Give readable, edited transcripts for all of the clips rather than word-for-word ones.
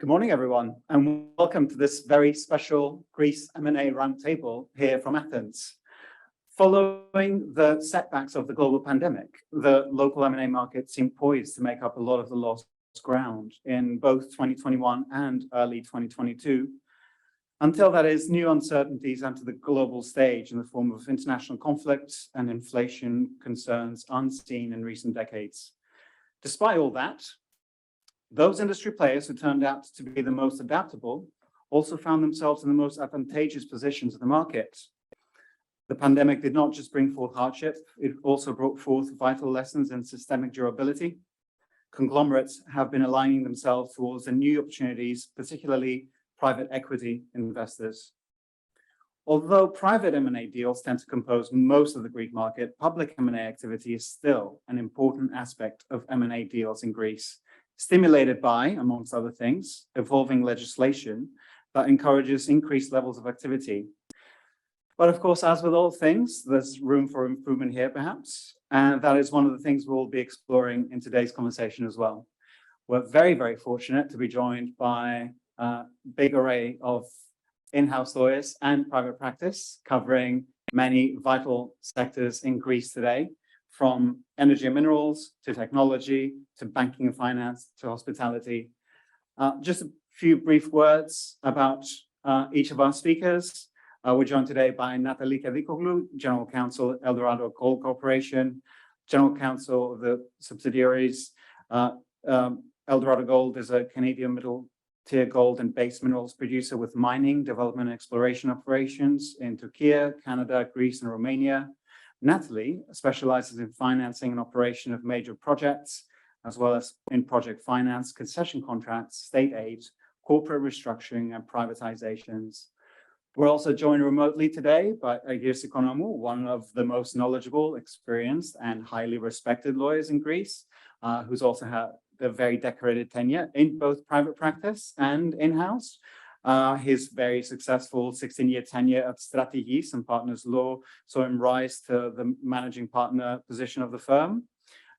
Good morning, everyone, and welcome to this very special Greece M&A roundtable here from Athens. Following the setbacks of the global pandemic, the local M&A market seemed poised to make up a lot of the lost ground in both 2021 and early 2022, until that is, new uncertainties enter the global stage in the form of international conflicts and inflation concerns unseen in recent decades. Despite all that, those industry players who turned out to be the most adaptable also found themselves in the most advantageous positions of the market. The pandemic did not just bring forth hardship, it also brought forth vital lessons in systemic durability. Conglomerates have been aligning themselves towards the new opportunities, particularly private equity investors. Although private M&A deals tend to compose most of the Greek market, public M&A activity is still an important aspect of M&A deals in Greece, stimulated by, amongst other things, evolving legislation that encourages increased levels of activity. But of course, as with all things, there's room for improvement here, perhaps, and that is one of the things we'll be exploring in today's conversation as well. We're very, very fortunate to be joined by a big array of in-house lawyers and private practice covering many vital sectors in Greece today, from energy and minerals to technology to banking and finance to hospitality. Just a few brief words about each of our speakers. We're joined today by Natalie Kavikoglou, General Counsel at Eldorado Gold Corporation, General Counsel of the subsidiaries. Eldorado Gold is a Canadian middle-tier gold and base minerals producer with mining, development, and exploration operations in Turkey, Canada, Greece, and Romania. Natalie specializes in financing and operation of major projects, as well as in project finance, concession contracts, state aid, corporate restructuring, and privatizations. We're also joined remotely today by Agios Economou, one of the most knowledgeable, experienced, and highly respected lawyers in Greece, who's also had a very decorated tenure in both private practice and in-house. His very successful 16-year tenure at Strategis and Partners Law saw him rise to the managing partner position of the firm.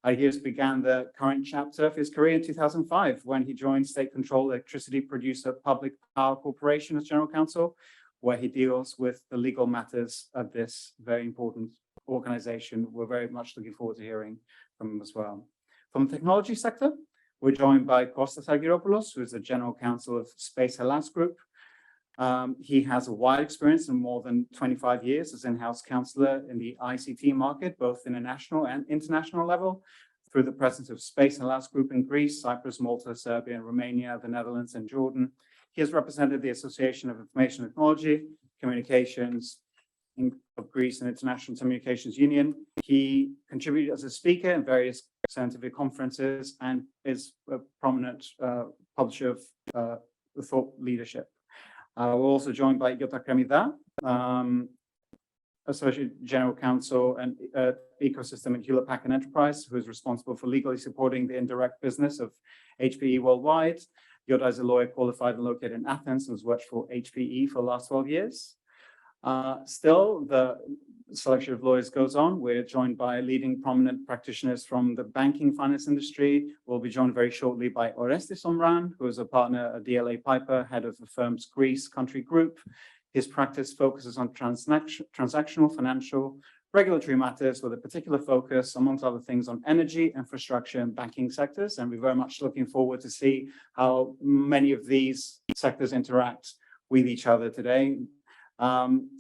Agios began the current chapter of his career in 2005 when he joined state-controlled electricity producer Public Power Corporation as general counsel, where he deals with the legal matters of this very important organization. We're very much looking forward to hearing from him as well. From the technology sector, we're joined by Kostas Argyropoulos, who is the General Counsel of Space Hellas Group. He has a wide experience in more than 25 years as in-house counselor in the ICT market, both in a national and international level, through the presence of Space Hellas Group in Greece, Cyprus, Malta, Serbia, and Romania, the Netherlands, and Jordan. He has represented the Association of Information Technology, Communications of Greece and International Communications Union. He contributed as a speaker in various scientific conferences and is a prominent publisher of the thought leadership. We're also joined by Yota Kremida, Associate General Counsel and Ecosystem at Hewlett Packard Enterprise, who is responsible for legally supporting the indirect business of HPE worldwide. Yota is a lawyer qualified and located in Athens and has worked for HPE for the last 12 years. Still, the selection of lawyers goes on. We're joined by leading prominent practitioners from the banking finance industry. We'll be joined very shortly by Orestis Omran, who is a partner at DLA Piper, head of the firm's Greece country group. His practice focuses on transactional, financial, regulatory matters with a particular focus, amongst other things, on energy, infrastructure, and banking sectors. And we're very much looking forward to see how many of these sectors interact with each other today.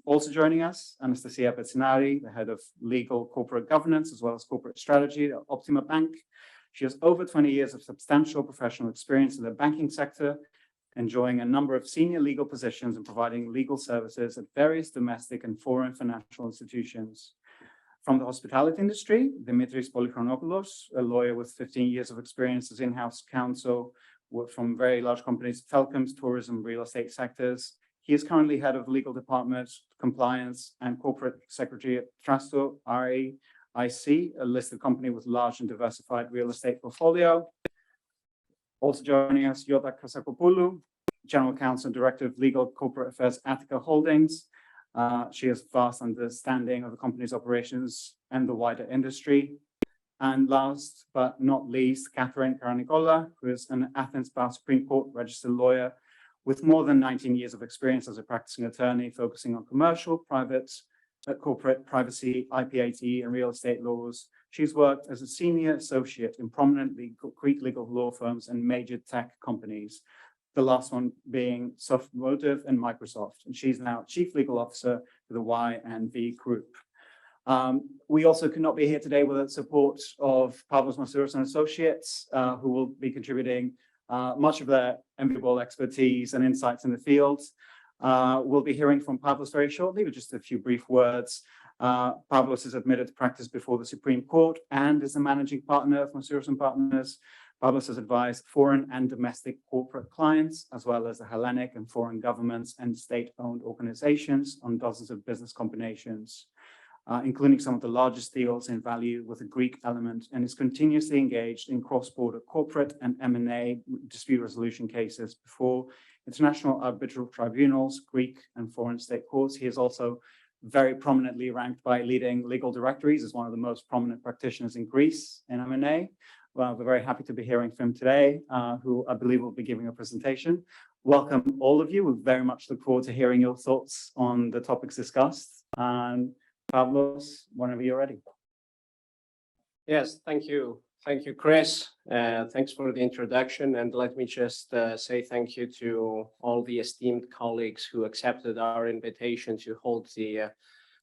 Also joining us, Anastasia Betsinari, the head of legal corporate governance, as well as corporate strategy at Optima Bank. She has over 20 years of substantial professional experience in the banking sector, enjoying a number of senior legal positions and providing legal services at various domestic and foreign financial institutions. From the hospitality industry, Dimitris Polychronopoulos, a lawyer with 15 years of experience as in-house counsel from very large companies, telecoms, tourism, real estate sectors. He is currently head of legal department, compliance, and corporate secretary at Trasto REIC, a listed company with large and diversified real estate portfolio. Also joining us, Yota Kasakopoulou, General Counsel and Director of Legal Corporate Affairs, Attica Holdings. She has vast understanding of the company's operations and the wider industry. And last but not least, Catherine Karanicola, who is an Athens Bar Supreme Court registered lawyer with more than 19 years of experience as a practicing attorney, focusing on commercial, private, corporate privacy, IP/ATE, and real estate laws. She's worked as a senior associate in prominent Greek legal law firms and major tech companies, the last one being Sofmotive and Microsoft. And she's now Chief Legal Officer for the Y&V Group. We also could not be here today without support of Pavlos Masouras and Associates, who will be contributing much of their enviable expertise and insights in the field. We'll be hearing from Pavlos very shortly, with just a few brief words. Pavlos is admitted to practice before the Supreme Court and is the managing partner of Masouras and Partners. Pavlos has advised foreign and domestic corporate clients, as well as the Hellenic and foreign governments and state-owned organizations on dozens of business combinations, including some of the largest deals in value with a Greek element, and is continuously engaged in cross-border corporate and M&A dispute resolution cases before international arbitral tribunals, Greek and foreign state courts. He is also very prominently ranked by leading legal directories as one of the most prominent practitioners in Greece in M&A. Well, we're very happy to be hearing from him today, who I believe will be giving a presentation. Welcome, all of you. We very much look forward to hearing your thoughts on the topics discussed. And Pavlos, whenever you're ready. Yes, thank you. Thank you, Chris. Thanks for the introduction. And let me just say thank you to all the esteemed colleagues who accepted our invitation to hold the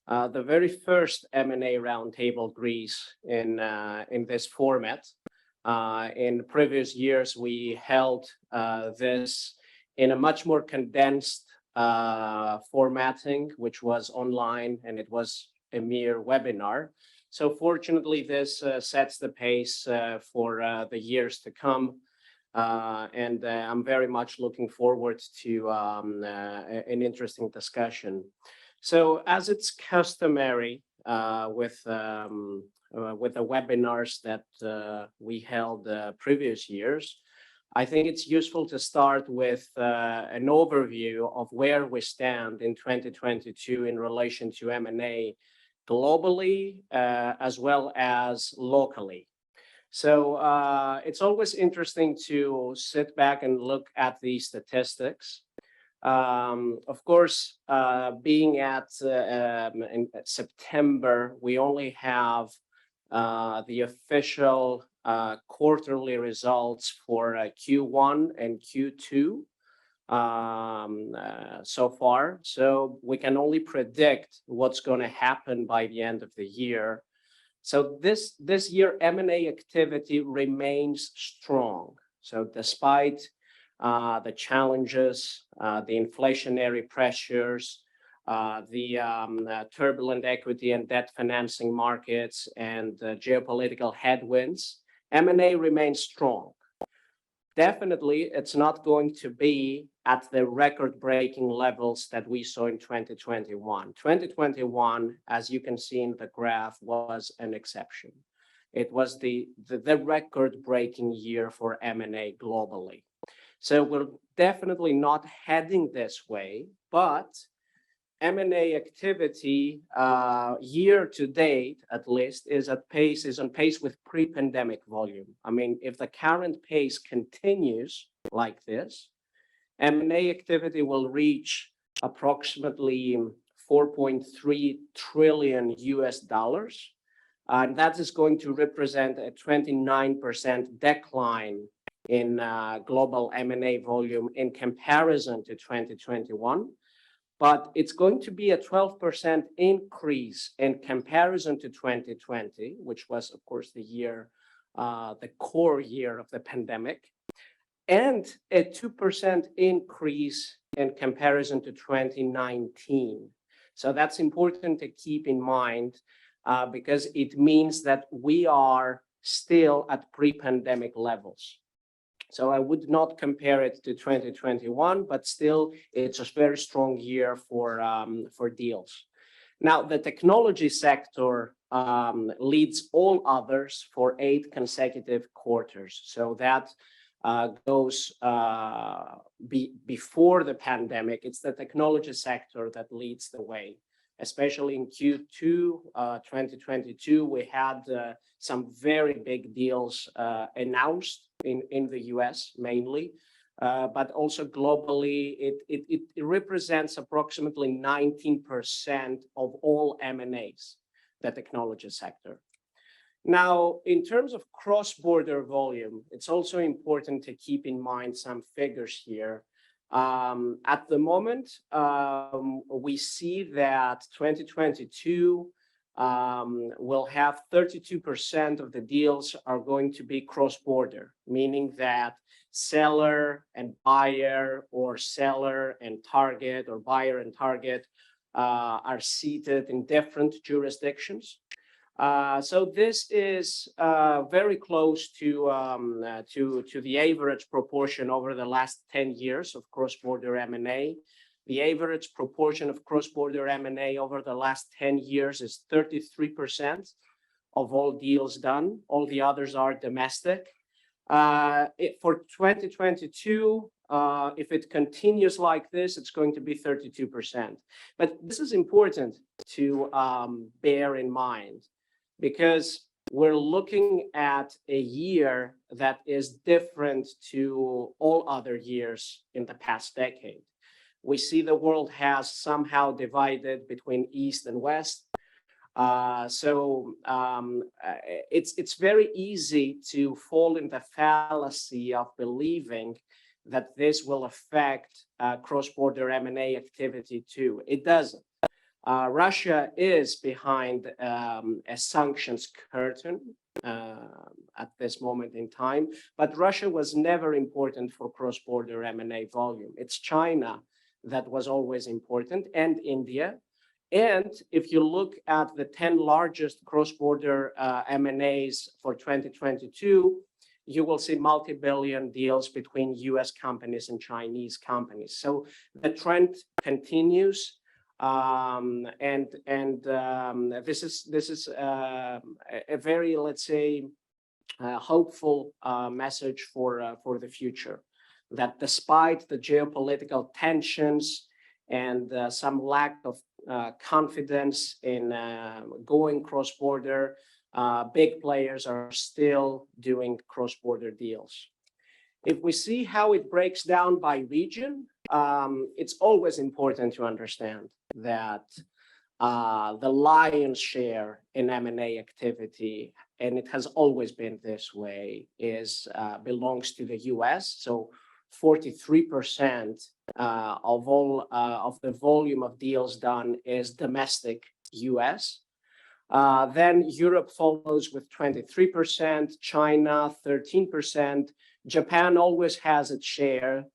very first M&A Roundtable Greece in this format. In previous years, we held this in a much more condensed formatting, which was online, and it was a mere webinar. So fortunately, this sets the pace for the years to come. And I'm very much looking forward to an interesting discussion. So as it's customary with the webinars that we held previous years, I think it's useful to start with an overview of where we stand in 2022 in relation to M&A globally as well as locally. So it's always interesting to sit back and look at the statistics. Of course, being in September, we only have the official quarterly results for Q1 and Q2 so far. So we can only predict what's going to happen by the end of the year. So this year, M&A activity remains strong. So despite the challenges, the inflationary pressures, the turbulent equity and debt financing markets, and geopolitical headwinds, M&A remains strong. Definitely, it's not going to be at the record-breaking levels that we saw in 2021. 2021, as you can see in the graph, was an exception. It was the record-breaking year for M&A globally. So we're definitely not heading this way, but M&A activity year to date, at least, is on pace with pre-pandemic volume. I mean, if the current pace continues like this, M&A activity will reach approximately $4.3 trillion US, and that is going to represent a 29% decline in global M&A volume in comparison to 2021. But it's going to be a 12% increase in comparison to 2020, which was, of course, the core year of the pandemic, and a 2% increase in comparison to 2019. So that's important to keep in mind because it means that we are still at pre-pandemic levels. So I would not compare it to 2021, but still it's a very strong year for deals. Now, the technology sector leads all others for 8 consecutive quarters. So that goes before the pandemic. It's the technology sector that leads the way. especially in Q2 2022, we had some very big deals announced in the US mainly, but also globally, it represents approximately 19% of all M&As, the technology sector. Now, in terms of cross-border volume, it's also important to keep in mind some figures here. At the moment, we see that 2022 will have 32% of the deals are going to be cross-border, meaning that seller and buyer, or seller and target, or buyer and target are seated in different jurisdictions. So this is very close to the average proportion over the last 10 years of cross-border M&A. The average proportion of cross-border M&A over the last 10 years is 33% of all deals done. All the others are domestic. For 2022, if it continues like this, it's going to be 32%. But this is important to bear in mind, because we're looking at a year that is different to all other years in the past decade. We see the world has somehow divided between East and West. It's very easy to fall in the fallacy of believing that this will affect cross-border M&A activity too. It doesn't. Russia is behind a sanctions curtain at this moment in time, but Russia was never important for cross-border M&A volume. It's China that was always important, and India. And if you look at the 10 largest cross-border M&As for 2022, you will see multi-billion deals between US companies and Chinese companies. So the trend continues. This is a very, let's say, hopeful message for the future, that despite the geopolitical tensions and some lack of confidence in going cross-border, big players are still doing cross-border deals. If we see how it breaks down by region, it's always important to understand that the lion's share in M&A activity, and it has always been this way, belongs to the US. So 43% of all of the volume of deals done is domestic US. Then Europe follows with 23%, China 13%. Japan always has its share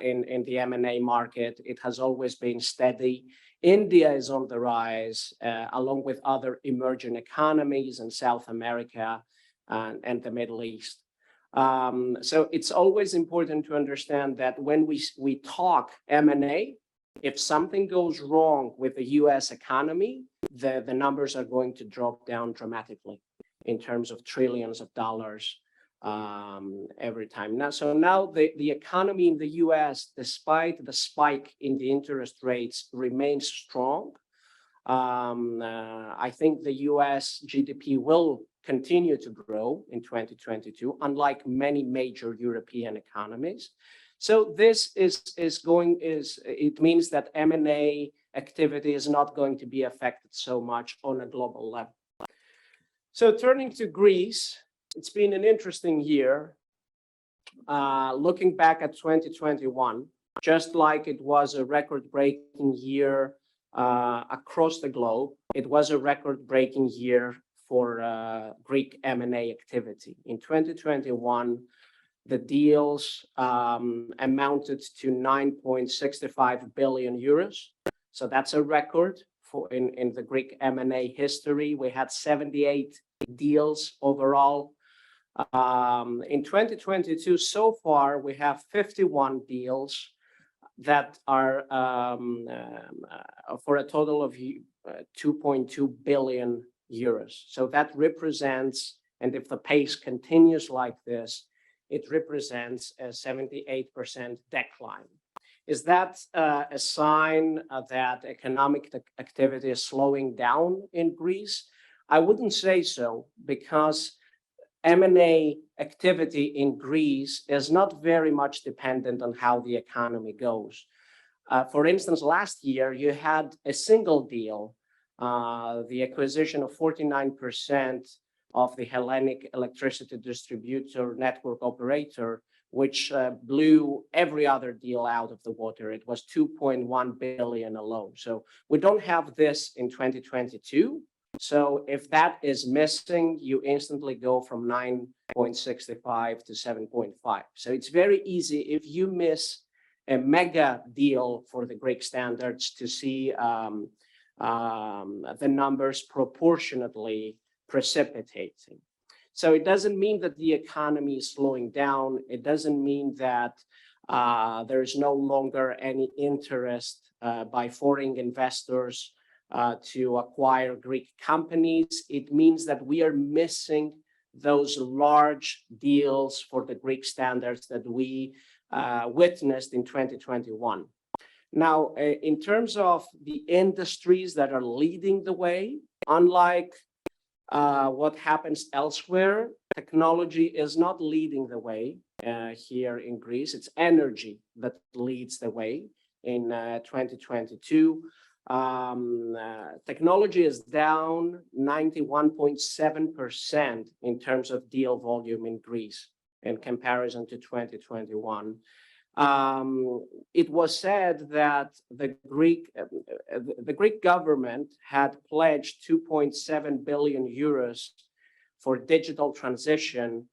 in the M&A market. It has always been steady. India is on the rise, along with other emerging economies in South America and the Middle East. So it's always important to understand that when we talk M&A, if something goes wrong with the US economy, the numbers are going to drop down dramatically in terms of trillions of dollars every time. Now the economy in the US, despite the spike in the interest rates, remains strong. I think the US GDP will continue to grow in 2022, unlike many major European economies. So this it means that M&A activity is not going to be affected so much on a global level. So turning to Greece, it's been an interesting year. Looking back at 2021, just like it was a record-breaking year across the globe, it was a record-breaking year for Greek M&A activity. In 2021, the deals amounted to 9.65 billion euros. So that's a record in the Greek M&A history. We had 78 deals overall. In 2022, so far, we have 51 deals that are for a total of 2.2 billion euros. So that represents, and if the pace continues like this, it represents a 78% decline. Is that a sign that economic activity is slowing down in Greece? I wouldn't say so, because M&A activity in Greece is not very much dependent on how the economy goes. For instance, last year you had a single deal, the acquisition of 49% of the Hellenic electricity distributor network operator, which blew every other deal out of the water. It was 2.1 billion alone. So we don't have this in 2022. So if that is missing, you instantly go from 9.65 to 7.5. So it's very easy if you miss a mega deal for the Greek standards to see the numbers proportionately precipitating. So it doesn't mean that the economy is slowing down. It doesn't mean that there is no longer any interest by foreign investors to acquire Greek companies. It means that we are missing those large deals for the Greek standards that we witnessed in 2021. Now, in terms of the industries that are leading the way, unlike what happens elsewhere, technology is not leading the way here in Greece. It's energy that leads the way in 2022. Technology is down 91.7% in terms of deal volume in Greece in comparison to 2021. It was said that the Greek government had pledged 2.7 billion euros for digital transition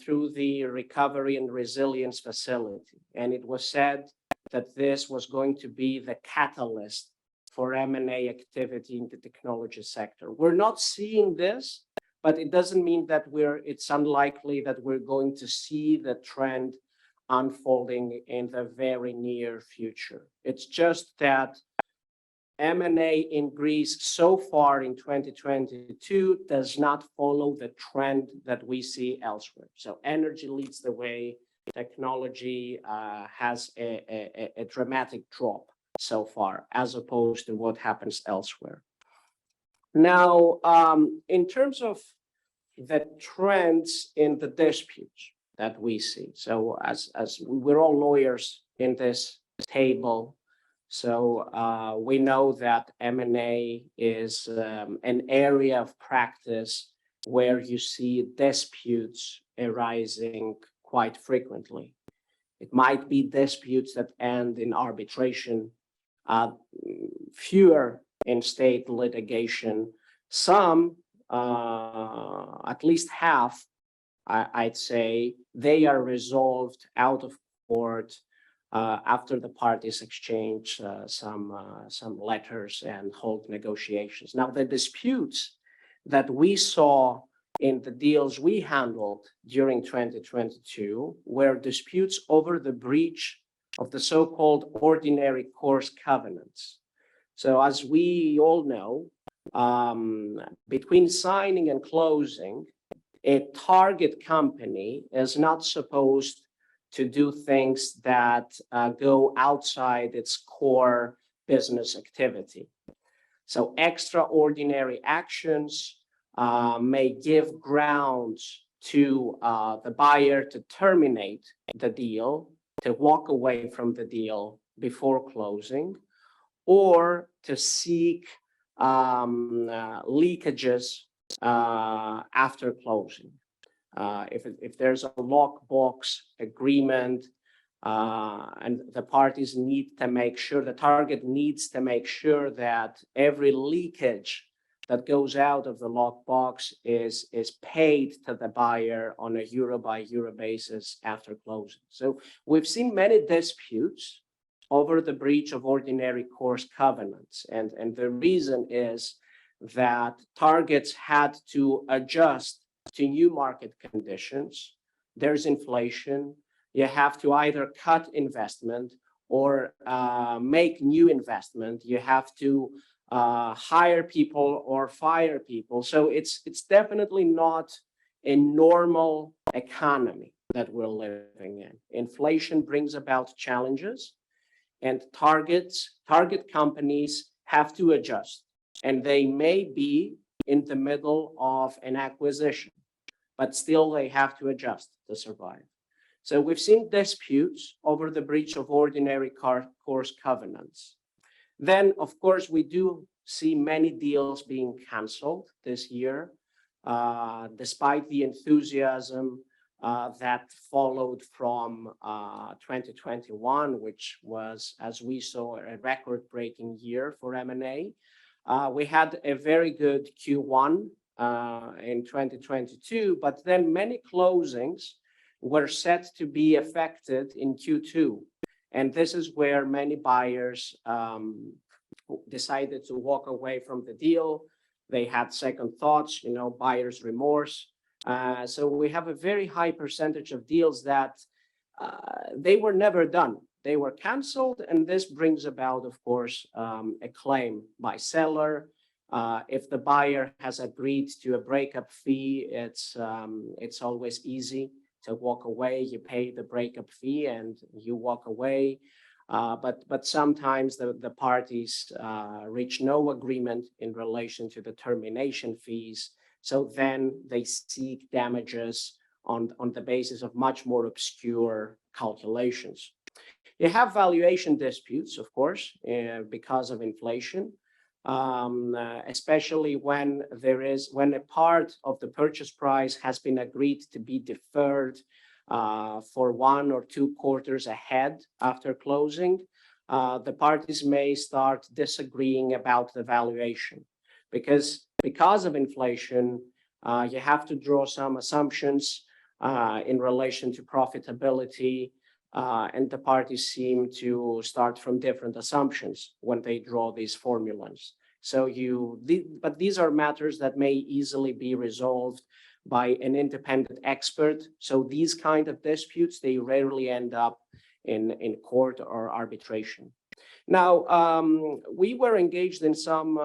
through the Recovery and Resilience Facility. And it was said that this was going to be the catalyst for M&A activity in the technology sector. We're not seeing this, but it doesn't mean that it's unlikely that we're going to see the trend unfolding in the very near future. It's just that M&A in Greece so far in 2022 does not follow the trend that we see elsewhere. So energy leads the way, technology has a dramatic drop so far, as opposed to what happens elsewhere. Now, in terms of the trends in the disputes that we see, so as we're all lawyers in this table, so we know that M&A is an area of practice where you see disputes arising quite frequently. It might be disputes that end in arbitration, fewer in state litigation. Some, at least half, I'd say, they are resolved out of court after the parties exchange some letters and hold negotiations. Now, the disputes that we saw in the deals we handled during 2022 were disputes over the breach of the so-called ordinary course covenants. So as we all know, between signing and closing, a target company is not supposed to do things that go outside its core business activity. So extraordinary actions may give grounds to the buyer to terminate the deal, to walk away from the deal before closing, or to seek leakages after closing. If there's a lockbox agreement and the parties need to make sure, the target needs to make sure that every leakage that goes out of the lockbox is paid to the buyer on a euro by euro basis after closing. So we've seen many disputes over the breach of ordinary course covenants. And the reason is that targets had to adjust to new market conditions. There's inflation. You have to either cut investment or make new investment. You have to hire people or fire people. So it's definitely not a normal economy that we're living in. Inflation brings about challenges. and target companies have to adjust, and they may be in the middle of an acquisition, but still they have to adjust to survive. So we've seen disputes over the breach of ordinary course covenants. Then, of course, we do see many deals being canceled this year, despite the enthusiasm that followed from 2021, which was, as we saw, a record-breaking year for M&A. We had a very good Q1 in 2022, but then many closings were set to be affected in Q2. And this is where many buyers decided to walk away from the deal. They had second thoughts, buyer's remorse. So we have a very high percentage of deals that they were never done. They were canceled, and this brings about, of course, a claim by seller. If the buyer has agreed to a breakup fee, it's always easy to walk away. You pay the breakup fee and you walk away. But sometimes the parties reach no agreement in relation to the termination fees. So then they seek damages on the basis of much more obscure calculations. You have valuation disputes, of course, because of inflation, especially when a part of the purchase price has been agreed to be deferred for 1 or 2 quarters ahead after closing. The parties may start disagreeing about the valuation because of inflation. You have to draw some assumptions in relation to profitability, and the parties seem to start from different assumptions when they draw these formulas. But these are matters that may easily be resolved by an independent expert. So these kind of disputes, they rarely end up in court or arbitration. Now, we were engaged in some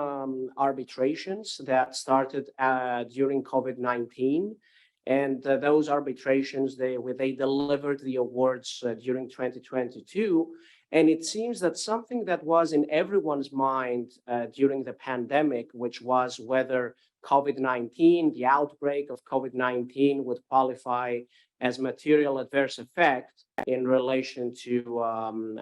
arbitrations that started during COVID-19. And those arbitrations, they delivered the awards during 2022. And it seems that something that was in everyone's mind during the pandemic, which was whether COVID-19, the outbreak of COVID-19 would qualify as material adverse effect in relation to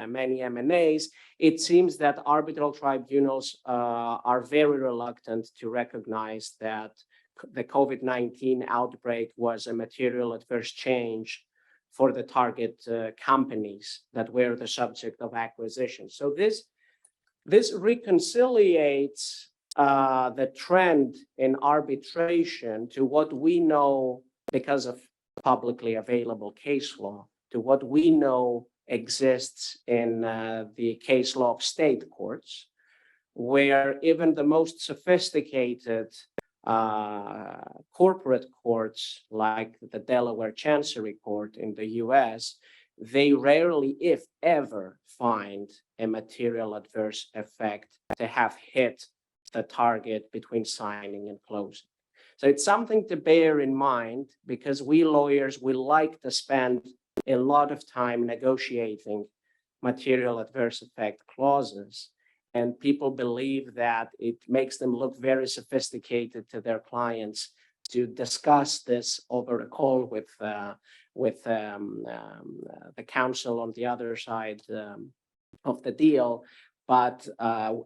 many M&As, it seems that arbitral tribunals are very reluctant to recognize that the COVID-19 outbreak was a material adverse change for the target companies that were the subject of acquisition. So this reconciliates the trend in arbitration to what we know because of publicly available case law, to what we know exists in the case law of state courts, where even the most sophisticated corporate courts like the Delaware Chancery Court in the US, they rarely, if ever, find a material adverse effect to have hit the target between signing and closing. So it's something to bear in mind, because we lawyers, we like to spend a lot of time negotiating material adverse effect clauses. And people believe that it makes them look very sophisticated to their clients to discuss this over a call with the counsel on the other side of the deal. But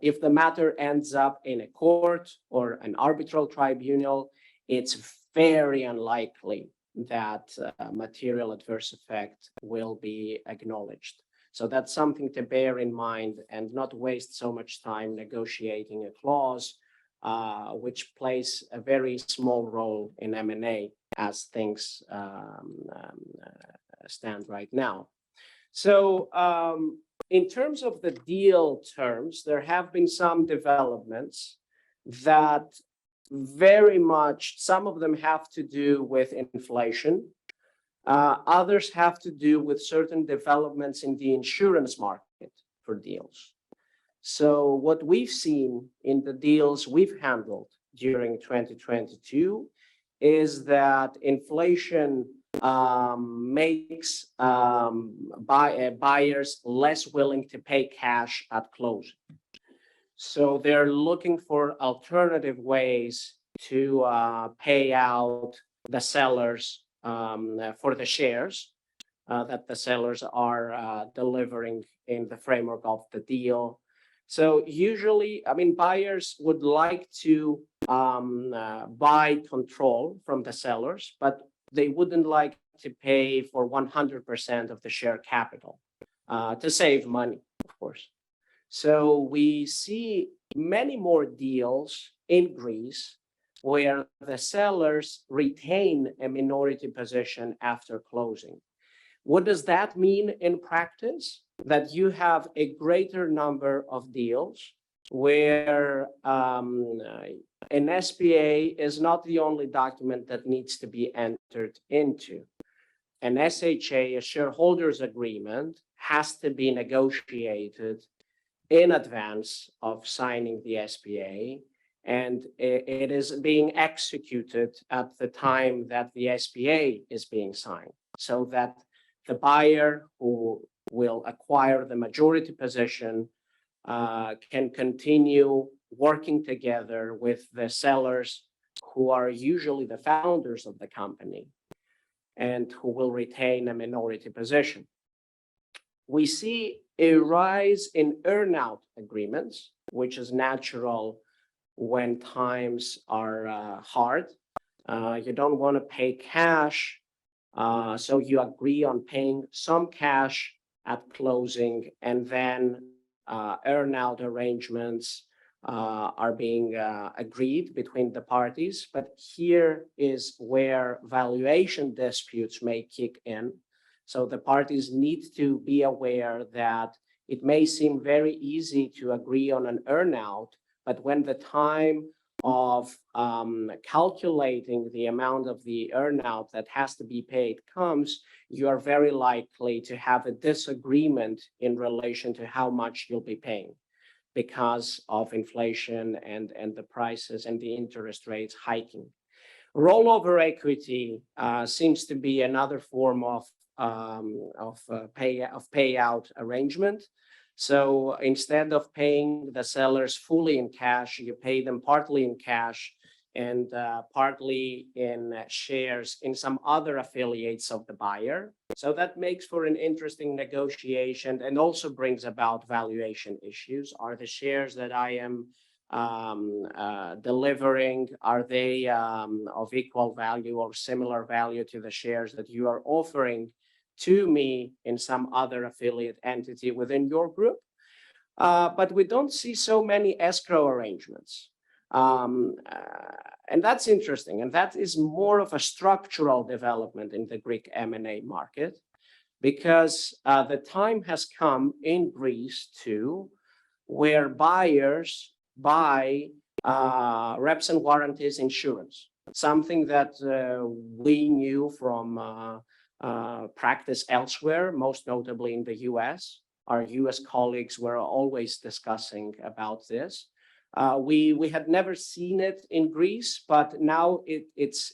if the matter ends up in a court or an arbitral tribunal, it's very unlikely that material adverse effect will be acknowledged. So that's something to bear in mind and not waste so much time negotiating a clause, which plays a very small role in M&A as things stand right now. So in terms of the deal terms, there have been some developments that very much, some of them have to do with inflation. Others have to do with certain developments in the insurance market for deals. So what we've seen in the deals we've handled during 2022 is that inflation makes buyers less willing to pay cash at closing. So they're looking for alternative ways to pay out the sellers for the shares that the sellers are delivering in the framework of the deal. So usually, I mean, buyers would like to buy control from the sellers, but they wouldn't like to pay for 100% of the share capital to save money, of course. So we see many more deals in Greece where the sellers retain a minority position after closing. What does that mean in practice? That you have a greater number of deals where an SPA is not the only document that needs to be entered into. An SHA, a shareholders agreement, has to be negotiated in advance of signing the SPA, and it is being executed at the time that the SPA is being signed, so that the buyer who will acquire the majority position can continue working together with the sellers who are usually the founders of the company and who will retain a minority position. We see a rise in earnout agreements, which is natural when times are hard. You don't want to pay cash, so you agree on paying some cash at closing, and then earnout arrangements are being agreed between the parties. But here is where valuation disputes may kick in. So the parties need to be aware that it may seem very easy to agree on an earnout, but when the time of calculating the amount of the earnout that has to be paid comes, you are very likely to have a disagreement in relation to how much you'll be paying because of inflation and the prices and the interest rates hiking. Rollover equity seems to be another form of payout arrangement. So instead of paying the sellers fully in cash, you pay them partly in cash and partly in shares in some other affiliates of the buyer. So that makes for an interesting negotiation and also brings about valuation issues. Are the shares that I am delivering, are they of equal value or similar value to the shares that you are offering to me in some other affiliate entity within your group? But we don't see so many escrow arrangements. And that's interesting. And that is more of a structural development in the Greek M&A market, because the time has come in Greece too, where buyers buy reps and warranties insurance, something that we knew from practice elsewhere, most notably in the US. Our US colleagues were always discussing about this. We had never seen it in Greece, but now it's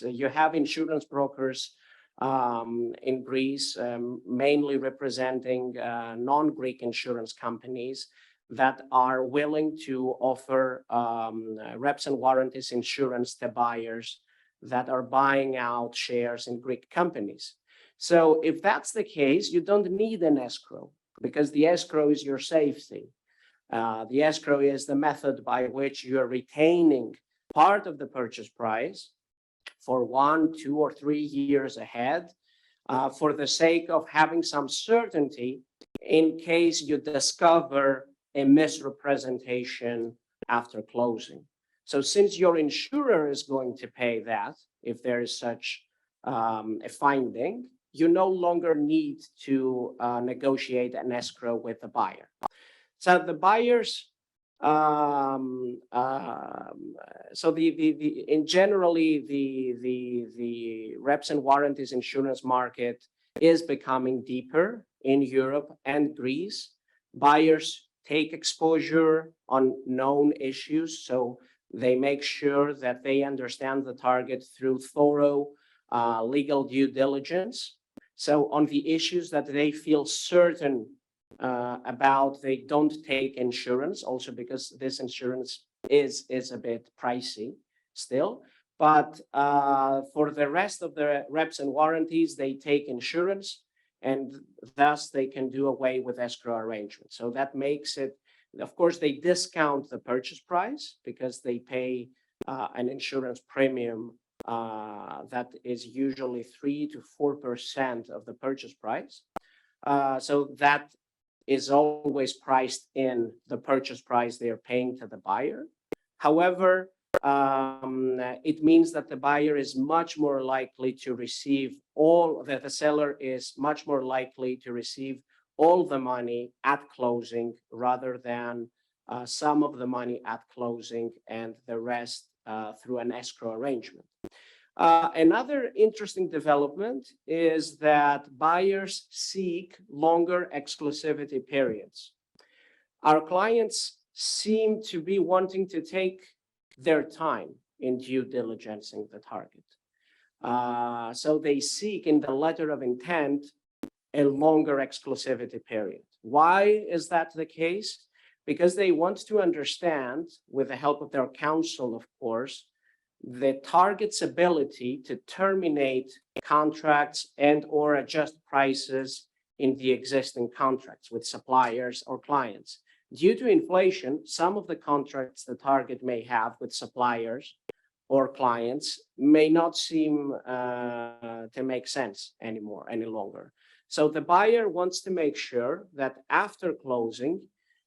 you have insurance brokers in Greece, mainly representing non-Greek insurance companies that are willing to offer reps and warranties insurance to buyers that are buying out shares in Greek companies. So if that's the case, you don't need an escrow, because the escrow is your safety. The escrow is the method by which you're retaining part of the purchase price for 1, 2, or 3 years ahead, for the sake of having some certainty in case you discover a misrepresentation after closing. So since your insurer is going to pay that, if there is such a finding, you no longer need to negotiate an escrow with the buyer. So the buyers, in generally the reps and warranties insurance market is becoming deeper in Europe and Greece. Buyers take exposure on known issues, so they make sure that they understand the target through thorough legal due diligence. So on the issues that they feel certain about, they don't take insurance, also because this insurance is a bit pricey still. But for the rest of the reps and warranties, they take insurance, and thus they can do away with escrow arrangements. So that makes it, of course, they discount the purchase price because they pay an insurance premium that is usually 3 to 4% of the purchase price. So that is always priced in the purchase price they are paying to the buyer. However, it means that the buyer is much more likely to receive the seller is much more likely to receive all the money at closing rather than some of the money at closing and the rest through an escrow arrangement. Another interesting development is that buyers seek longer exclusivity periods. Our clients seem to be wanting to take their time in due diligencing the target. So they seek in the letter of intent a longer exclusivity period. Why is that the case? Because they want to understand, with the help of their counsel, of course, the target's ability to terminate contracts and or adjust prices in the existing contracts with suppliers or clients. Due to inflation, some of the contracts the target may have with suppliers or clients may not seem to make sense any longer. So the buyer wants to make sure that after closing,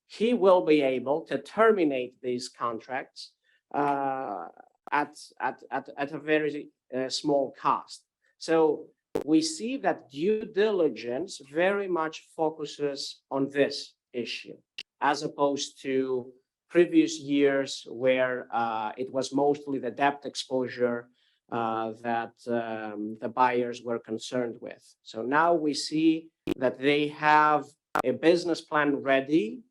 he will be able to terminate these contracts at a very small cost. So we see that due diligence very much focuses on this issue, as opposed to previous years where it was mostly the debt exposure that the buyers were concerned with. So now we see that they have a business plan ready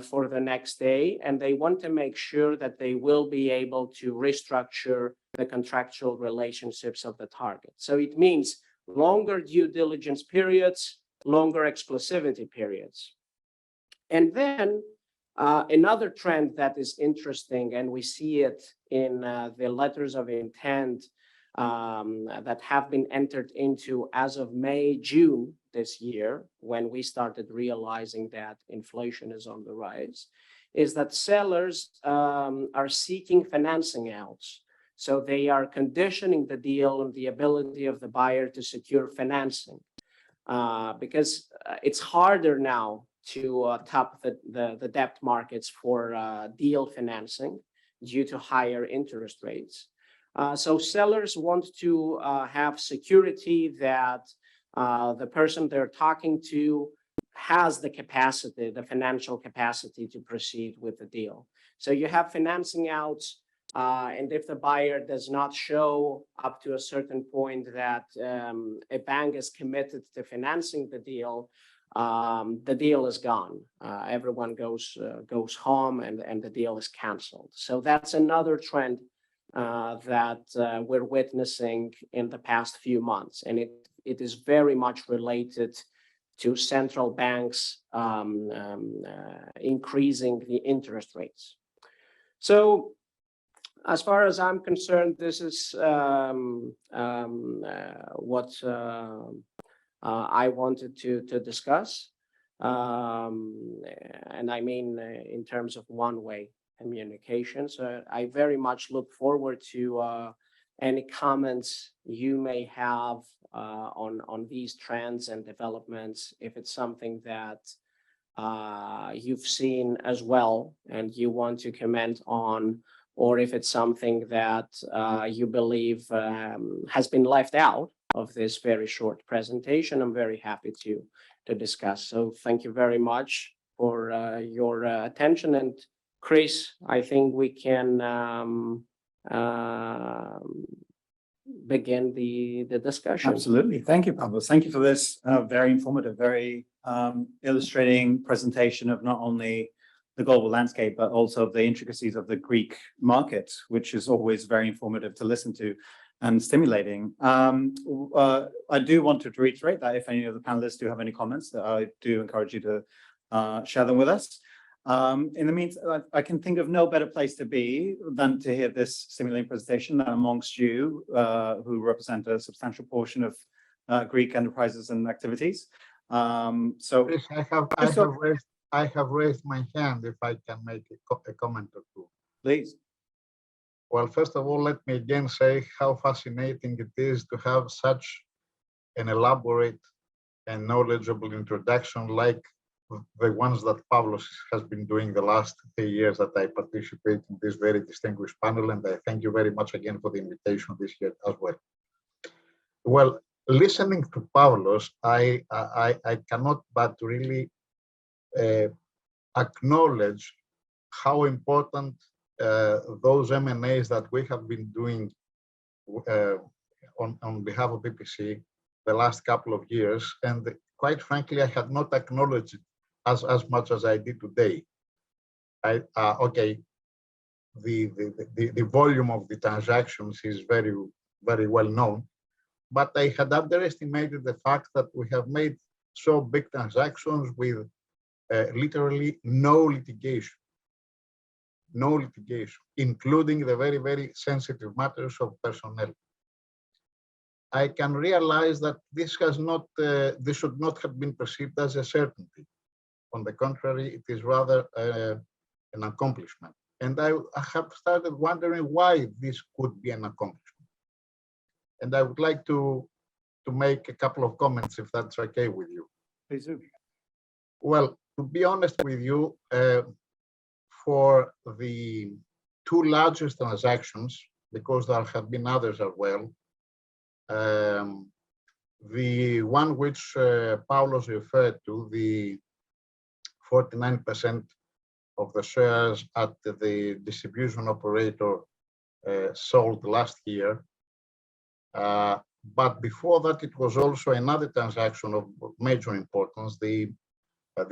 for the next day, and they want to make sure that they will be able to restructure the contractual relationships of the target. So it means longer due diligence periods, longer exclusivity periods. And then another trend that is interesting, and we see it in the letters of intent that have been entered into as of May, June this year, when we started realizing that inflation is on the rise, is that sellers are seeking financing outs. So they are conditioning the deal on the ability of the buyer to secure financing, because it's harder now to tap the debt markets for deal financing due to higher interest rates. So sellers want to have security that the person they're talking to has the capacity, the financial capacity to proceed with the deal. So you have financing outs, and if the buyer does not show up to a certain point that a bank is committed to financing the deal is gone. Everyone goes home, and the deal is canceled. So that's another trend that we're witnessing in the past few months, and it is very much related to central banks increasing the interest rates. So as far as I'm concerned, this is what I wanted to discuss. And I mean, in terms of one-way communication. So I very much look forward to any comments you may have on these trends and developments, if it's something that you've seen as well and you want to comment on, or if it's something that you believe has been left out of this very short presentation. I'm very happy to discuss. So thank you very much for your attention. And Chris, I think we can begin the discussion. Absolutely. Thank you, Pavlos. Thank you for this very informative, very illustrating presentation of not only the global landscape, but also the intricacies of the Greek market, which is always very informative to listen to. and stimulating. I do want to reiterate that if any of the panelists do have any comments, that I do encourage you to share them with us. In the meantime, I can think of no better place to be than to hear this stimulating presentation amongst you, who represent a substantial portion of Greek enterprises and activities. So Chris, I have raised my hand if I can make a comment or two. please. Well, first of all, let me again say how fascinating it is to have such an elaborate and knowledgeable introduction like the ones that Pavlos has been doing the last 3 years that I participate in this very distinguished panel, and I thank you very much again for the invitation this year as well. Well, listening to Pavlos, I cannot but really acknowledge how important those M&As that we have been doing on behalf of PPC the last couple of years, and quite frankly, I had not acknowledged it as much as I did today. Okay, the volume of the transactions is very well known, but I had underestimated the fact that we have made so big transactions with literally no litigation, including the very sensitive matters of personnel. I can realize that this should not have been perceived as a certainty. On the contrary, it is rather an accomplishment. And I have started wondering why this could be an accomplishment. And I would like to make a couple of comments, if that's okay with you. Please do. Well, to be honest with you, for the two largest transactions, because there have been others as well, the one which Pavlos referred to, the 49% of the shares at the distribution operator sold last year. But before that, it was also another transaction of major importance, the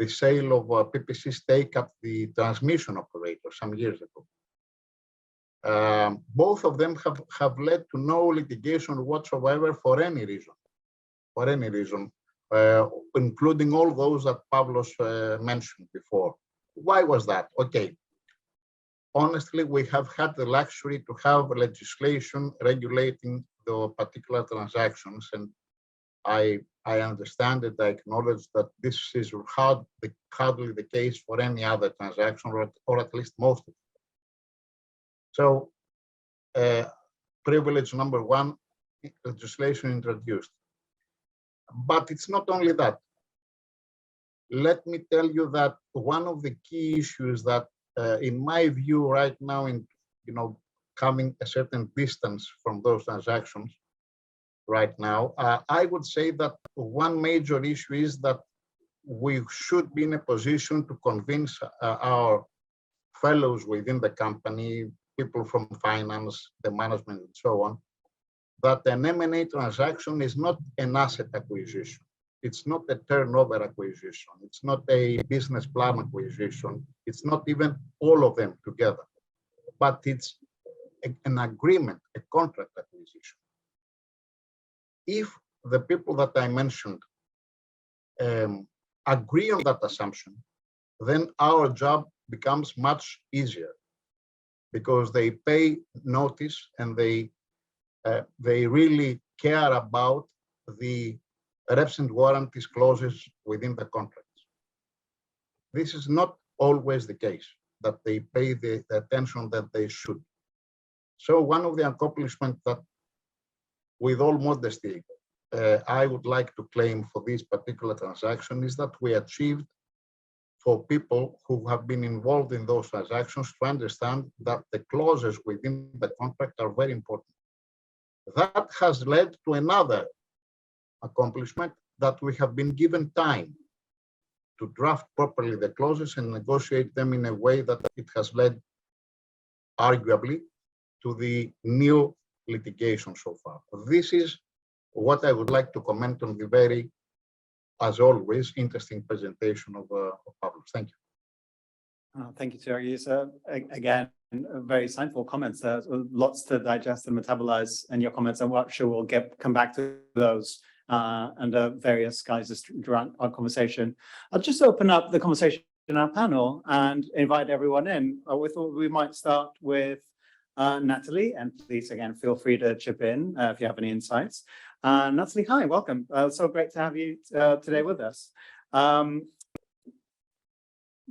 sale of PPC stake at the transmission operator some years ago. Both of them have led to no litigation whatsoever for any reason, including all those that Pavlos mentioned before. Why was that? Okay. Honestly, we have had the luxury to have legislation regulating the particular transactions, and I understand it, I acknowledge that this is hardly the case for any other transaction, or at least most of them. So, privilege number one, legislation introduced. But it's not only that. Let me tell you that one of the key issues that, in my view, right now, coming a certain distance from those transactions, right now, I would say that one major issue is that we should be in a position to convince our fellows within the company, people from finance, the management, and so on, that an M&A transaction is not an asset acquisition. It's not a turnover acquisition. It's not a business plan acquisition. It's not even all of them together, but it's an agreement, a contract acquisition. If the people that I mentioned agree on that assumption, then our job becomes much easier because they pay notice and they really care about the reps and warranties clauses within the contracts. This is not always the case, that they pay the attention that they should. So one of the accomplishments that, with all modesty, I would like to claim for this particular transaction is that we achieved for people who have been involved in those transactions to understand that the clauses within the contract are very important. That has led to another accomplishment, that we have been given time to draft properly the clauses and negotiate them in a way that it has led, arguably, to the new litigation so far. This is what I would like to comment on the very, as always, interesting presentation of Pavlos. Thank you. Thank you, Terry. So again, very insightful comments. There's lots to digest and metabolize in your comments, and we're sure we'll come back to those under various guises throughout our conversation. I'll just open up the conversation in our panel and invite everyone in. We thought we might start with Natalie, and please again feel free to chip in if you have any insights. Natalie, hi, welcome. So great to have you today with us.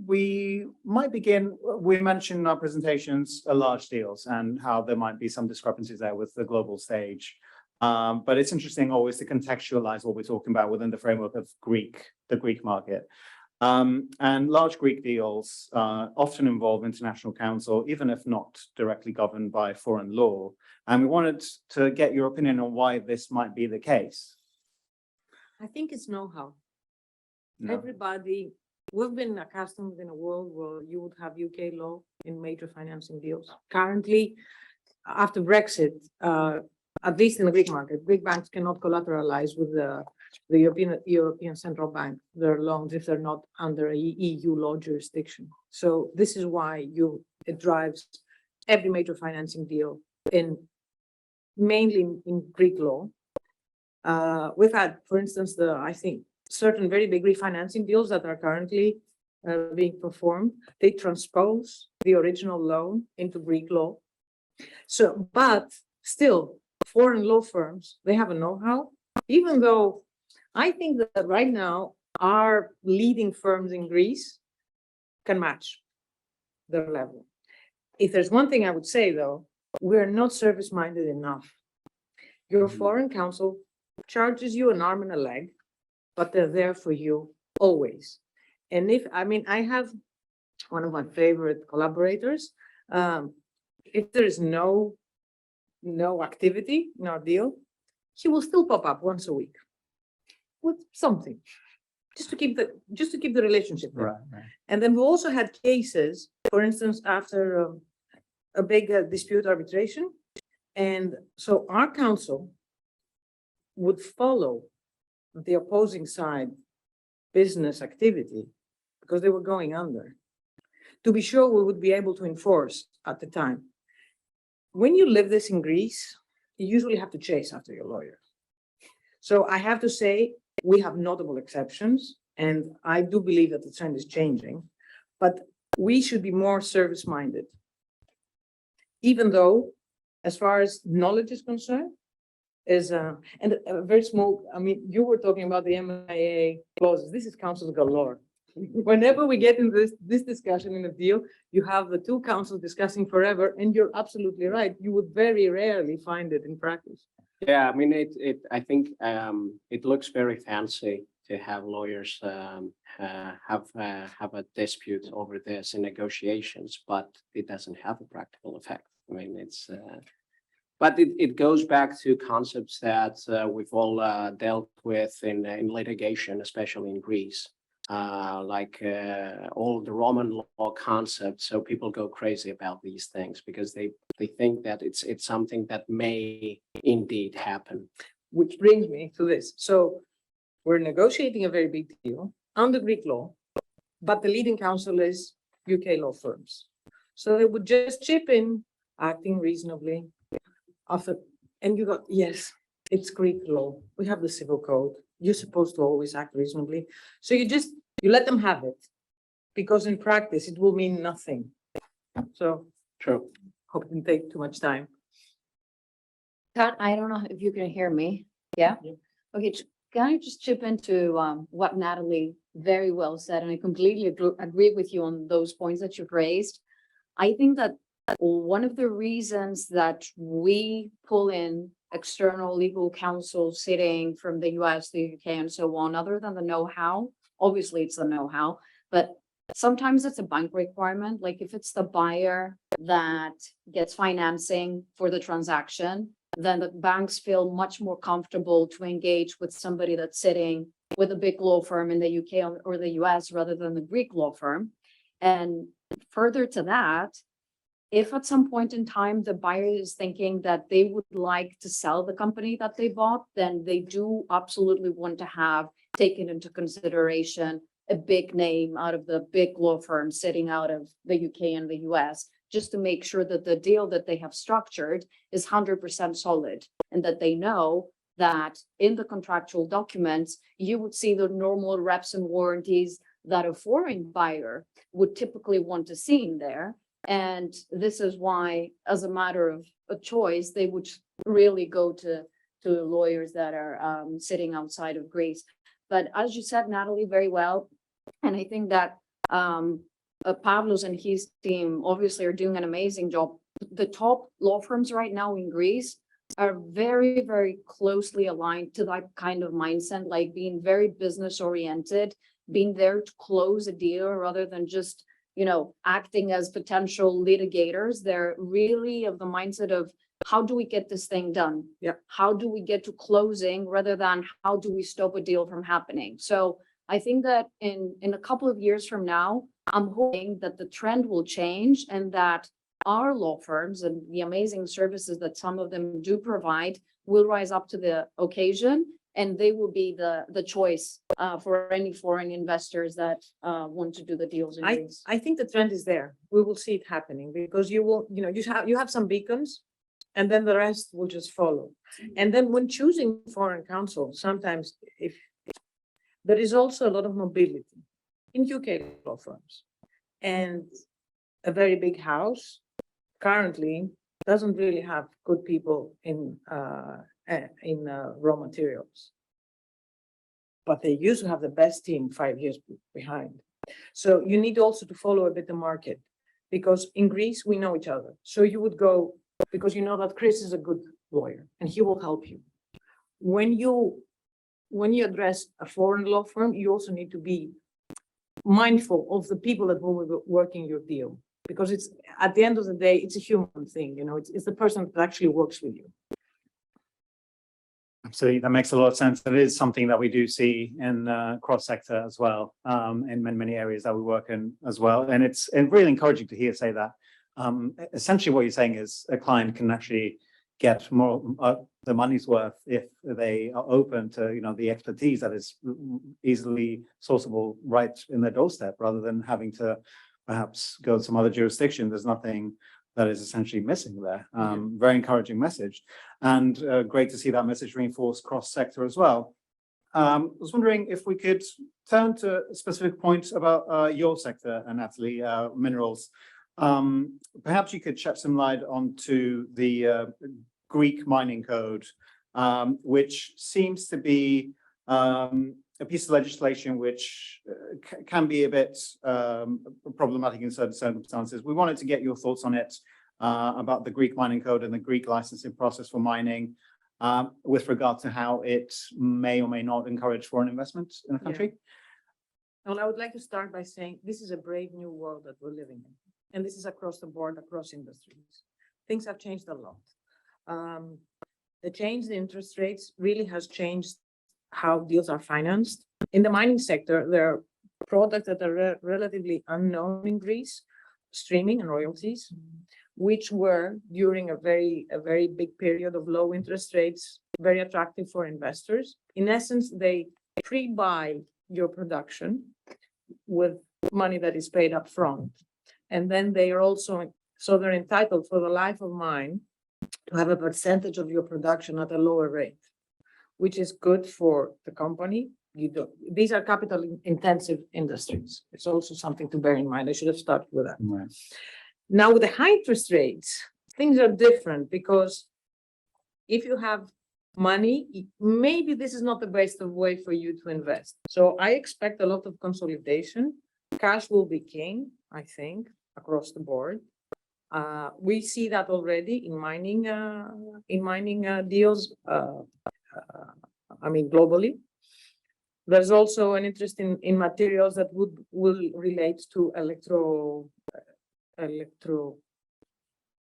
We might begin, we mentioned in our presentations large deals and how there might be some discrepancies there with the global stage. But it's interesting always to contextualize what we're talking about within the framework of the Greek market. And large Greek deals often involve international counsel, even if not directly governed by foreign law. And we wanted to get your opinion on why this might be the case. I think it's know-how. No. Everybody, we've been accustomed in a world where you would have UK law in major financing deals. Currently, after Brexit, at least in the Greek market, Greek banks cannot collateralize with the European Central Bank their loans if they're not under a EU law jurisdiction. So this is why it drives every major financing deal mainly in Greek law. We've had, for instance, I think certain very big refinancing deals that are currently being performed. They transpose the original loan into Greek law. So, but still, foreign law firms, they have a know-how, even though I think that right now our leading firms in Greece can match their level. If there's one thing I would say though, we're not service-minded enough. Your foreign counsel charges you an arm and a leg, but they're there for you always. And I have one of my favorite collaborators. If there is no activity in our deal, he will still pop up once a week with something, just to keep the relationship there. Right. And then we also had cases, for instance, after a big dispute arbitration, and so our counsel would follow the opposing side business activity because they were going under, to be sure we would be able to enforce at the time. When you live this in Greece, you usually have to chase after your lawyer. So I have to say, we have notable exceptions, and I do believe that the trend is changing, but we should be more service-minded. Even though, as far as knowledge is concerned, and a very small, you were talking about the MIA clauses. This is counsel galore. Whenever we get into this discussion in a deal, you have the two counsels discussing forever, and you're absolutely right. You would very rarely find it in practice. Yeah, I think it looks very fancy to have lawyers have a dispute over this in negotiations, but it doesn't have a practical effect. But it goes back to concepts that we've all dealt with in litigation, especially in Greece, like all the Roman law concepts. So people go crazy about these things because they think that it's something that may indeed happen. Which brings me to this. So we're negotiating a very big deal under Greek law, but the leading counsel is UK law firms. So they would just chip in, acting reasonably. And you go, yes, it's Greek law. We have the civil code. You're supposed to always act reasonably. So you let them have it, because in practice, it will mean nothing. So True. hope it didn't take too much time. Kat, I don't know if you can hear me. Yeah? Yeah. Okay, can I just chip into what Natalie very well said, and I completely agree with you on those points that you've raised. I think that one of the reasons that we pull in external legal counsel sitting from the US, the UK, and so on, other than the know-how, obviously it's the know-how, but sometimes it's a bank requirement. Like if it's the buyer that gets financing for the transaction, then the banks feel much more comfortable to engage with somebody that's sitting with a big law firm in the UK or the US rather than the Greek law firm. And further to that, if at some point in time the buyer is thinking that they would like to sell the company that they bought, then they do absolutely want to have taken into consideration a big name out of the big law firms sitting out of the UK and the US, just to make sure that the deal that they have structured is 100% solid, and that they know that in the contractual documents, you would see the normal reps and warranties that a foreign buyer would typically want to see in there. And this is why, as a matter of a choice, they would really go to lawyers that are sitting outside of Greece. But as you said, Natalie, very well, and I think that Pavlos and his team obviously are doing an amazing job. The top law firms right now in Greece are very, very closely aligned to that kind of mindset, like being very business oriented, being there to close a deal rather than just, acting as potential litigators. They're really of the mindset of, how do we get this thing done? Yeah. How do we get to closing rather than how do we stop a deal from happening? So I think that in a couple of years from now, I'm hoping that the trend will change and that our law firms and the amazing services that some of them do provide will rise up to the occasion, and they will be the choice for any foreign investors that want to do the deals in Greece. I think the trend is there. We will see it happening because you have some beacons, and then the rest will just follow. And then when choosing foreign counsel, sometimes if there is also a lot of mobility in UK law firms, and a very big house currently doesn't really have good people in raw materials. But they used to have the best team 5 years behind. So you need also to follow a bit the market, because in Greece, we know each other. So you would go, because you know that Chris is a good lawyer and he will help you. When you address a foreign law firm, you also need to be mindful of the people that will be working your deal, because it's, at the end of the day, it's a human thing, it's the person that actually works with you. Absolutely, that makes a lot of sense. It is something that we do see in cross-sector as well, in many areas that we work in as well. And it's really encouraging to hear say that. Essentially, what you're saying is a client can actually get more the money's worth if they are open to the expertise that is easily sourceable right in their doorstep, rather than having to perhaps go to some other jurisdiction. There's nothing that is essentially missing there. Very encouraging message, and great to see that message reinforced cross-sector as well. I was wondering if we could turn to specific points about your sector, Natalie, minerals. Perhaps you could shed some light onto the Greek mining code, which seems to be a piece of legislation which can be a bit problematic in certain circumstances. We wanted to get your thoughts on it, about the Greek mining code and the Greek licensing process for mining, with regard to how it may or may not encourage foreign investment in the country. Well, I would like to start by saying this is a brave new world that we're living in. And this is across the board, across industries. Things have changed a lot. The change in interest rates really has changed how deals are financed. In the mining sector, there are products that are relatively unknown in Greece, streaming and royalties, which were during a very big period of low interest rates, very attractive for investors. In essence, they pre-buy your production with money that is paid up front. And then they are also, so they're entitled for the life of mine to have a percentage of your production at a lower rate, which is good for the company. These are capital intensive industries. It's also something to bear in mind. I should have started with that. Right. Now with the high interest rates, things are different, because if you have money, maybe this is not the best way for you to invest. So I expect a lot of consolidation. Cash will be king, I think, across the board. We see that already in mining deals. Globally. There's also an interest in materials that will relate to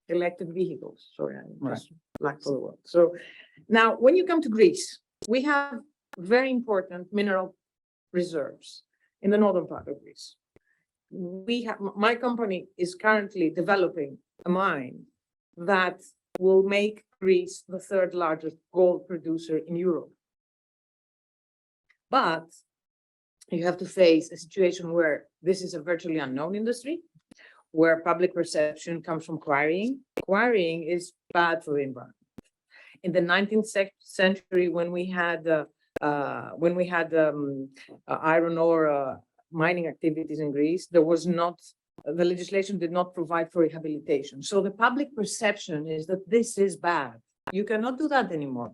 electric vehicles. Sorry, I just lack for the word. So now, when you come to Greece, we have very important mineral reserves in the northern part of Greece. My company is currently developing a mine that will make Greece the third largest gold producer in Europe. But you have to face a situation where this is a virtually unknown industry, where public perception comes from quarrying. Quarrying is bad for the environment. In the 19th century, when we had iron ore mining activities in Greece, there was not, the legislation did not provide for rehabilitation. So the public perception is that this is bad. You cannot do that anymore.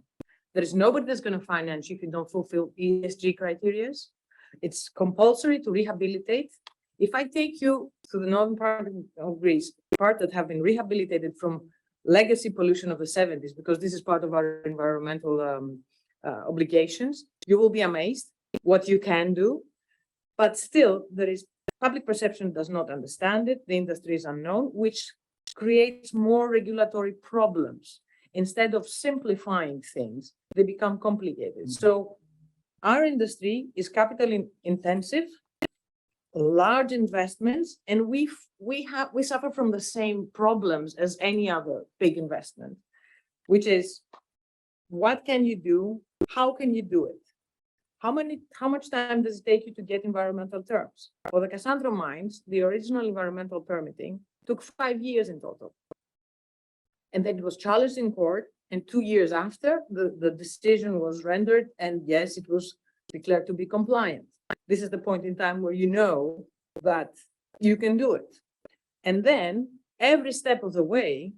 There is nobody that's going to finance you if you don't fulfill ESG criteria. It's compulsory to rehabilitate. If I take you to the northern part of Greece, part that have been rehabilitated from legacy pollution of the 70s, because this is part of our environmental obligations, you will be amazed what you can do. But still, there is public perception does not understand it. The industry is unknown, which creates more regulatory problems. Instead of simplifying things, they become complicated. So our industry is capital intensive, large investments, and we suffer from the same problems as any other big investment, which is what can you do? How can you do it? How much time does it take you to get environmental terms? For the Cassandra mines, the original environmental permitting took 5 years in total. And then it was challenged in court, and 2 years after, the decision was rendered, and yes, it was declared to be compliant. This is the point in time where you know that you can do it. And then every step of the way,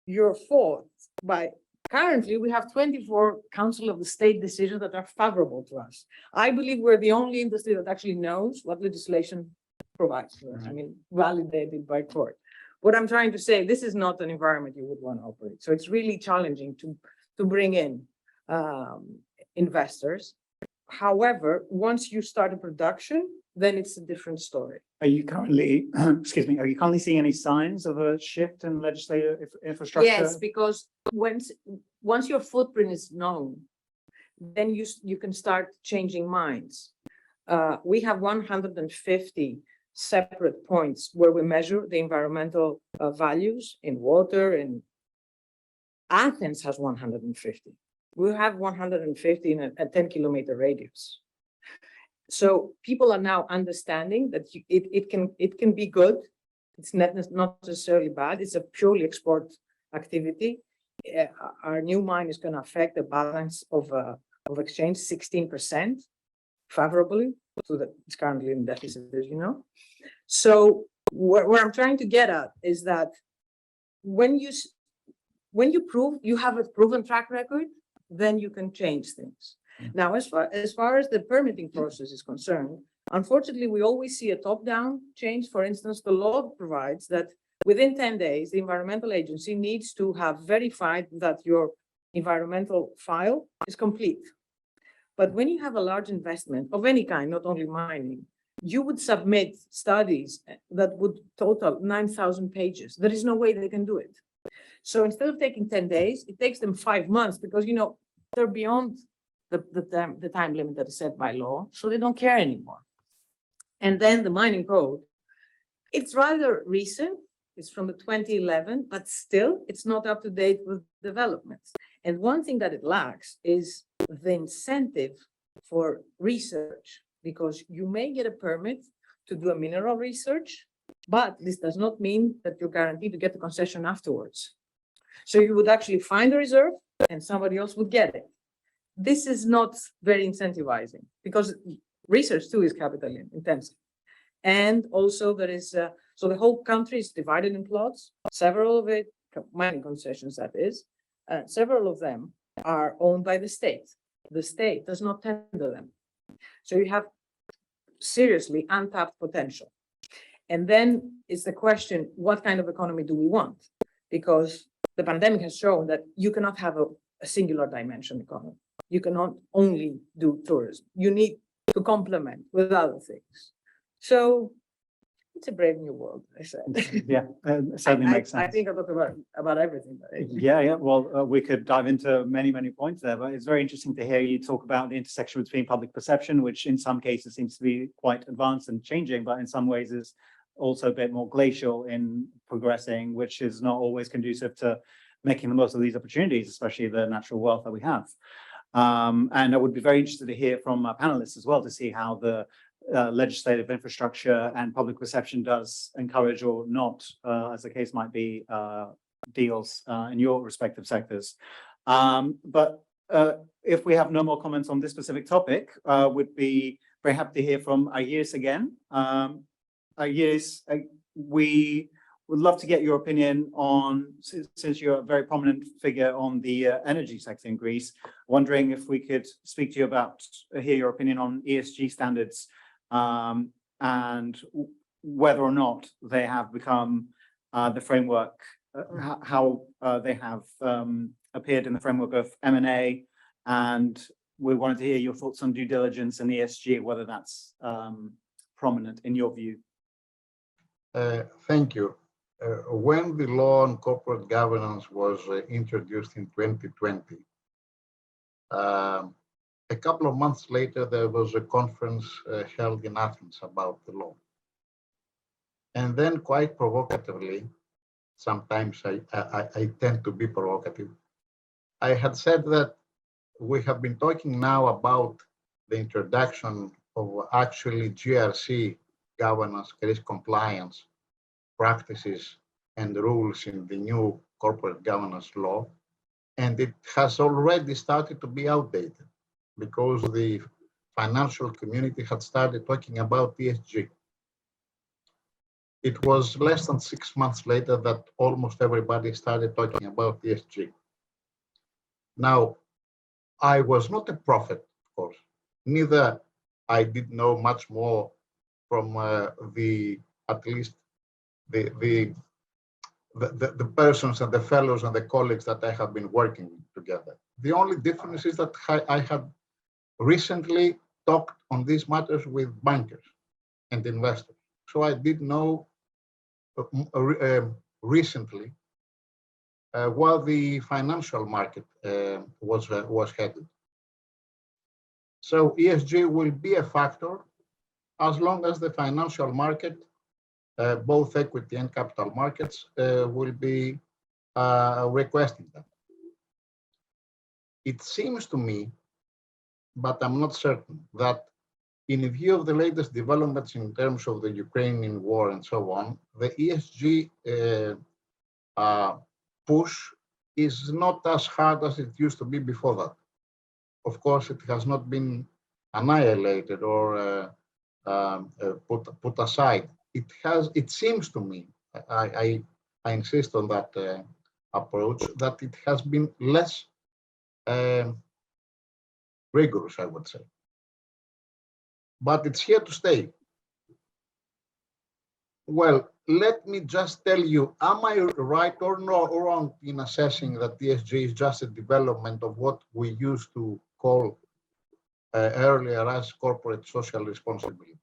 you're fought by, currently we have 24 Council of the State decisions that are favorable to us. I believe we're the only industry that actually knows what legislation provides for us. I mean, validated by court. What I'm trying to say, this is not an environment you would want to operate. So it's really challenging to bring in investors. However, once you start a production, then it's a different story. Are you currently, excuse me, are you currently seeing any signs of a shift in legislative infrastructure? Yes, because once your footprint is known, then you can start changing minds. We have 150 separate points where we measure the environmental values in water, and Athens has 150. We have 150 in a 10-kilometer radius. So people are now understanding that it can be good. It's not necessarily bad. It's a purely export activity. Our new mine is going to affect the balance of exchange 16% favorably. So that it's currently in deficit, as you know. So where I'm trying to get at is that when you prove you have a proven track record, then you can change things. Now, as far as the permitting process is concerned, unfortunately, we always see a top-down change. For instance, the law provides that within 10 days, the environmental agency needs to have verified that your environmental file is complete. But when you have a large investment of any kind, not only mining, you would submit studies that would total 9,000 pages. There is no way they can do it. So instead of taking 10 days, it takes them 5 months because, you know, they're beyond the time limit that is set by law, so they don't care anymore. And then the mining code, it's rather recent. It's from the 2011, but still it's not up to date with developments. And one thing that it lacks is the incentive for research, because you may get a permit to do a mineral research, but this does not mean that you're guaranteed to get the concession afterwards. So you would actually find a reserve and somebody else would get it. This is not very incentivizing because research too is capital intensive. And also there is, so the whole country is divided in plots, several of it, mining concessions that is, several of them are owned by the state. The state does not tender them. So you have seriously untapped potential. And then it's the question, what kind of economy do we want? Because the pandemic has shown that you cannot have a singular dimension economy. You cannot only do tourism. You need to complement with other things. So it's a brave new world, I said. Yeah, certainly makes sense. I think I talk about everything. Yeah. Well, we could dive into many points there, but it's very interesting to hear you talk about the intersection between public perception, which in some cases seems to be quite advanced and changing, but in some ways is also a bit more glacial in progressing, which is not always conducive to making the most of these opportunities, especially the natural wealth that we have. And I would be very interested to hear from our panelists as well to see how the legislative infrastructure and public perception does encourage or not, as the case might be, deals in your respective sectors. But if we have no more comments on this specific topic, would be very happy to hear from Agiris again. Agiris, we would love to get your opinion on, since you're a very prominent figure on the energy sector in Greece, wondering if we could speak to you about, hear your opinion on ESG standards and whether or not they have become the framework, how they have appeared in the framework of M&A, and we wanted to hear your thoughts on due diligence and ESG, whether that's prominent in your view. Thank you. When the law on corporate governance was introduced in 2020, a couple of months later, there was a conference held in Athens about the law. And then quite provocatively, sometimes I tend to be provocative, I had said that we have been talking now about the introduction of actually GRC governance, risk compliance practices and rules in the new corporate governance law. And it has already started to be outdated because the financial community had started talking about ESG. It was less than 6 months later that almost everybody started talking about ESG. Now, I was not a prophet, of course, neither I did know much more from at least the persons and the fellows and the colleagues that I have been working together. The only difference is that I had recently talked on these matters with bankers and investors. So I did know recently while the financial market was headed. So ESG will be a factor as long as the financial market, both equity and capital markets, will be requesting that. It seems to me, but I'm not certain, that in view of the latest developments in terms of the Ukrainian war and so on, the ESG push is not as hard as it used to be before that. Of course, it has not been annihilated or put aside. It seems to me, I insist on that approach, that it has been less rigorous, I would say. But it's here to stay. Well, let me just tell you, am I right or wrong in assessing that ESG is just a development of what we used to call earlier as corporate social responsibility?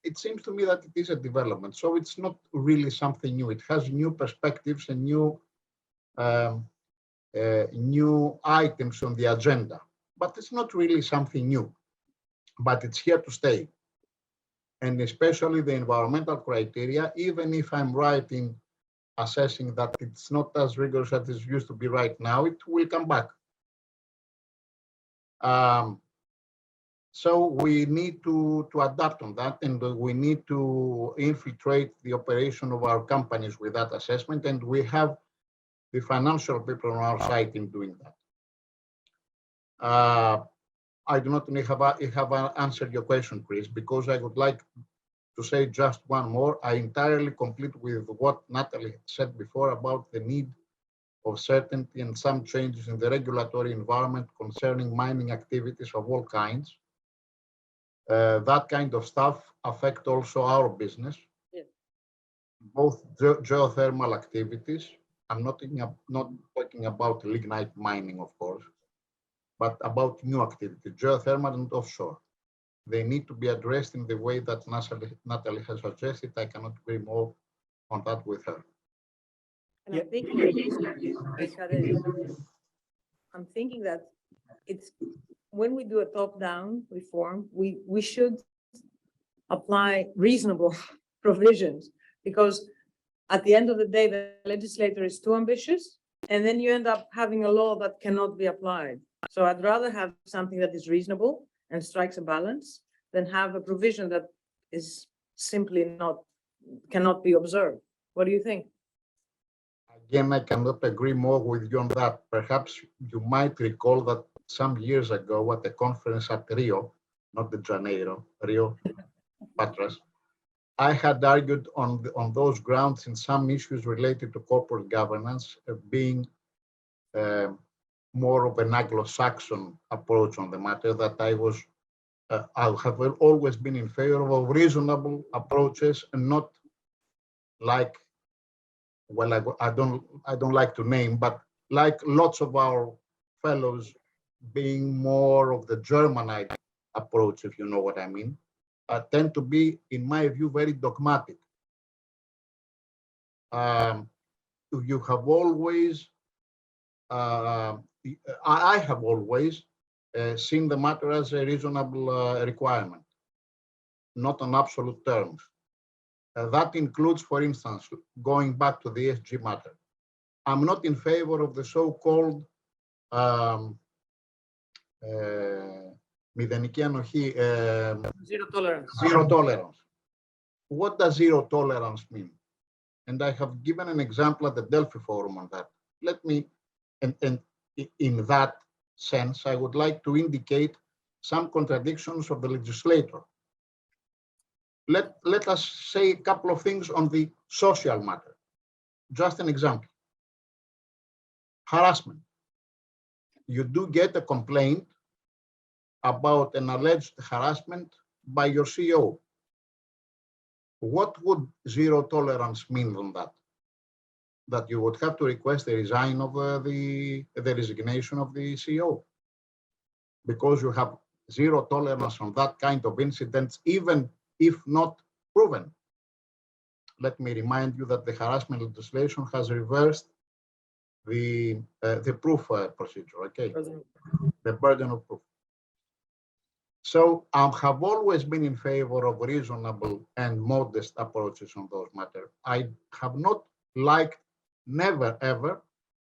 It seems to me that it is a development, so it's not really something new. It has new perspectives and new items on the agenda, but it's not really something new, but it's here to stay. And especially the environmental criteria, even if I'm right in assessing that it's not as rigorous as it used to be right now, it will come back. So we need to adapt on that, and we need to infiltrate the operation of our companies with that assessment, and we have the financial people on our side in doing that. I do not have answered your question, Chris, because I would like to say just one more. I entirely complete with what Natalie said before about the need of certainty and some changes in the regulatory environment concerning mining activities of all kinds. That kind of stuff affect also our business, both geothermal activities. I'm not talking about lignite mining, of course, but about new activity, geothermal and offshore. They need to be addressed in the way that Natalie has suggested. I cannot agree more on that with her. And I'm thinking that it's when we do a top-down reform, we should apply reasonable provisions, because at the end of the day, the legislator is too ambitious and then you end up having a law that cannot be applied. So I'd rather have something that is reasonable and strikes a balance than have a provision that is simply cannot be observed. What do you think? Again, I cannot agree more with you on that. Perhaps you might recall that some years ago at the conference at Rio, not the Janeiro, Rio, Patras, I had argued on those grounds in some issues related to corporate governance being more of an Anglo-Saxon approach on the matter, that I have always been in favor of reasonable approaches and not like, well, I don't like to name, but like lots of our fellows being more of the German approach, if you know what I mean, tend to be, in my view, very dogmatic. You have always, I have always seen the matter as a reasonable requirement, not on absolute terms. That includes, for instance, going back to the ESG matter. I'm not in favor of the so-called μηδενική ανοχή, Zero tolerance. zero tolerance. What does zero tolerance mean? And I have given an example at the Delphi Forum on that. Let me, and in that sense, I would like to indicate some contradictions of the legislator. Let us say a couple of things on the social matter. Just an example. Harassment. You do get a complaint about an alleged harassment by your CEO. What would zero tolerance mean on that? That you would have to request the resignation of the CEO, because you have zero tolerance on that kind of incidents, even if not proven. Let me remind you that the harassment legislation has reversed the proof procedure, okay? The burden of proof. So I have always been in favor of reasonable and modest approaches on those matters. I have not liked, never ever,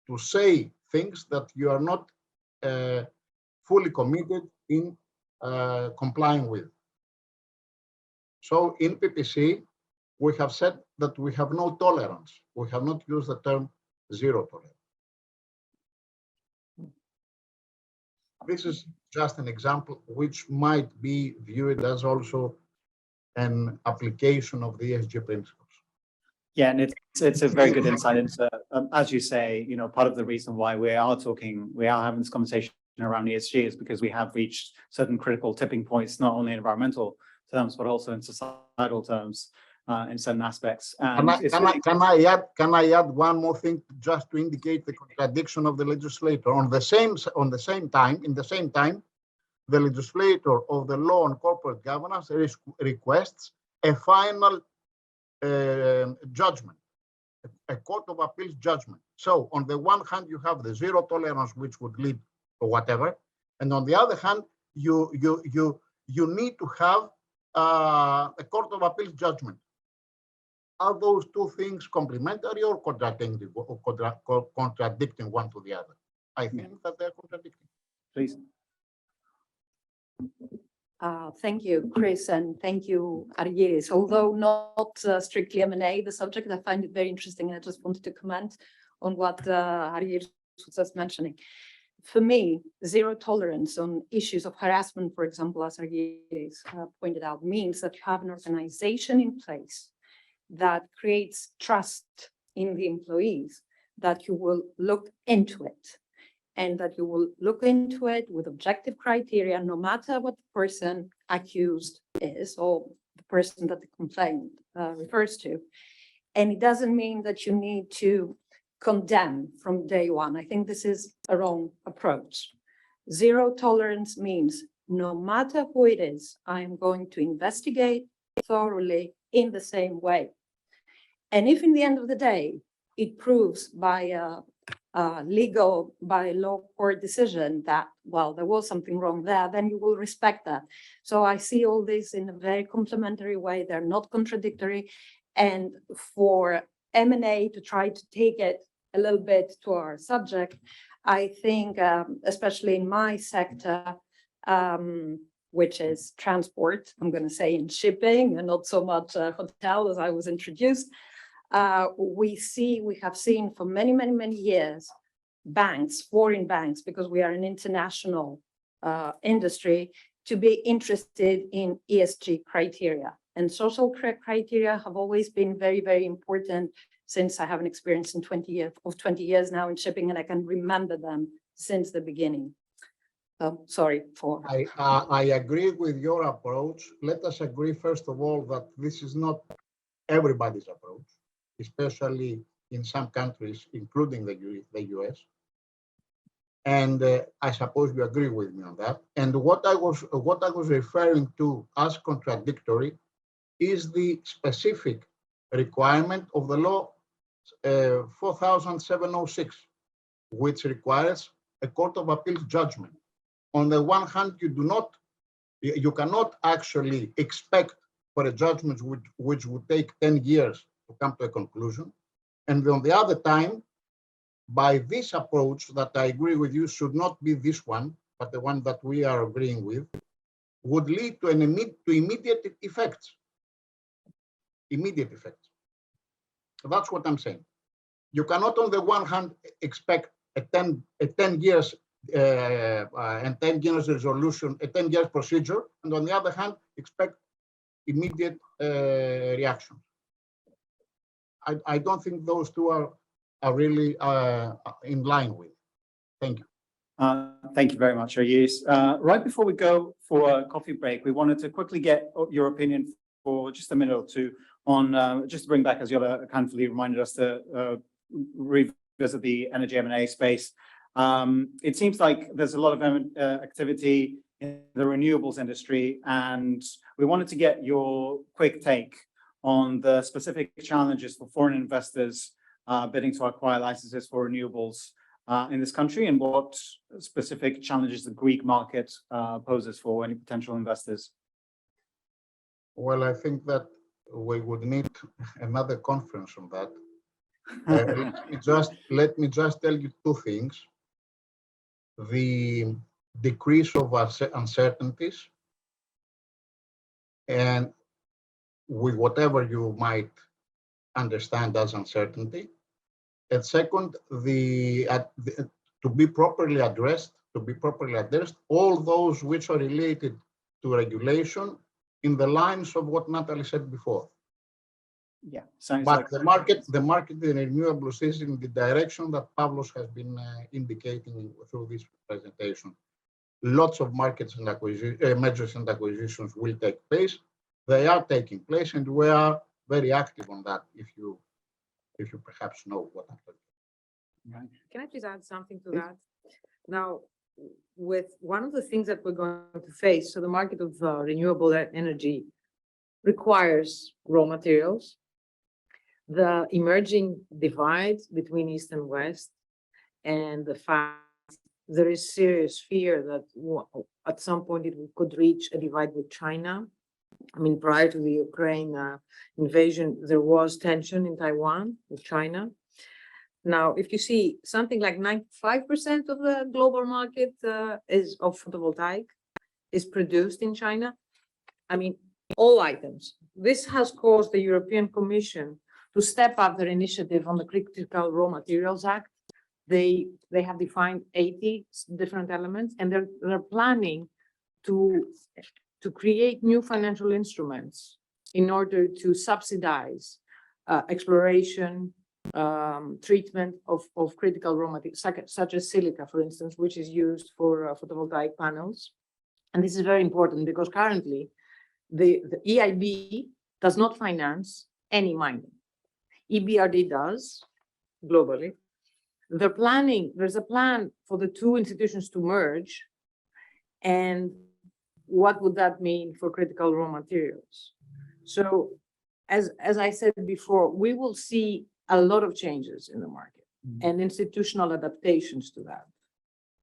to say things that you are not fully committed in complying with. So in PPC, we have said that we have no tolerance. We have not used the term zero tolerance. This is just an example which might be viewed as also an application of the ESG principles. Yeah, and it's a very good insight into, as you say, you know, part of the reason why we are having this conversation around ESG is because we have reached certain critical tipping points, not only in environmental terms, but also in societal terms, in certain aspects. And Can I add one more thing just to indicate the contradiction of the legislator? In the same time, the legislator of the law on corporate governance requests a final judgment, a court of appeals judgment. So on the one hand, you have the zero tolerance, which would lead to whatever, and on the other hand, you need to have a court of appeals judgment. Are those two things complementary or contradicting one to the other? I think that they're contradicting. please. Thank you, Chris, and thank you, Argyris. Although not strictly M&A, the subject, I find it very interesting. I just wanted to comment on what Argyris was just mentioning. For me, zero tolerance on issues of harassment, for example, as Argyris pointed out, means that you have an organization in place that creates trust in the employees, that you will look into it, and that you will look into it with objective criteria, no matter what the person accused is or the person that the complaint refers to. And it doesn't mean that you need to condemn from day one. I think this is a wrong approach. Zero tolerance means no matter who it is, I am going to investigate thoroughly in the same way. And if in the end of the day, it proves by law court decision that, well, there was something wrong there, then you will respect that. So I see all this in a very complementary way. They're not contradictory. And for M&A to try to take it a little bit to our subject, I think, especially in my sector, which is transport, I'm going to say in shipping and not so much hotel as I was introduced, we have seen for many, many, many years, banks, foreign banks, because we are an international industry, to be interested in ESG criteria. And social criteria have always been very, very important since I have an experience in 20 years now in shipping, and I can remember them since the beginning. Sorry for. I agree with your approach. Let us agree, first of all, that this is not everybody's approach, especially in some countries, including the US. And I suppose you agree with me on that. And what I was referring to as contradictory is the specific requirement of the law 4706, which requires a Court of Appeals judgment. On the one hand, you cannot actually expect for a judgment which would take 10 years to come to a conclusion. And on the other time, by this approach that I agree with you should not be this one, but the one that we are agreeing with, would lead to immediate effects. Immediate effects. That's what I'm saying. You cannot, on the one hand, expect a 10 years and 10 years resolution, a 10 years procedure, and on the other hand, expect immediate reaction. I don't think those two are really in line with. Thank you. Thank you very much, Ayus. Right before we go for a coffee break, we wanted to quickly get your opinion for just a minute or two on, just to bring back, as Yola kindly reminded us, to revisit the energy M&A space. It seems like there's a lot of activity in the renewables industry, and we wanted to get your quick take on the specific challenges for foreign investors bidding to acquire licenses for renewables in this country, and what specific challenges the Greek market poses for any potential investors. Well, I think that we would need another conference on that. Let me just tell you two things. The decrease of uncertainties, and with whatever you might understand as uncertainty. And second, to be properly addressed, all those which are related to regulation in the lines of what Natalie said before. Yeah, sounds but like the market in renewables is in the direction that Pavlos has been indicating through this presentation. Lots of markets and mergers and acquisitions will take place. They are taking place, and we are very active on that. If you perhaps know what I'm talking about. right. Can I please add something to Please. that? Now, with one of the things that we're going to face, so the market of renewable energy requires raw materials. The emerging divide between East and West, and the fact there is serious fear that at some point it could reach a divide with China. I mean, prior to the Ukraine invasion, there was tension in Taiwan with China. Now, if you see something like 95% of the global market is of photovoltaic is produced in China. I mean, all items. This has caused the European Commission to step up their initiative on the Critical Raw Materials Act. They have defined 80 different elements, and they're planning to create new financial instruments in order to subsidize exploration, treatment of critical raw materials, such as silica, for instance, which is used for photovoltaic panels. And this is very important because currently the EIB does not finance any mining. EBRD does globally. There's a plan for the two institutions to merge. And what would that mean for critical raw materials? So as I said before, we will see a lot of changes in the market and institutional adaptations to that.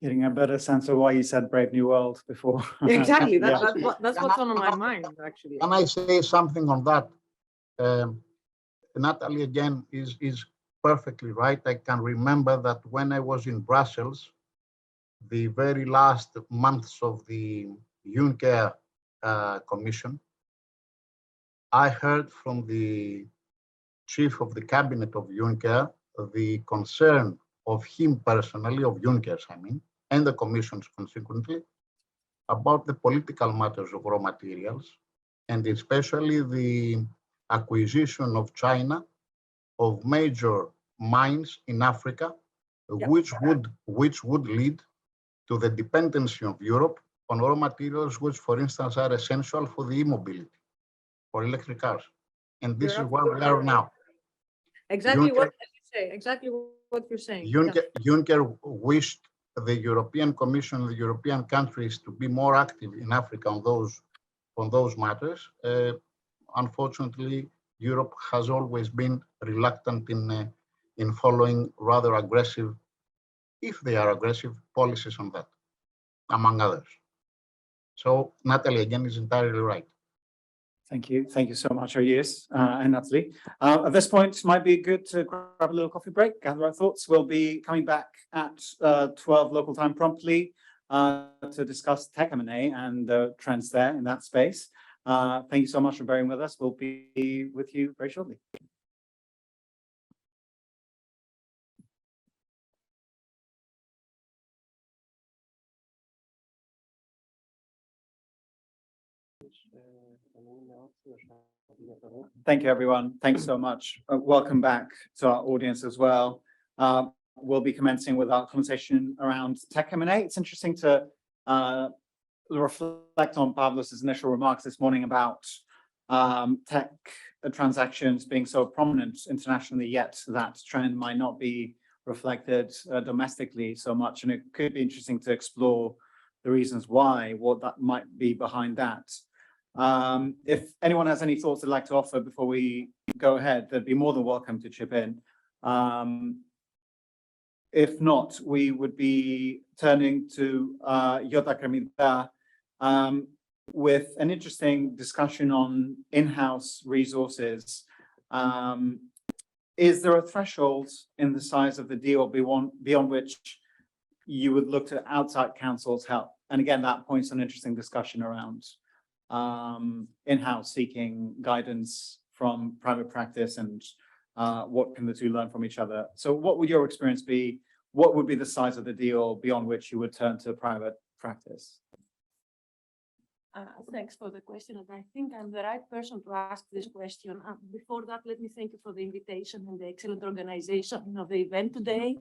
Getting a better sense of why you said Brave New World before. Exactly, Yeah. that's what's on my mind, actually. Can I say something on that? Natalie, again, is perfectly right. I can remember that when I was in Brussels, the very last months of the Juncker Commission, I heard from the chief of the cabinet of Juncker the concern of him personally, of Juncker's, I mean, and the commissions consequently, about the political matters of raw materials, and especially the acquisition of China of major mines in Africa, which would lead to the dependency of Europe on raw materials, which, for instance, are essential for the e-mobility, for electric cars. And this is where we are now. Exactly what Juncker- you say, exactly what you're saying. Yeah. Juncker wished the European Commission, the European countries to be more active in Africa on those matters. Unfortunately, Europe has always been reluctant in following rather aggressive, if they are aggressive, policies on that, among others. So Natalie, again, is entirely right. Thank you. Thank you so much, Oyus and Natalie. At this point, might be good to grab a little coffee break, gather our thoughts. We'll be coming back at 12 local time promptly to discuss tech M&A and the trends there in that space. Thank you so much for bearing with us. We'll be with you very shortly. Thank you, everyone. Thanks so much. Welcome back to our audience as well. We'll be commencing with our conversation around tech M&A. It's interesting to reflect on Pavlos's initial remarks this morning about tech transactions being so prominent internationally, yet that trend might not be reflected domestically so much. And it could be interesting to explore the reasons why, what that might be behind that. If anyone has any thoughts they'd like to offer before we go ahead, they'd be more than welcome to chip in. If not, we would be turning to Yota Kremita with an interesting discussion on in-house resources. Is there a threshold in the size of the deal beyond which you would look to outside counsel's help? And again, that points to an interesting discussion around in-house seeking guidance from private practice and what can the two learn from each other. So what would your experience be? What would be the size of the deal beyond which you would turn to private practice? Thanks for the question. And I think I'm the right person to ask this question. Before that, let me thank you for the invitation and the excellent organization of the event today.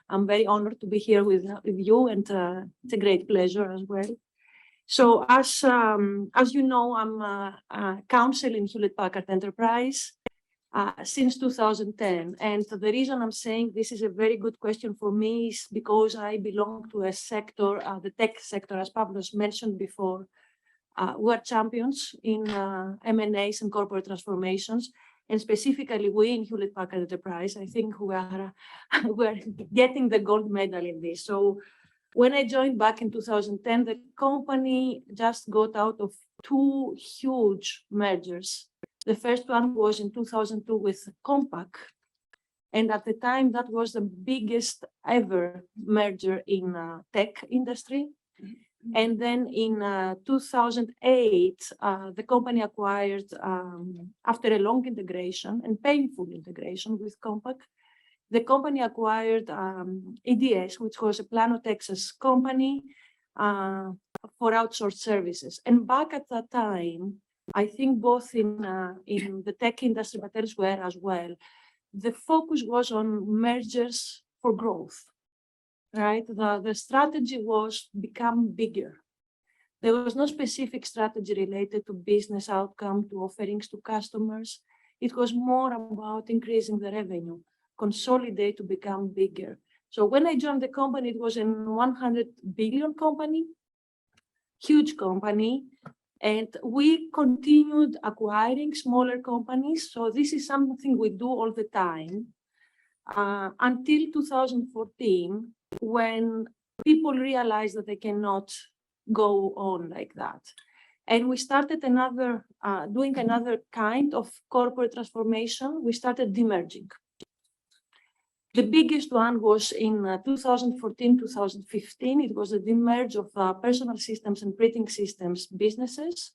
I'm very honored to be here with you, and it's a great pleasure as well. So as you know, I'm a counsel in Hewlett Packard Enterprise since 2010. And the reason I'm saying this is a very good question for me is because I belong to a sector, the tech sector, as Pavlos mentioned before. We're champions in M&As and corporate transformations. And specifically, we in Hewlett Packard Enterprise, I think we're getting the gold medal in this. So when I joined back in 2010, the company just got out of two huge mergers. The first one was in 2002 with Compaq. And at the time, that was the biggest ever merger in tech industry. And then in 2008, the company acquired, after a long integration and painful integration with Compaq, the company acquired EDS, which was a Plano, Texas company for outsourced services. And back at that time, I think both in the tech industry, but elsewhere as well, the focus was on mergers for growth. Right, the strategy was become bigger. There was no specific strategy related to business outcome, to offerings to customers. It was more about increasing the revenue, consolidate to become bigger. So when I joined the company, it was a 100 billion company, huge company, and we continued acquiring smaller companies. So this is something we do all the time until 2014. When people realized that they cannot go on like that. And we started doing another kind of corporate transformation. We started demerging. The biggest one was in 2014, 2015. It was the demerge of personal systems and printing systems businesses.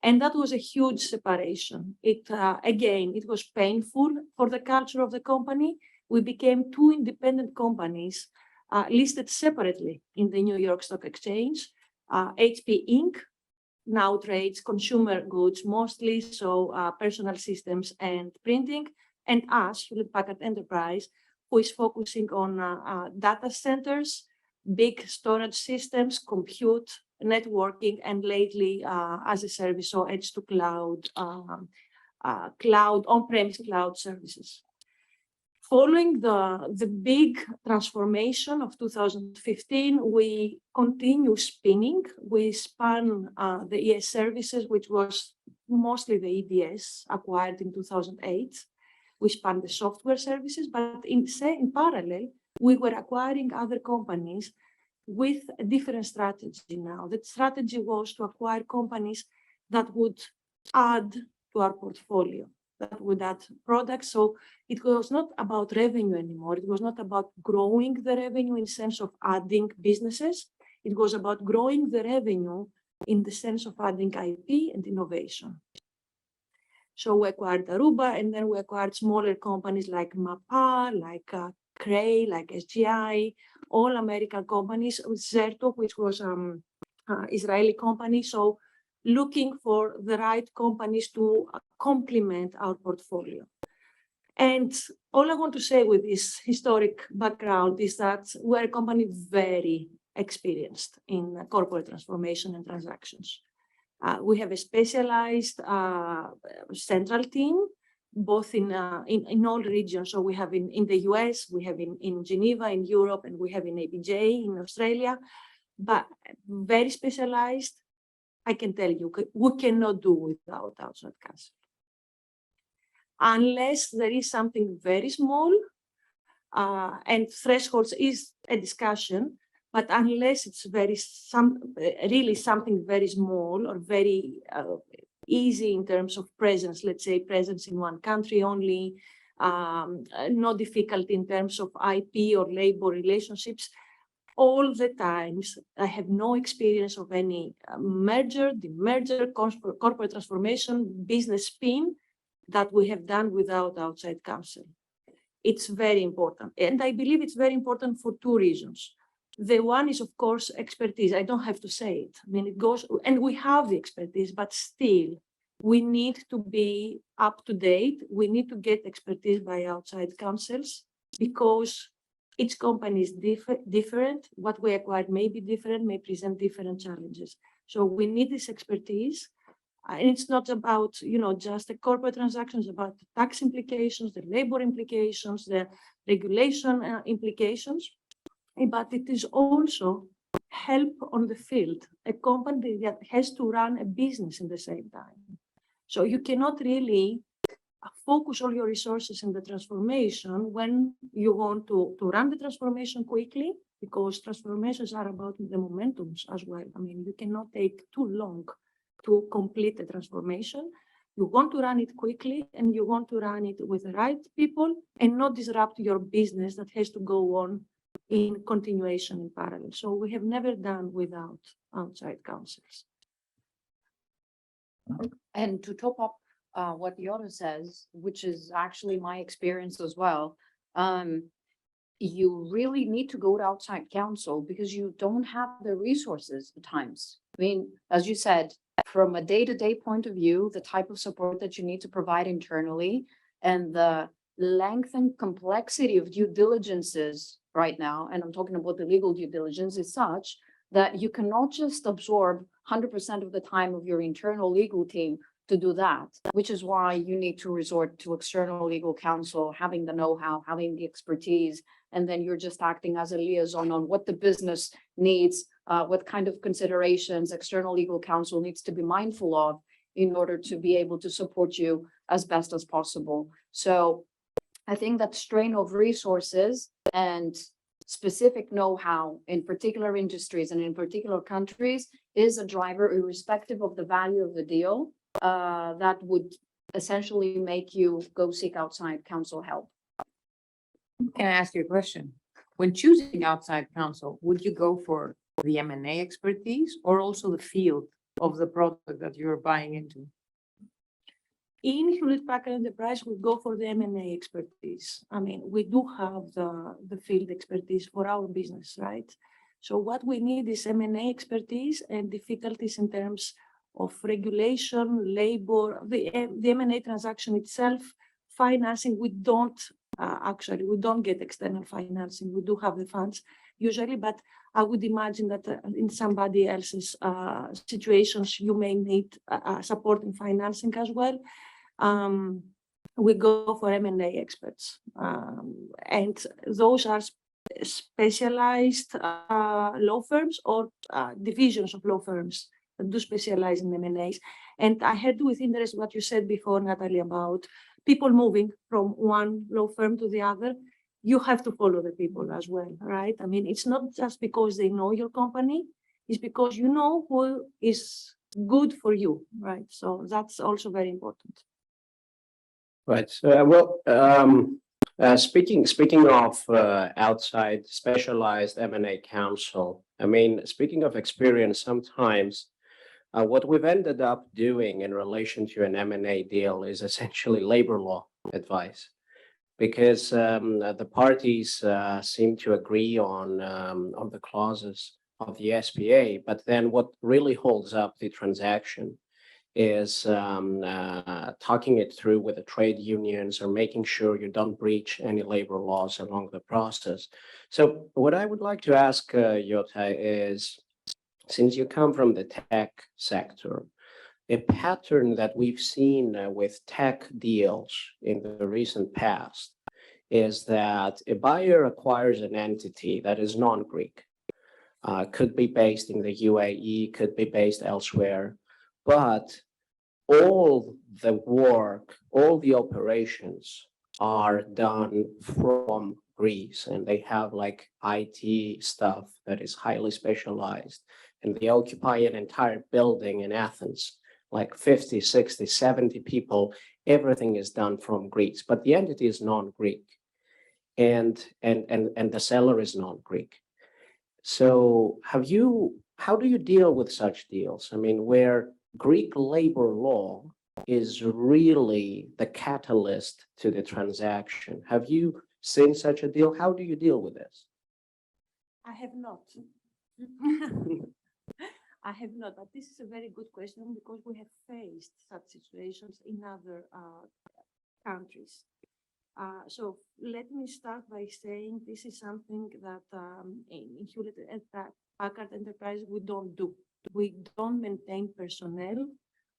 And that was a huge separation. Again, it was painful for the culture of the company. We became two independent companies listed separately in the New York Stock Exchange. HP Inc. now trades consumer goods mostly, so personal systems and printing, and us, Hewlett Packard Enterprise, who is focusing on data centers, big storage systems, compute, networking, and lately as a service, so edge to cloud, on-premise cloud services. Following the big transformation of 2015, we continue spinning. We spun the ES services, which was mostly the EDS acquired in 2008. We spun the software services, but in parallel, we were acquiring other companies with a different strategy now. The strategy was to acquire companies that would add to our portfolio, that would add products. So it was not about revenue anymore. It was not about growing the revenue in the sense of adding businesses. It was about growing the revenue in the sense of adding IP and innovation. So we acquired Aruba, and then we acquired smaller companies like Mapa, like Cray, like SGI, all American companies, with Zerto, which was an Israeli company. So looking for the right companies to complement our portfolio. And all I want to say with this historic background is that we're a company very experienced in corporate transformation and transactions. We have a specialized central team, both in all regions. So we have in the US, we have in Geneva, in Europe, and we have in APJ in Australia, but very specialized. I can tell you, we cannot do without outside counsel. Unless there is something very small, and thresholds is a discussion, but unless it's really something very small or very easy in terms of presence, let's say presence in one country only, no difficulty in terms of IP or labor relationships, all the times I have no experience of any merger, demerger, corporate transformation, business spin that we have done without outside counsel. It's very important. And I believe it's very important for two reasons. The one is, of course, expertise. I don't have to say it. I mean, it goes, and we have the expertise, but still, we need to be up to date. We need to get expertise by outside counsels because each company is different. What we acquired may be different, may present different challenges. So we need this expertise. And it's not about, just the corporate transactions, about the tax implications, the labor implications, the regulation implications. But it is also help on the field, a company that has to run a business in the same time. So you cannot really focus all your resources in the transformation when you want to run the transformation quickly, because transformations are about the momentums as well. I mean, you cannot take too long to complete the transformation. You want to run it quickly, and you want to run it with the right people and not disrupt your business that has to go on in continuation in parallel. So we have never done without outside counsels. And to top up what Yota says, which is actually my experience as well, you really need to go to outside counsel because you don't have the resources at times. I mean, as you said, from a day-to-day point of view, the type of support that you need to provide internally and the length and complexity of due diligences right now, and I'm talking about the legal due diligence, is such that you cannot just absorb 100% of the time of your internal legal team to do that, which is why you need to resort to external legal counsel, having the know-how, having the expertise, and then you're just acting as a liaison on what the business needs, what kind of considerations external legal counsel needs to be mindful of in order to be able to support you as best as possible. So I think that strain of resources and specific know-how in particular industries and in particular countries is a driver, irrespective of the value of the deal, that would essentially make you go seek outside counsel help. Can I ask you a question? When choosing outside counsel, would you go for the M&A expertise or also the field of the product that you're buying into? In Hewlett Packard Enterprise, we go for the M&A expertise. I mean, we do have the field expertise for our business, right? So what we need is M&A expertise and difficulties in terms of regulation, labor, the M&A transaction itself, financing. We don't we don't get external financing. We do have the funds usually, but I would imagine that in somebody else's situations, you may need support in financing as well. We go for M&A experts, and those are specialized law firms or divisions of law firms that do specialize in M&As. And I heard with interest what you said before, Natalie, about people moving from one law firm to the other. You have to follow the people as well, right? I mean, it's not just because they know your company, it's because you know who is good for you, right? So that's also very important. Right. Speaking of outside specialized M&A counsel, I mean, speaking of experience, sometimes what we've ended up doing in relation to an M&A deal is essentially labor law advice, because the parties seem to agree on the clauses of the SPA, but then what really holds up the transaction is talking it through with the trade unions or making sure you don't breach any labor laws along the process. So what I would like to ask Jutta is, since you come from the tech sector, a pattern that we've seen with tech deals in the recent past is that a buyer acquires an entity that is non-Greek, could be based in the UAE, could be based elsewhere, but all the work, all the operations are done from Greece, and they have like IT stuff that is highly specialized, and they occupy an entire building in Athens, like 50, 60, 70 people. Everything is done from Greece, but the entity is non-Greek, and the seller is non-Greek. So how do you deal with such deals? I mean, where Greek labor law is really the catalyst to the transaction. Have you seen such a deal? How do you deal with this? I have not. I have not, but this is a very good question because we have faced such situations in other countries. So let me start by saying this is something that in Hewlett Packard Enterprise we don't do. We don't maintain personnel,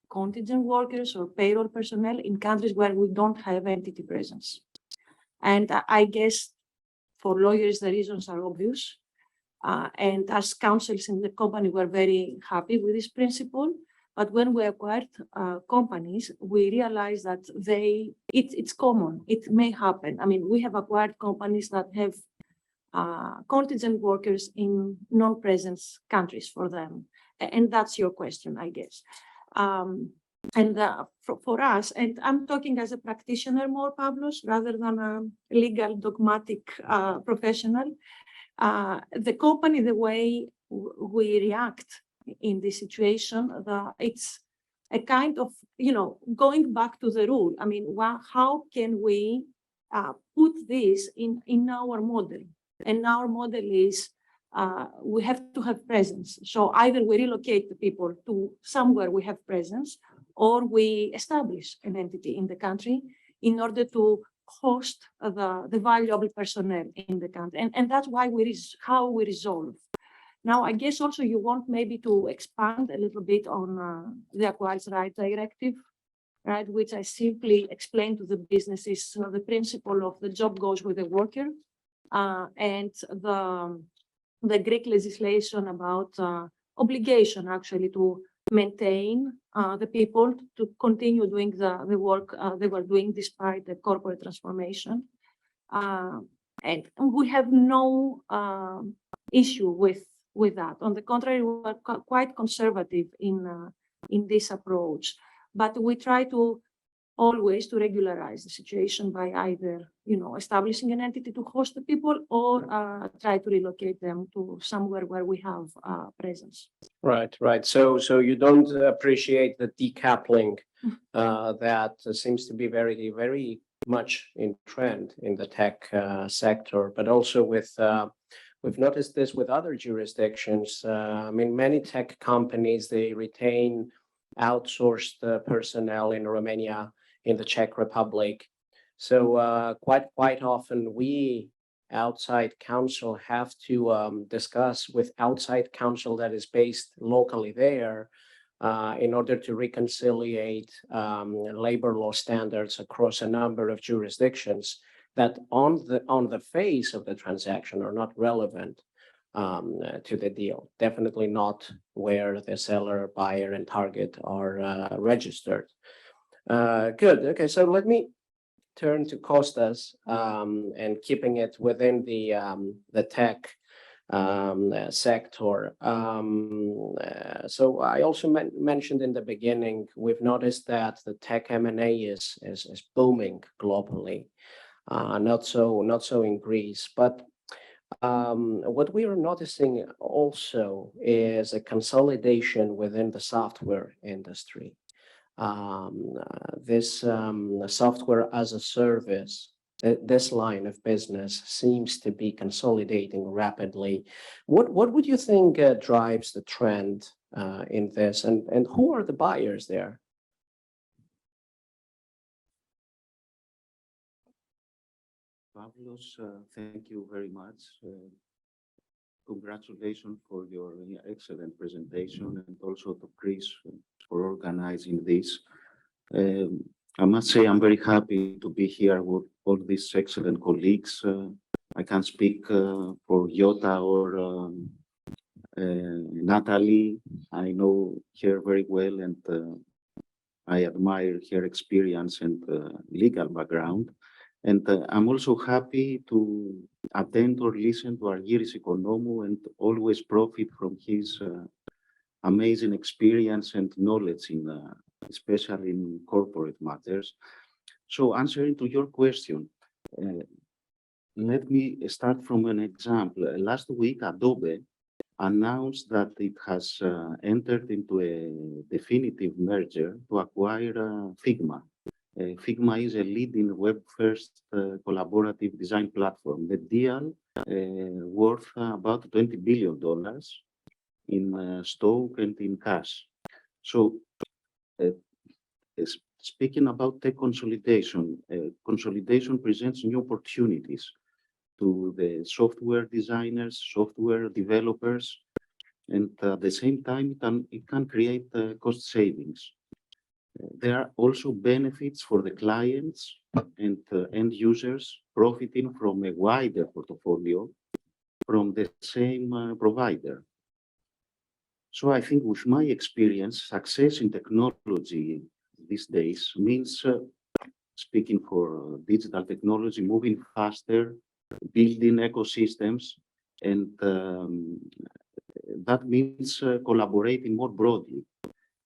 contingent workers or payroll personnel in countries where we don't have entity presence. And I guess for lawyers, the reasons are obvious. And as counsels in the company, we're very happy with this principle. But when we acquired companies, we realized that it's common. It may happen. I mean, we have acquired companies that have contingent workers in non-presence countries for them. And that's your question, I guess. For us, and I'm talking as a practitioner more, Pavlos, rather than a legal dogmatic professional, the company, the way we react in this situation, it's a kind of, going back to the rule. I mean, how can we put this in our model? And our model is we have to have presence. So either we relocate the people to somewhere we have presence, or we establish an entity in the country in order to host the valuable personnel in the country. And that's why how we resolve. Now, I guess also you want maybe to expand a little bit on the Acquired Rights Directive, right, which I simply explained to the businesses, the principle of the job goes with the worker, and the Greek legislation about obligation actually to maintain the people to continue doing the work they were doing despite the corporate transformation. And we have no issue with that. On the contrary, we are quite conservative in this approach. But we try to always to regularize the situation by either, establishing an entity to host the people or try to relocate them to somewhere where we have presence. Right, right. So you don't appreciate the decoupling that seems to be very, very much in trend in the tech sector, but also with we've noticed this with other jurisdictions. I mean, many tech companies, they retain outsourced personnel in Romania, in the Czech Republic. So quite often we outside counsel have to discuss with outside counsel that is based locally there in order to reconciliate labor law standards across a number of jurisdictions that on the face of the transaction are not relevant to the deal. Definitely not where the seller, buyer, and target are registered. Good. Okay, so let me turn to Kostas and keeping it within the tech sector. So I also mentioned in the beginning, we've noticed that the tech M&A is booming globally. Not so in Greece, but what we are noticing also is a consolidation within the software industry. This software as a service, this line of business seems to be consolidating rapidly. What would you think drives the trend in this, and who are the buyers there? Pavlos, thank you very much. Congratulations for your excellent presentation, and also to Chris for organizing this. I must say I'm very happy to be here with all these excellent colleagues. I can speak for Yota or Natalie. I know her very well, and I admire her experience and legal background. And I'm also happy to attend or listen to Argyris Economou and always profit from his amazing experience and knowledge in, especially in corporate matters. So answering to your question, let me start from an example. Last week, Adobe announced that it has entered into a definitive merger to acquire Figma. Figma is a leading web-first collaborative design platform. The deal worth about $20 billion in stock and in cash. So speaking about tech consolidation, consolidation presents new opportunities to the software designers, software developers, and at the same time, it can create cost savings. There are also benefits for the clients and end users profiting from a wider portfolio from the same provider. So I think with my experience, success in technology these days means, speaking for digital technology, moving faster, building ecosystems, and that means collaborating more broadly.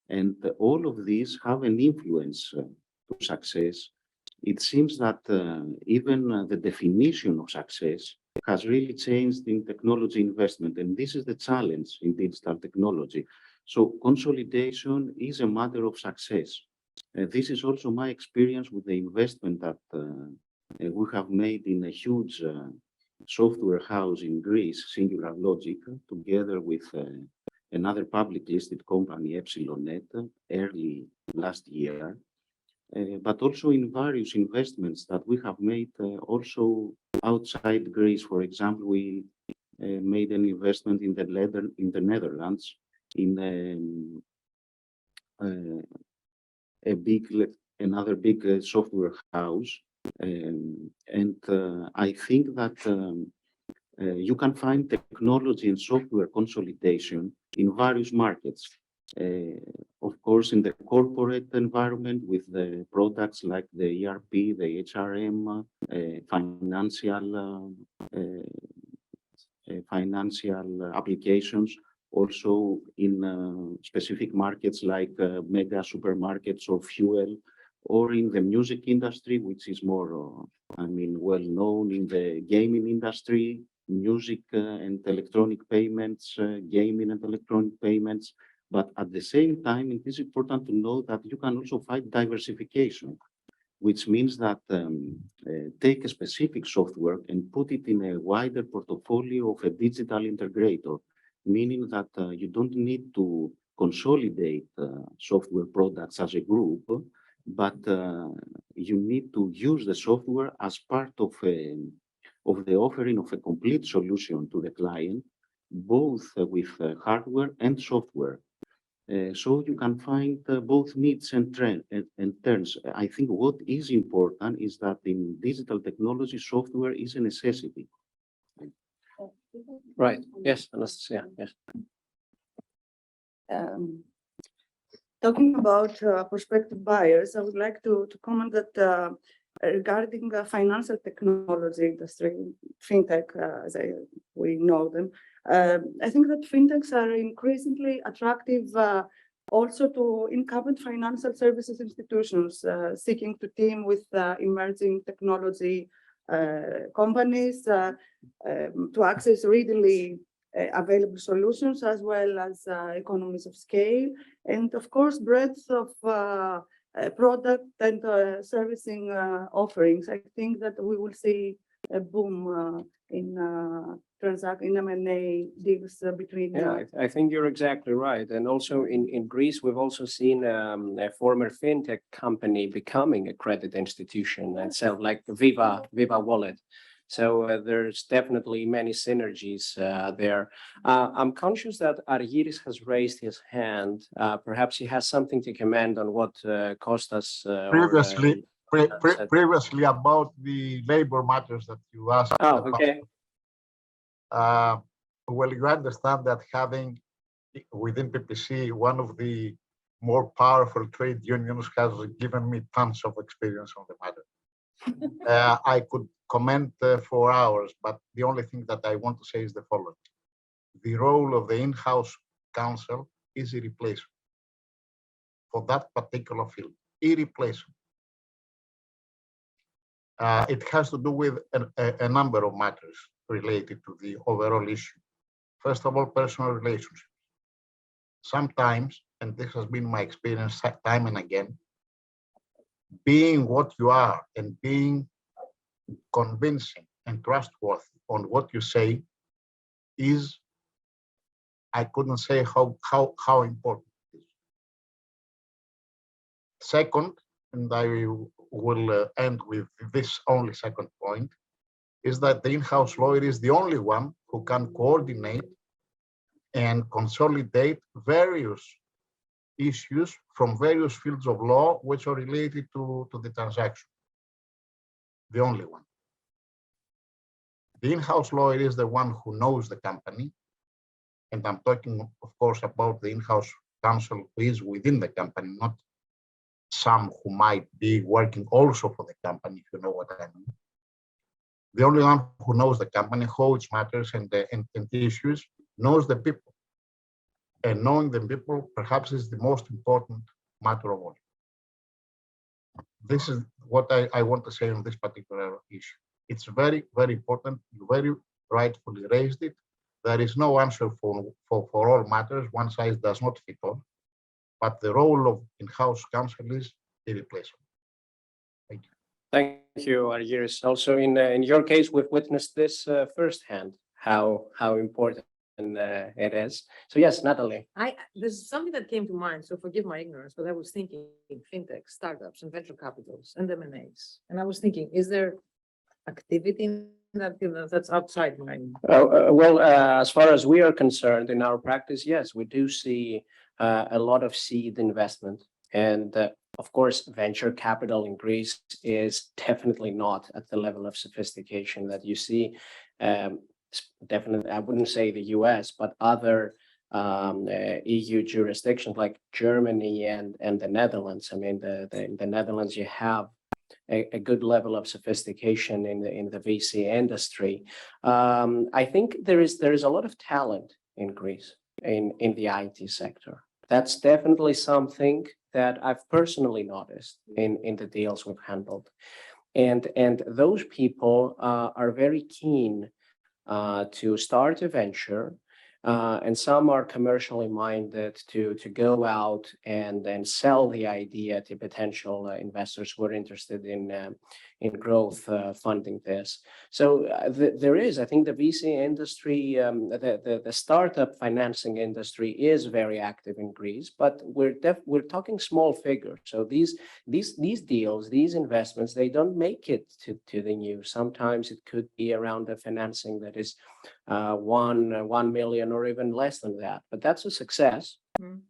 And all of these have an influence to success. It seems that even the definition of success has really changed in technology investment. And this is the challenge in digital technology. So consolidation is a matter of success. This is also my experience with the investment that we have made in a huge software house in Greece, Singular Logic, together with another public listed company, EpsilonNet, early last year, but also in various investments that we have made also outside Greece. For example, we made an investment in the Netherlands in another big software house. And I think that you can find technology and software consolidation in various markets. Of course, in the corporate environment with the products like the ERP, the HRM, financial applications, also in specific markets like mega supermarkets or fuel or in the music industry, which is more, well known in the gaming industry, music and electronic payments, gaming and electronic payments. But at the same time, it is important to know that you can also find diversification, which means that take a specific software and put it in a wider portfolio of a digital integrator, meaning that you don't need to consolidate software products as a group, but you need to use the software as part of the offering of a complete solution to the client, both with hardware and software. So you can find both needs and turns. I think what is important is that in digital technology, software is a necessity. Right, yes, Anastasia, yes. Talking about prospective buyers, I would like to comment that regarding financial technology industry, fintech, we know them, I think that fintechs are increasingly attractive also to incumbent financial services institutions seeking to team with emerging technology companies to access readily available solutions, as well as economies of scale, and of course breadth of product and servicing offerings. I think that we will see a boom in M&A deals between. Yeah, I think you're exactly right. And also in Greece, we've also seen a former fintech company becoming a credit institution itself, like Viva Wallet. So there's definitely many synergies there. I'm conscious that Argyris has raised his hand. Perhaps he has something to comment on what Kostas previously about the labor matters that you asked. Oh, okay. Well, you understand that having within PPC one of the more powerful trade unions has given me tons of experience on the matter. I could comment for hours, but the only thing that I want to say is the following. The role of the in-house counsel is irreplaceable for that particular field, irreplaceable. It has to do with a number of matters related to the overall issue. First of all, personal relationships. Sometimes, and this has been my experience time and again, being what you are and being convincing and trustworthy on what you say is, I couldn't say how important it is. Second, and I will end with this only second point, is that the in-house lawyer is the only one who can coordinate and consolidate various issues from various fields of law which are related to the transaction. The only one. The in-house lawyer is the one who knows the company, and I'm talking, of course, about the in-house counsel who is within the company, not some who might be working also for the company, if you know what I mean. The only one who knows the company, how it matters and the issues, knows the people. And knowing the people perhaps is the most important matter of all. This is what I want to say on this particular issue. It's very, very important. You very rightfully raised it. There is no answer for all matters. One size does not fit all. But the role of in-house counsel is irreplaceable. Thank you. Thank you, Argyris. Also, in your case, we've witnessed this firsthand, how important it is. So yes, Natalie. There's something that came to mind, so forgive my ignorance, but I was thinking fintech, startups and venture capitals and M&As. And I was thinking, is there activity in that that's outside my? Well, as far as we are concerned in our practice, yes, we do see a lot of seed investment. And of course, venture capital in Greece is definitely not at the level of sophistication that you see. Definitely, I wouldn't say the US, but other EU jurisdictions like Germany and the Netherlands. I mean, the Netherlands, you have a good level of sophistication in the VC industry. I think there is a lot of talent in Greece in the IT sector. That's definitely something that I've personally noticed in the deals we've handled. And those people are very keen to start a venture. And some are commercially minded to go out and then sell the idea to potential investors who are interested in growth funding this. So there is, I think, the VC industry, the startup financing industry is very active in Greece, but we're talking small figures. So these deals, these investments, they don't make it to the news. Sometimes it could be around the financing that is 1 million or even less than that, but that's a success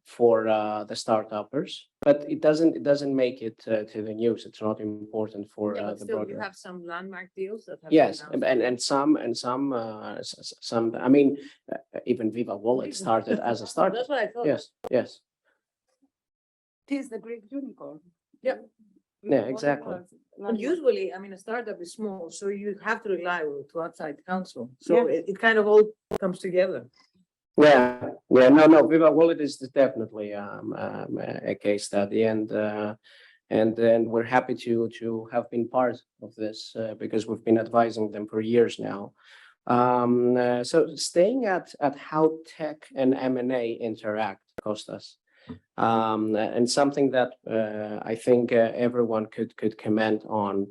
for the startuppers. But it doesn't make it to the news. It's not important for Yeah, but the still, you broader. have some landmark deals that have. Yes, been announced. and some. I mean, even Viva Wallet started as a startup. That's what I thought. Yes, yes, It is the Greek unicorn. Yeah. yeah, exactly. But usually, I mean, a startup is small, so you have to rely to outside counsel. So it kind of all comes together. Yeah, no, Viva Wallet is definitely a case study, and then we're happy to have been part of this because we've been advising them for years now. So staying at how tech and M&A interact, Kostas, and something that I think everyone could comment on.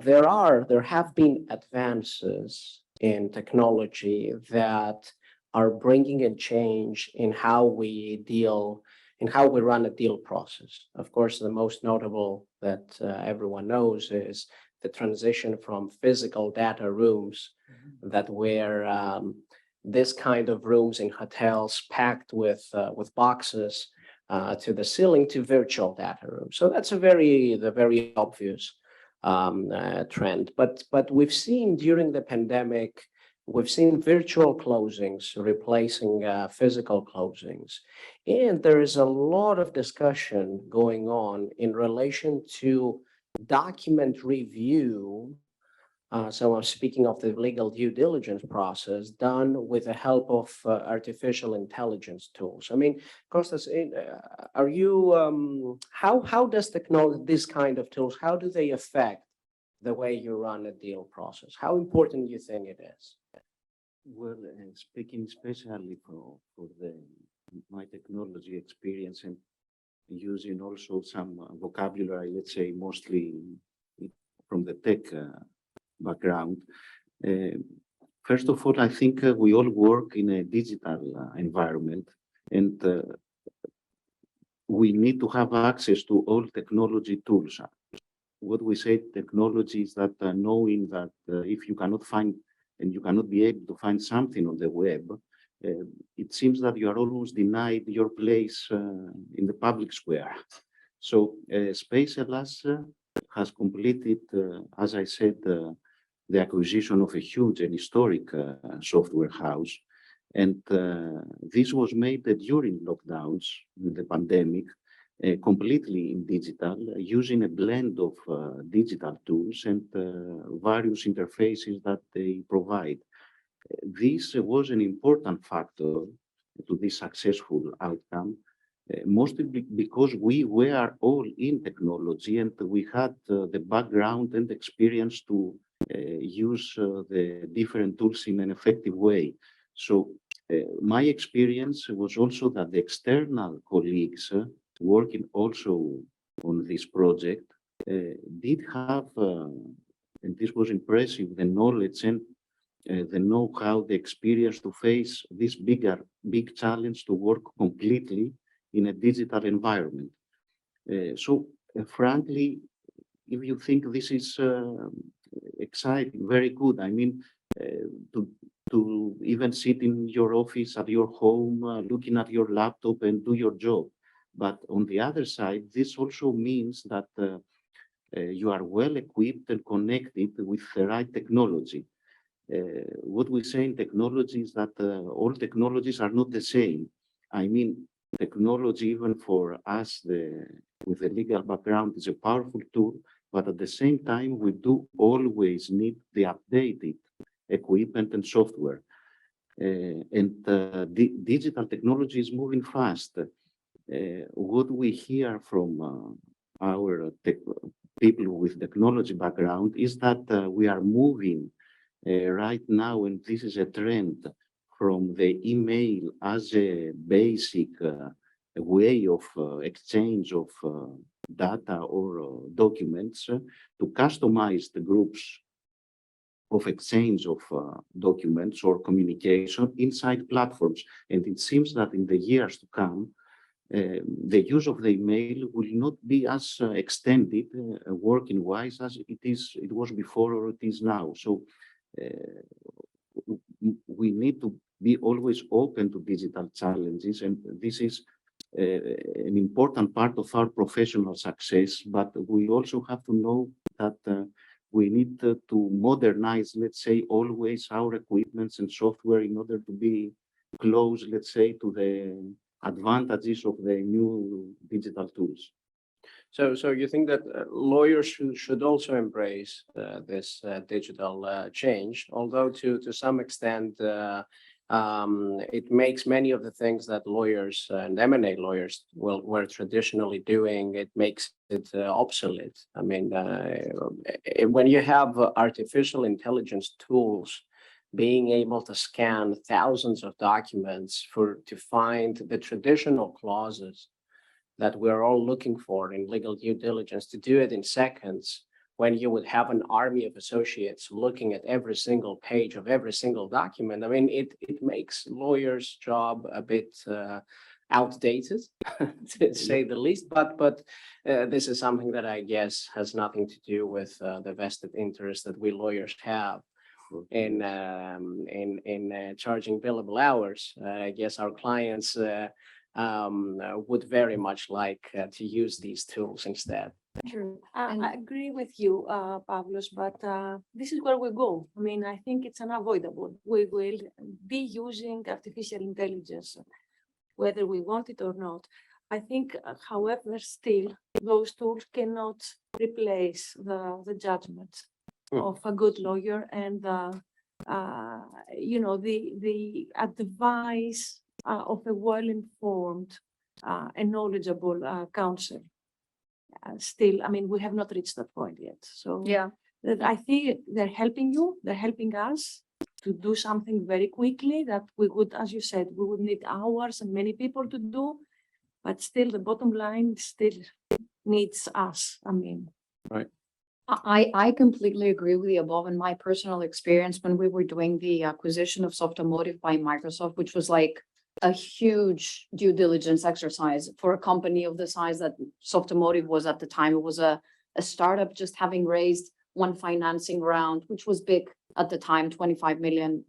There have been advances in technology that are bringing a change in how we run a deal process. Of course, the most notable that everyone knows is the transition from physical data rooms that were this kind of rooms in hotels packed with boxes to the ceiling to virtual data rooms. So that's the very obvious trend. But we've seen during the pandemic, we've seen virtual closings replacing physical closings. And there is a lot of discussion going on in relation to document review. So I'm speaking of the legal due diligence process done with the help of artificial intelligence tools. I mean, Kostas, are you, how does technology, this kind of tools, how do they affect the way you run a deal process? How important do you think it is? Well, speaking especially for my technology experience and using also some vocabulary, let's say mostly from the tech background. First of all, I think we all work in a digital environment, and we need to have access to all technology tools. What we say technology is that knowing that if you cannot find and you cannot be able to find something on the web, it seems that you are almost denied your place in the public square. So Space Hellas has completed, as I said, the acquisition of a huge and historic software house. And this was made during lockdowns, in the pandemic, completely in digital, using a blend of digital tools and various interfaces that they provide. This was an important factor to this successful outcome, mostly because we were all in technology and we had the background and experience to use the different tools in an effective way. So my experience was also that the external colleagues working also on this project did have, and this was impressive, the knowledge and the know-how, the experience to face this big challenge to work completely in a digital environment. Frankly, if you think this is exciting, very good. I mean, to even sit in your office at your home, looking at your laptop and do your job. But on the other side, this also means that you are well equipped and connected with the right technology. What we say in technology is that all technologies are not the same. I mean, technology, even for us with a legal background, is a powerful tool, but at the same time, we do always need the updated equipment and software. Digital technology is moving fast. What we hear from our people with technology background is that we are moving right now, and this is a trend, from the email as a basic way of exchange of data or documents to customized groups of exchange of documents or communication inside platforms. And it seems that in the years to come, the use of the email will not be as extended working wise as it was before or it is now. So we need to be always open to digital challenges, and this is an important part of our professional success. But we also have to know that we need to modernize, let's say, always our equipments and software in order to be close, let's say, to the advantages of the new digital tools. So you think that lawyers should also embrace this digital change, although to some extent it makes many of the things that lawyers and M&A lawyers were traditionally doing, it makes it obsolete. I mean, when you have artificial intelligence tools being able to scan thousands of documents to find the traditional clauses that we're all looking for in legal due diligence, to do it in seconds, when you would have an army of associates looking at every single page of every single document. I mean, it makes lawyers' job a bit outdated, to say the least. But this is something that I guess has nothing to do with the vested interest that we lawyers have in charging billable hours. I guess our clients would very much like to use these tools instead. True. I agree with you, Pavlos, but this is where we go. I mean, I think it's unavoidable. We will be using artificial intelligence, whether we want it or not. I think, however, still, those tools cannot replace the judgment of a good lawyer and, you know, the advice of a well-informed and knowledgeable counsel. Still, I mean, we have not reached that point yet. So Yeah. I think they're helping you, they're helping us to do something very quickly that we would, as you said, we would need hours and many people to do, but still the bottom line still needs us. I mean. Right. I completely agree with the above. In my personal experience, when we were doing the acquisition of Softomotive by Microsoft, which was like a huge due diligence exercise for a company of the size that Softomotive was at the time. It was a startup just having raised one financing round, which was big at the time, $25 million.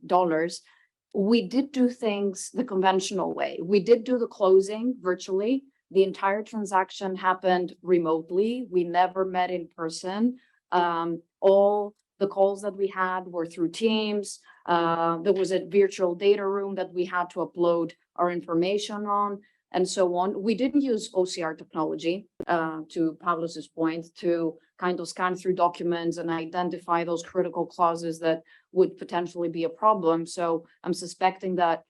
We did do things the conventional way. We did do the closing virtually. The entire transaction happened remotely. We never met in person. All the calls that we had were through Teams. There was a virtual data room that we had to upload our information on, and so on. We didn't use OCR technology, to Pavlos's point, to kind of scan through documents and identify those critical clauses that would potentially be a problem. So I'm suspecting that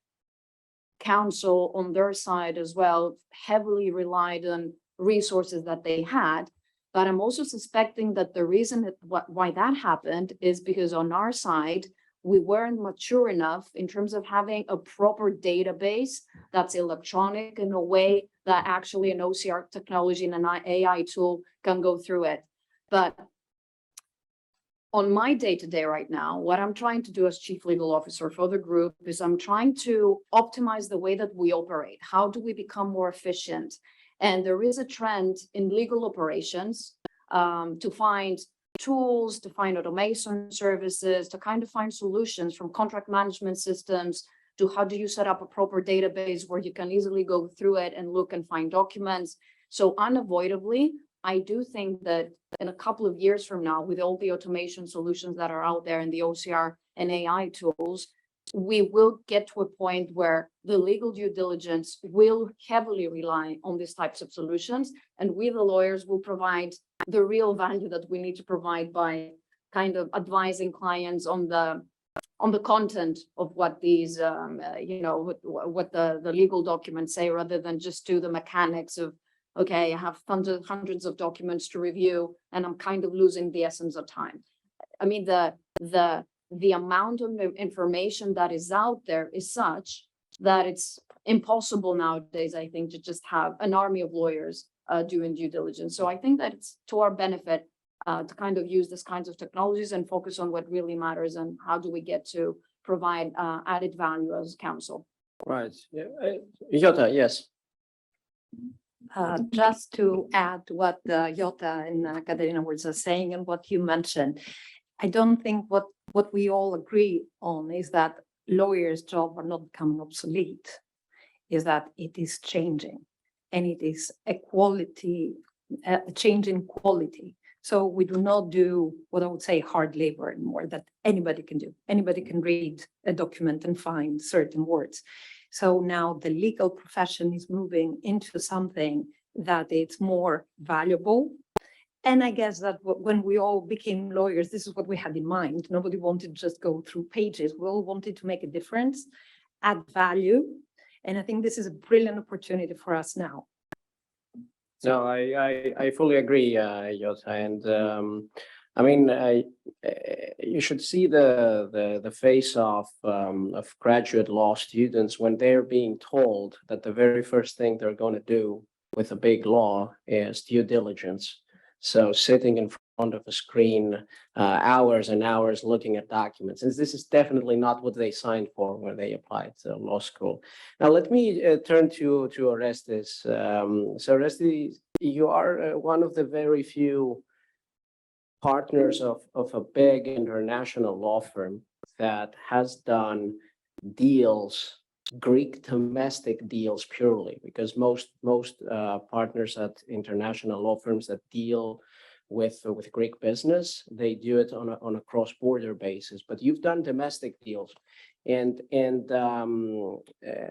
counsel on their side as well heavily relied on resources that they had. But I'm also suspecting that the reason why that happened is because on our side, we weren't mature enough in terms of having a proper database that's electronic in a way that actually an OCR technology and an AI tool can go through it. But on my day-to-day right now, what I'm trying to do as chief legal officer for the group is I'm trying to optimize the way that we operate. How do we become more efficient? And there is a trend in legal operations to find tools, to find automation services, to kind of find solutions from contract management systems to how do you set up a proper database where you can easily go through it and look and find documents. So unavoidably, I do think that in a couple of years from now, with all the automation solutions that are out there and the OCR and AI tools, we will get to a point where the legal due diligence will heavily rely on these types of solutions. And we, the lawyers, will provide the real value that we need to provide by kind of advising clients on the on the content of what these, what the legal documents say, rather than just do the mechanics of, okay, I have hundreds of documents to review, and I'm kind of losing the essence of time. I mean, the amount of information that is out there is such that it's impossible nowadays, I think, to just have an army of lawyers doing due diligence. So I think that it's to our benefit to kind of use these kinds of technologies and focus on what really matters and how do we get to provide added value as counsel. Right. Yeah. Jota, yes. Just to add to what Jota and Katerina were just saying and what you mentioned, I don't think what we all agree on is that lawyers' jobs are not becoming obsolete, is that it is changing, and it is a change in quality. So we do not do what I would say hard labor anymore, that anybody can do. Anybody can read a document and find certain words. So now the legal profession is moving into something that it's more valuable. And I guess that when we all became lawyers, this is what we had in mind. Nobody wanted to just go through pages. We all wanted to make a difference, add value. And I think this is a brilliant opportunity for us now. No, I fully agree, Jota. And I mean, you should see the face of graduate law students when they're being told that the very first thing they're going to do with a big law is due diligence. So sitting in front of a screen, hours and hours looking at documents, and this is definitely not what they signed for when they applied to law school. Now, let me turn to Orestes. So Orestes, you are one of the very few partners of a big international law firm that has done deals, Greek domestic deals purely, because most partners at international law firms that deal with Greek business, they do it on a cross-border basis. But you've done domestic deals, and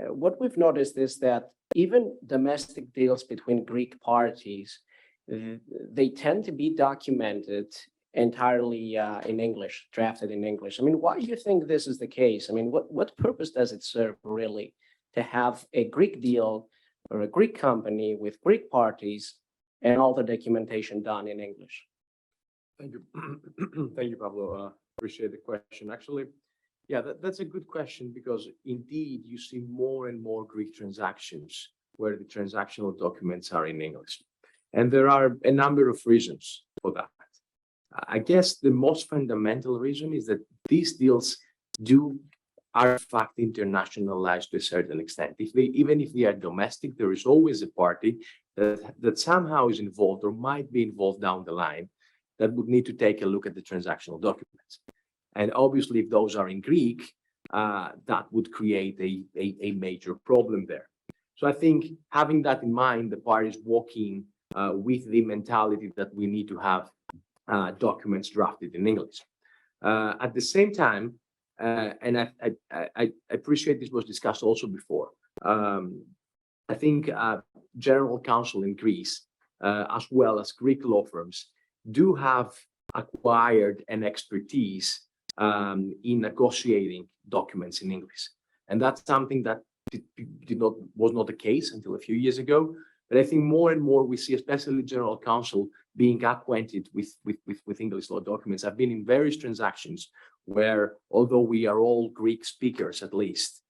what we've noticed is that even domestic deals between Greek parties, they tend to be documented entirely in English, drafted in English. I mean, why do you think this is the case? I mean, what purpose does it serve really to have a Greek deal or a Greek company with Greek parties and all the documentation done in English? Thank you. Thank you, Pablo. Appreciate the question. Actually, yeah, that's a good question, because indeed you see more and more Greek transactions where the transactional documents are in English. And there are a number of reasons for that. I guess the most fundamental reason is that these deals are in fact internationalized to a certain extent. Even if they are domestic, there is always a party that somehow is involved or might be involved down the line that would need to take a look at the transactional documents. And obviously, if those are in Greek, that would create a major problem there. So I think having that in mind, the parties walking with the mentality that we need to have documents drafted in English. At the same time, and I appreciate this was discussed also before, I think general counsel in Greece, as well as Greek law firms, do have acquired an expertise in negotiating documents in English. And that's something that was not the case until a few years ago. But I think more and more we see, especially general counsel, being acquainted with English law documents. I've been in various transactions where, although we are all Greek speakers at least,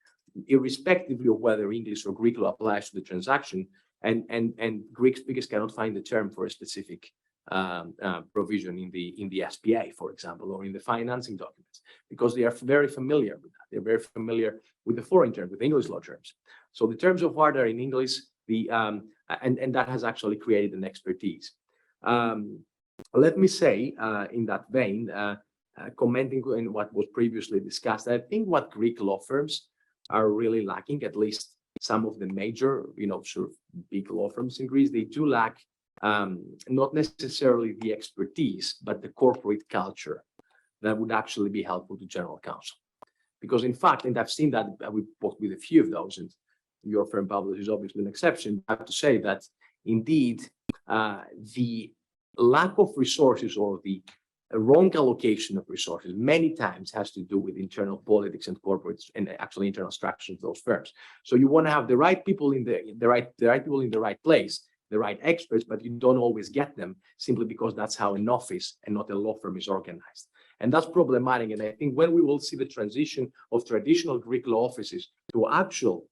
irrespectively of whether English or Greek law applies to the transaction, and Greek speakers cannot find the term for a specific provision in the SPA, for example, or in the financing documents, because they are very familiar with that. They're very familiar with the foreign term, with English law terms. So the terms of art are in English, and that has actually created an expertise. Let me say, in that vein, commenting on what was previously discussed, I think what Greek law firms are really lacking, at least some of the major, sort of big law firms in Greece, they do lack not necessarily the expertise, but the corporate culture that would actually be helpful to general counsel. Because in fact, and I've seen that, we worked with a few of those, and your firm, Pablo, is obviously an exception. I have to say that indeed, the lack of resources or the a wrong allocation of resources many times has to do with internal politics and corporates and actually internal structures of those firms. So you want to have the right people in the right people in the right place, the right experts, but you don't always get them simply because that's how an office and not a law firm is organized. And that's problematic. And I think when we will see the transition of traditional Greek law offices to actual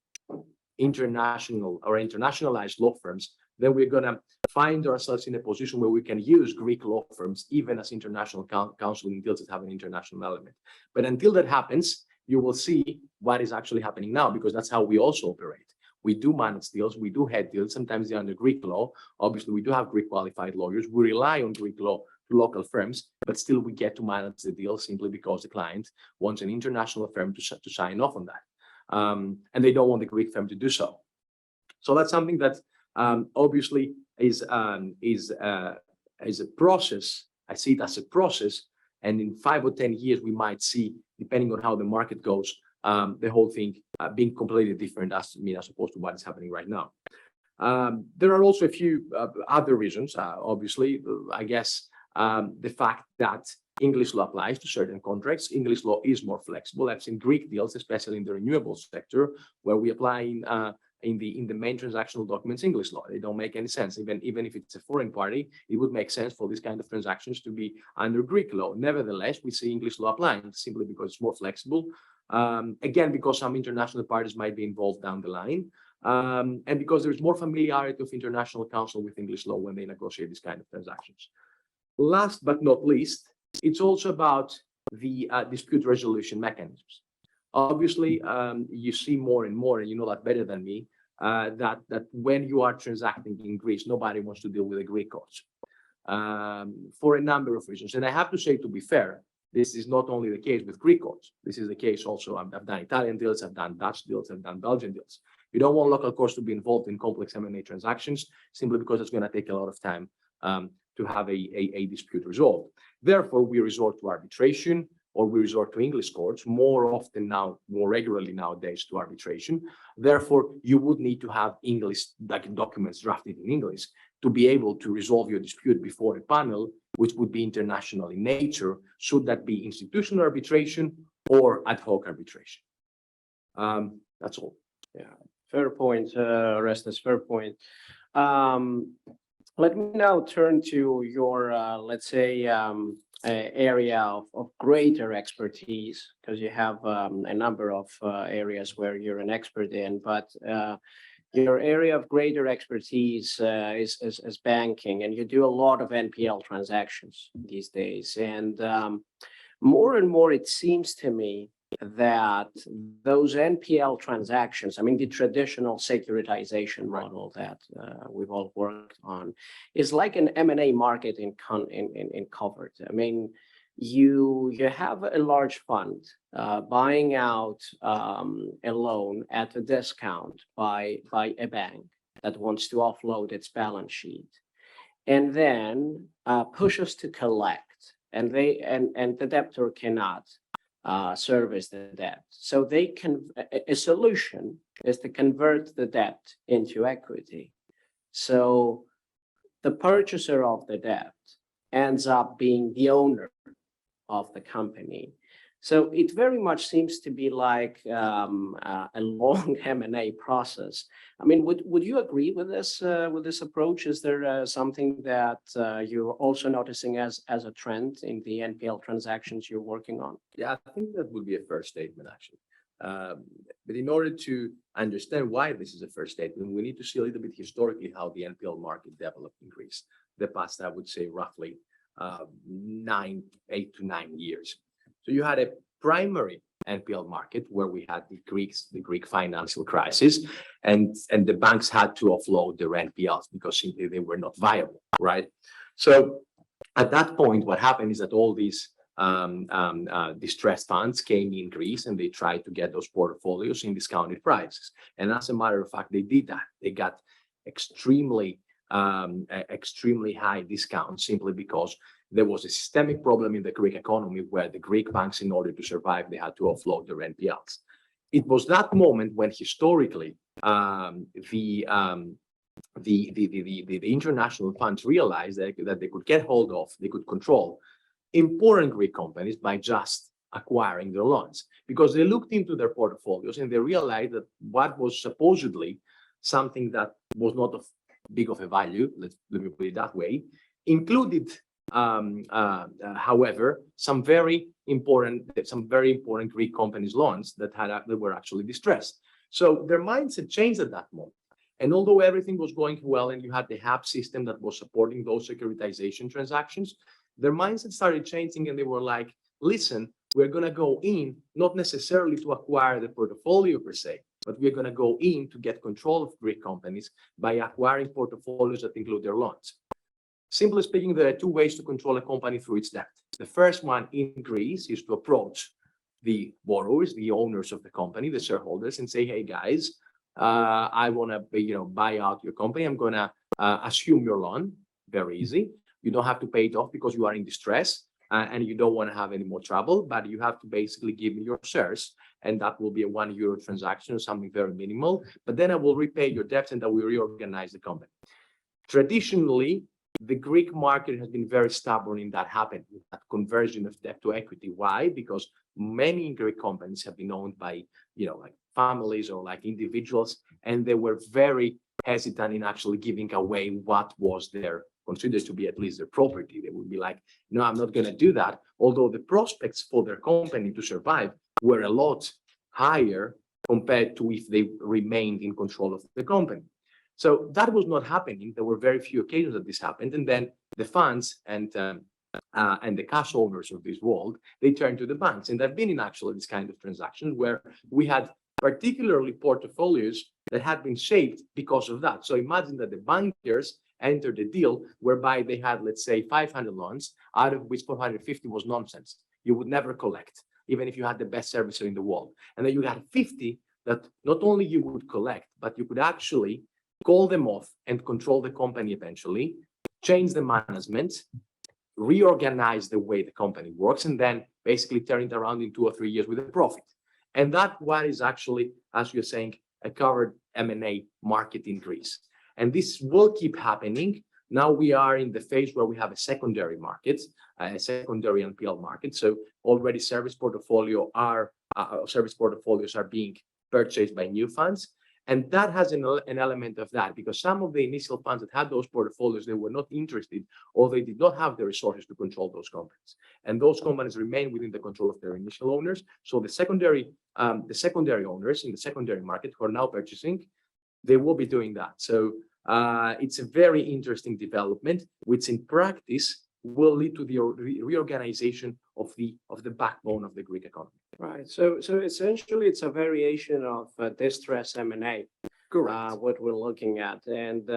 international or internationalized law firms, then we're going to find ourselves in a position where we can use Greek law firms even as international counseling deals that have an international element. But until that happens, you will see what is actually happening now, because that's how we also operate. We do manage deals, we do head deals, sometimes they're under Greek law. Obviously, we do have Greek qualified lawyers. We rely on Greek law to local firms, but still we get to manage the deal simply because the client wants an international firm to sign off on that. And they don't want the Greek firm to do so. So that's something that obviously is a process. I see it as a process, and in 5 or 10 years we might see, depending on how the market goes, the whole thing being completely different as opposed to what is happening right now. There are also a few other reasons. Obviously, I guess the fact that English law applies to certain contracts. English law is more flexible. I've seen Greek deals, especially in the renewables sector, where we apply in the main transactional documents English law. They don't make any sense. Even if it's a foreign party, it would make sense for these kind of transactions to be under Greek law. Nevertheless, we see English law applying simply because it's more flexible. Again, because some international parties might be involved down the line. And because there's more familiarity of international counsel with English law when they negotiate these kind of transactions. Last but not least, it's also about the dispute resolution mechanisms. Obviously, you see more and more, and you know that better than me, that when you are transacting in Greece, nobody wants to deal with the Greek courts for a number of reasons. And I have to say, to be fair, this is not only the case with Greek courts. This is the case also. I've done Italian deals, I've done Dutch deals, I've done Belgian deals. You don't want local courts to be involved in complex M&A transactions simply because it's going to take a lot of time to have a dispute resolved. Therefore, we resort to arbitration, or we resort to English courts more often now, more regularly nowadays, to arbitration. Therefore, you would need to have English documents drafted in English to be able to resolve your dispute before a panel, which would be international in nature, should that be institutional arbitration or ad hoc arbitration. That's all. Yeah, fair point, Orestes, fair point. Let me now turn to your, let's say, area of greater expertise, because you have a number of areas where you're an expert in, but your area of greater expertise is banking, and you do a lot of NPL transactions these days. And more and more, it seems to me that those NPL transactions, I mean, the traditional securitization model that we've all worked on, is like an M&A market in covered. I mean, you have a large fund buying out a loan at a discount by a bank that wants to offload its balance sheet, and then pushes to collect, and the debtor cannot service the debt. So they can, a solution is to convert the debt into equity. So the purchaser of the debt ends up being the owner of the company. So it very much seems to be like a long M&A process. I mean, would you agree with this approach? Is there something that you're also noticing as a trend in the NPL transactions you're working on? Yeah, I think that would be a fair statement, actually. But in order to understand why this is a fair statement, we need to see a little bit historically how the NPL market developed in Greece. The past, I would say, roughly 8 to 9 years. So you had a primary NPL market where we had the Greek financial crisis, and the banks had to offload their NPLs because simply they were not viable, right? So at that point, what happened is that all these distressed funds came in Greece and they tried to get those portfolios in discounted prices. And as a matter of fact, they did that. They got extremely high discounts simply because there was a systemic problem in the Greek economy where the Greek banks, in order to survive, they had to offload their NPLs. It was that moment when historically the international funds realized that they could get hold of, they could control important Greek companies by just acquiring their loans, because they looked into their portfolios and they realized that what was supposedly something that was not of big of a value, let me put it that way, included, however, some very important Greek companies' loans that were actually distressed. So their mindset changed at that moment. And although everything was going well and you had the HAP system that was supporting those securitization transactions, their mindset started changing and they were like, listen, we're going to go in, not necessarily to acquire the portfolio per se, but we're going to go in to get control of Greek companies by acquiring portfolios that include their loans. Simply speaking, there are two ways to control a company through its debt. The first one in Greece is to approach the borrowers, the owners of the company, the shareholders, and say, hey guys, I want to buy out your company. I'm going to assume your loan. Very easy. You don't have to pay it off because you are in distress and you don't want to have any more trouble, but you have to basically give me your shares. And that will be a €1 transaction or something very minimal. But then I will repay your debts and I will reorganize the company. Traditionally, the Greek market has been very stubborn in that happening, that conversion of debt to equity. Why? Because many Greek companies have been owned by, like families or like individuals, and they were very hesitant in actually giving away what was their considered to be at least their property. They would be like, no, I'm not going to do that. Although the prospects for their company to survive were a lot higher compared to if they remained in control of the company. So that was not happening. There were very few occasions that this happened. And then the funds and the cash owners of this world, they turned to the banks. And I've been in actually this kind of transactions where we had particularly portfolios that had been shaped because of that. So imagine that the bankers entered a deal whereby they had, let's say, 500 loans, out of which 450 was nonsense. You would never collect, even if you had the best servicer in the world. And then you had 50 that not only you would collect, but you could actually call them off and control the company eventually, change the management, reorganize the way the company works, and then basically turn it around in 2 or 3 years with a profit. And that what is actually, as you're saying, a covered M&A market in Greece. And this will keep happening. Now we are in the phase where we have a secondary market, a secondary NPL market. So already service portfolios are being purchased by new funds. And that has an element of that, because some of the initial funds that had those portfolios, they were not interested or they did not have the resources to control those companies. And those companies remain within the control of their initial owners. So the secondary owners in the secondary market who are now purchasing, they will be doing that. So it's a very interesting development, which in practice will lead to the reorganization of the backbone of the Greek economy. Right. So essentially, it's a variation of distress M&A. Correct. What we're looking at, and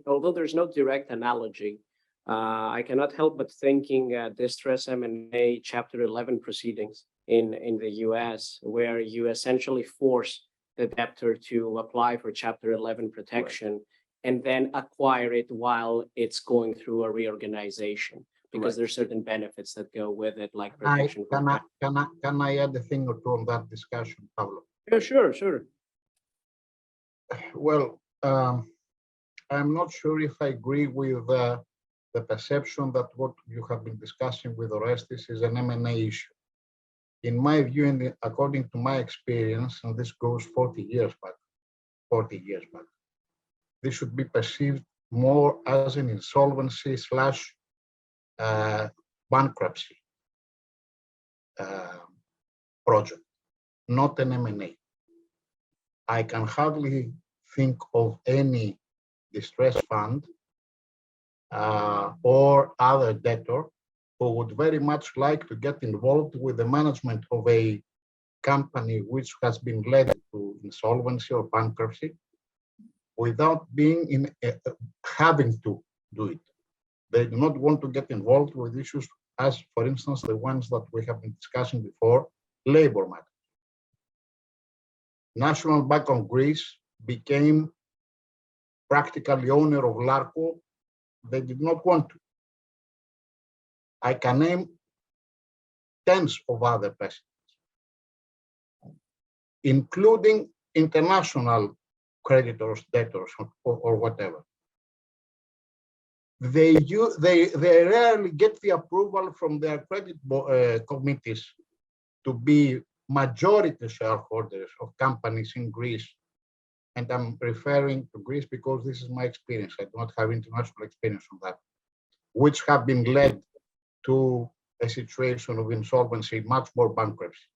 although there's no direct analogy, I cannot help but thinking distress M&A Chapter 11 proceedings in the U.S., where you essentially force the debtor to apply for Chapter 11 protection. Right. And then acquire it while it's going through a reorganization, because there's certain benefits that go with it, like protection. Can I add a thing or two on that discussion, Pablo? Yeah, sure. Well, I'm not sure if I agree with the perception that what you have been discussing with Orestis is an M&A issue. In my view, and according to my experience, and this goes 40 years back, this should be perceived more as an insolvency / bankruptcy project, not an M&A. I can hardly think of any distress fund or other debtor who would very much like to get involved with the management of a company which has been led to insolvency or bankruptcy without being having to do it. They do not want to get involved with issues as, for instance, the ones that we have been discussing before, labor matters. National Bank of Greece became practically owner of Larko. They did not want to. I can name tens of other precedents, including international creditors, debtors, or whatever. they rarely get the approval from their credit committees to be majority shareholders of companies in Greece. And I'm referring to Greece because this is my experience. I do not have international experience on that, which have been led to a situation of insolvency, much more bankruptcy.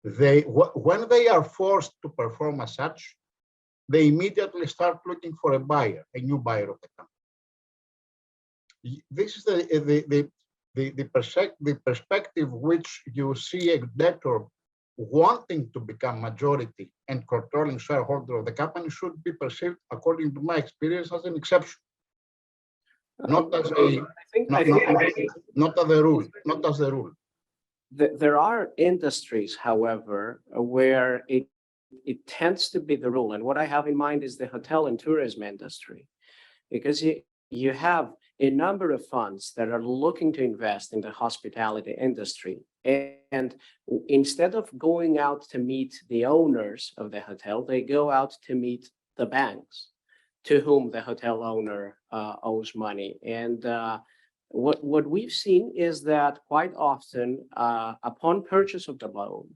When they are forced to perform as such, they immediately start looking for a buyer, a new buyer of the company. This is the perspective which you see a debtor wanting to become majority and controlling shareholder of the company should be perceived, according to my experience, as an exception, not as a not as the rule, not as the rule. There are industries, however, where it tends to be the rule. And what I have in mind is the hotel and tourism industry, because you have a number of funds that are looking to invest in the hospitality industry. And instead of going out to meet the owners of the hotel, they go out to meet the banks to whom the hotel owner owes money. And what we've seen is that quite often, upon purchase of the loan,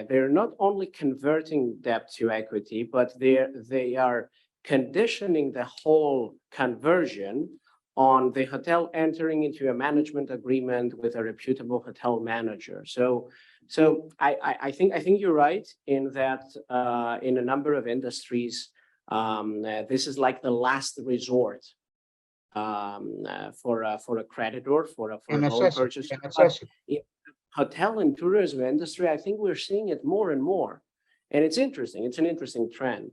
they're not only converting debt to equity, but they are conditioning the whole conversion on the hotel entering into a management agreement with a reputable hotel manager. So I think you're right in that in a number of industries, this is like the last resort for a creditor, for a loan purchase. In hotel and tourism industry, I think we're seeing it more and more. And it's interesting. It's an interesting trend.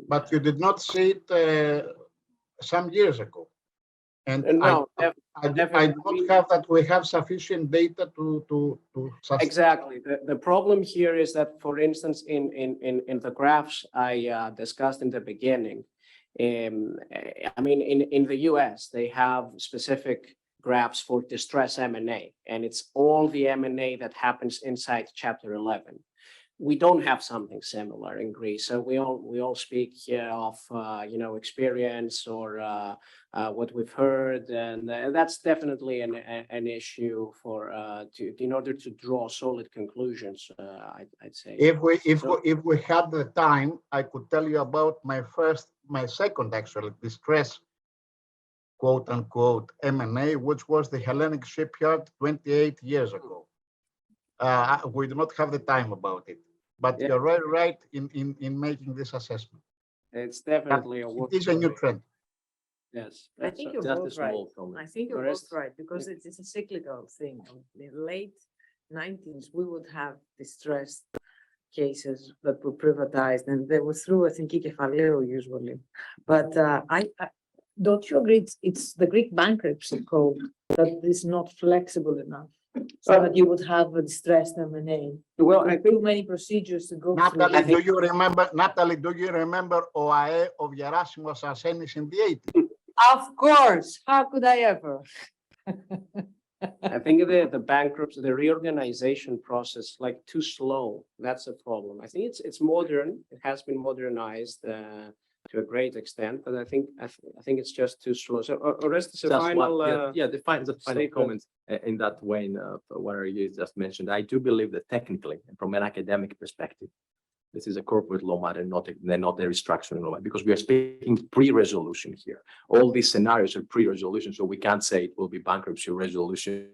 But you did not see it some years ago. And no, I do not have that we have sufficient data to exactly. The problem here is that, for instance, in the graphs I discussed in the beginning, I mean, in the US, they have specific graphs for distress M&A, and it's all the M&A that happens inside Chapter 11. We don't have something similar in Greece, so we all speak of experience or what we've heard, and that's definitely an issue for in order to draw solid conclusions. I'd say. If we had the time, I could tell you about my second actually distress, quote unquote, M&A, which was the Hellenic Shipyard 28 years ago. We do not have the time about it, but you're right in making this assessment. It's definitely it is a new trend. Yes, I think you're both right. I think you're both right, because it's a cyclical thing. In the late 90s, we would have distressed cases that were privatized, and they were through ethnic kefaleo usually. But don't you agree it's the Greek bankruptcy code that is not flexible enough? So that you would have a distressed M&A. Well, I think too many procedures to go Natalie, through. do you remember OAE of Gerasimos Arsenis in the 80s? Of course. How could I ever? I think the bankruptcy, the reorganization process, like too slow. That's a problem. I think it's modern. It has been modernized to a great extent, but I think it's just too slow. So, Orestes, the final comment in that way, what you just mentioned. I do believe that technically, from an academic perspective, this is a corporate law matter, not a restructuring law matter, because we are speaking pre-resolution here. All these scenarios are pre-resolution, so we can't say it will be bankruptcy or resolution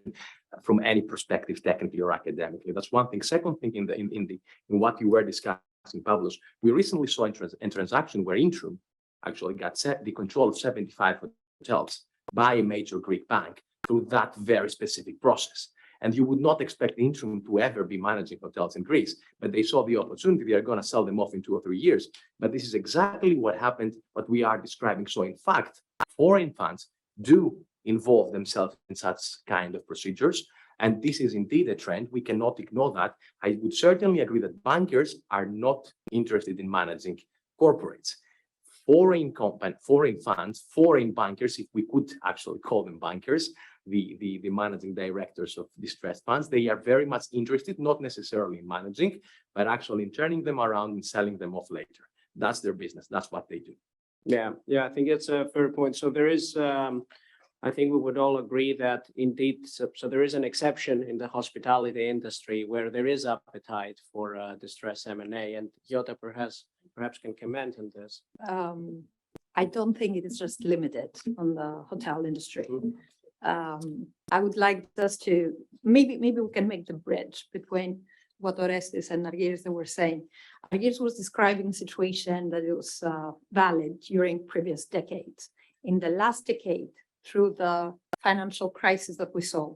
from any perspective, technically or academically. That's one thing. Second thing, in what you were discussing, Pavlos, we recently saw a transaction where Intrum actually got the control of 75 hotels by a major Greek bank through that very specific process. And you would not expect Intrum to ever be managing hotels in Greece, but they saw the opportunity. They are going to sell them off in 2 or 3 years. But this is exactly what happened, what we are describing. So in fact, foreign funds do involve themselves in such kind of procedures. And this is indeed a trend. We cannot ignore that. I would certainly agree that bankers are not interested in managing corporates. Foreign funds, foreign bankers, if we could actually call them bankers, the managing directors of distressed funds, they are very much interested, not necessarily in managing, but actually in turning them around and selling them off later. That's their business. That's what they do. Yeah, I think it's a fair point. So there is, I think we would all agree that indeed, so there is an exception in the hospitality industry where there is appetite for distress M&A, and Jota perhaps can comment on this. I don't think it is just limited on the hotel industry. Mhm. I would like us to, maybe we can make the bridge between what Orestes and Argyris were saying. Argyris was describing a situation that was valid during previous decades. In the last decade, through the financial crisis that we saw,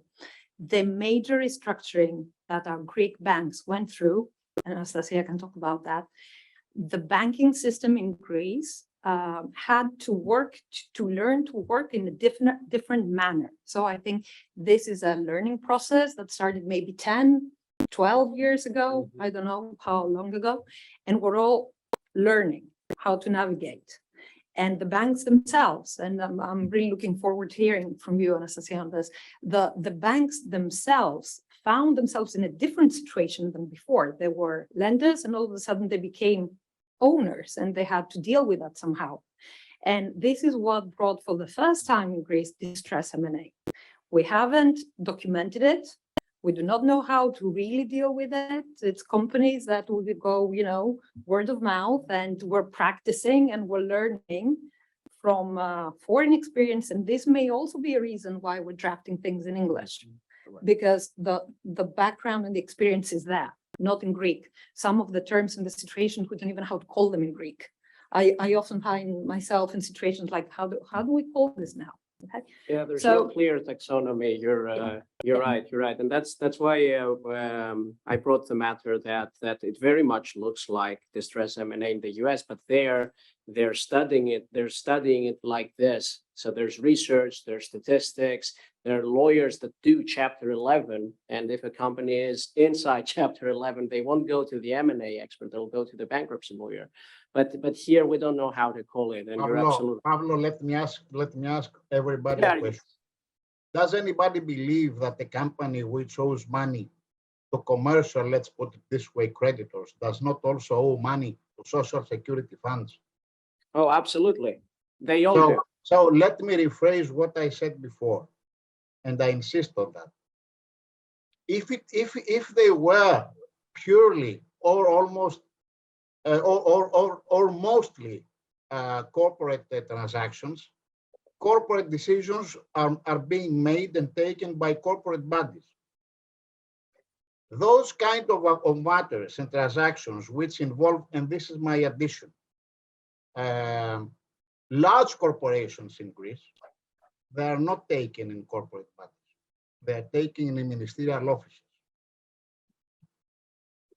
the major restructuring that our Greek banks went through, and Anastasia can talk about that, the banking system in Greece had to work to learn to work in a different manner. So I think this is a learning process that started maybe 10, 12 years ago. I don't know how long ago. And we're all learning how to navigate. And the banks themselves, and I'm really looking forward to hearing from you, Anastasia, on this, the banks themselves found themselves in a different situation than before. They were lenders and all of a sudden they became owners and they had to deal with that somehow. And this is what brought for the first time in Greece distress M&A. We haven't documented it. We do not know how to really deal with it. It's companies that will go, word of mouth, and we're practicing and we're learning from foreign experience. And this may also be a reason why we're drafting things in English, because the background and the experience is there, not in Greek. Some of the terms and the situations, we don't even know how to call them in Greek. I often find myself in situations like, how do we call this now? Okay. Yeah, there's So- no clear taxonomy. You're right, and that's why I brought the matter that it very much looks like distress M&A in the U.S., but they're studying it. They're studying it like this. So there's research, there's statistics, there are lawyers that do Chapter 11, and if a company is inside Chapter 11, they won't go to the M&A expert. They'll go to the bankruptcy lawyer. But here we don't know how to call it, and you're absolutely. Pablo, let me ask everybody Yeah. a question. Does anybody believe that the company which owes money to commercial, let's put it this way, creditors, does not also owe money to social security funds? Oh, absolutely. They all do. So let me rephrase what I said before, and I insist on that. If they were purely or almost or mostly corporate transactions, corporate decisions are being made and taken by corporate bodies. Those kind of matters and transactions which involve, and this is my addition, large corporations in Greece, they are not taken in corporate bodies. They are taken in ministerial offices.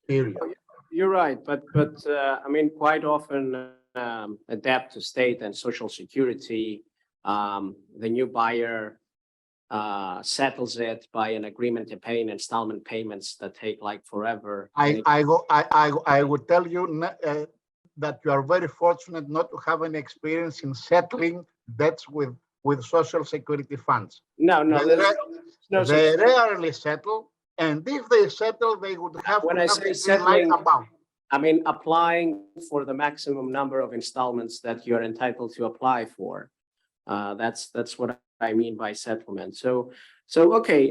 Period. You're right, but I mean, quite often adapt to state and social security. The new buyer settles it by an agreement to pay in installment payments that take like forever. I would tell you that you are very fortunate not to have any experience in settling debts with social security funds. No, They rarely settle, and if they settle, they would have. When I say settling, I mean applying for the maximum number of installments that you're entitled to apply for. That's what I mean by settlement. So okay,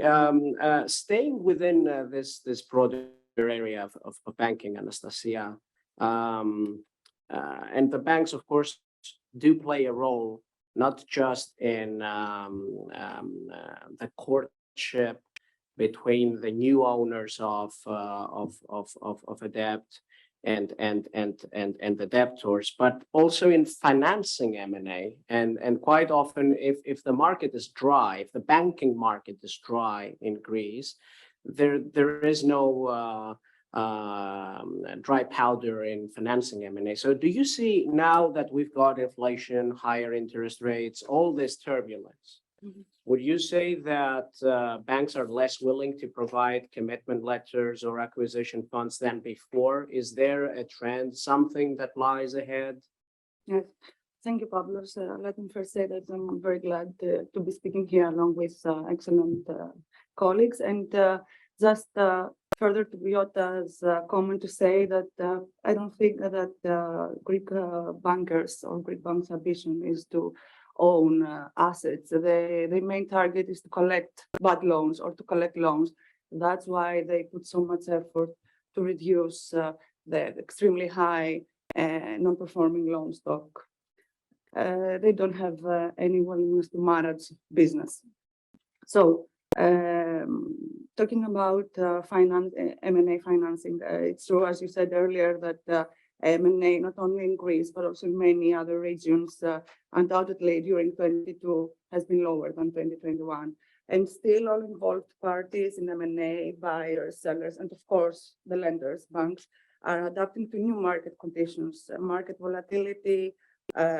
staying within this broader area of banking, Anastasia, and the banks, of course, do play a role not just in the courtship between the new owners of a debt and the debtors, but also in financing M&A. And quite often, if the market is dry, if the banking market is dry in Greece, there is no dry powder in financing M&A. So do you see, now that we've got inflation, higher interest rates, all this turbulence, would you say that banks are less willing to provide commitment letters or acquisition funds than before? Is there a trend, something that lies ahead? Yes, thank you, Pablo. So let me first say that I'm very glad to be speaking here along with excellent colleagues. And Just further to Viota's comment to say that I don't think that Greek bankers or Greek banks' ambition is to own assets. The main target is to collect bad loans or to collect loans. That's why they put so much effort to reduce the extremely high non-performing loan stock. They don't have any willingness to manage business. So talking about M&A financing, it's true, as you said earlier, that M&A not only in Greece, but also in many other regions, undoubtedly during 2022 has been lower than 2021. And still all involved parties in M&A, buyers, sellers, and of course the lenders, banks, are adapting to new market conditions, market volatility,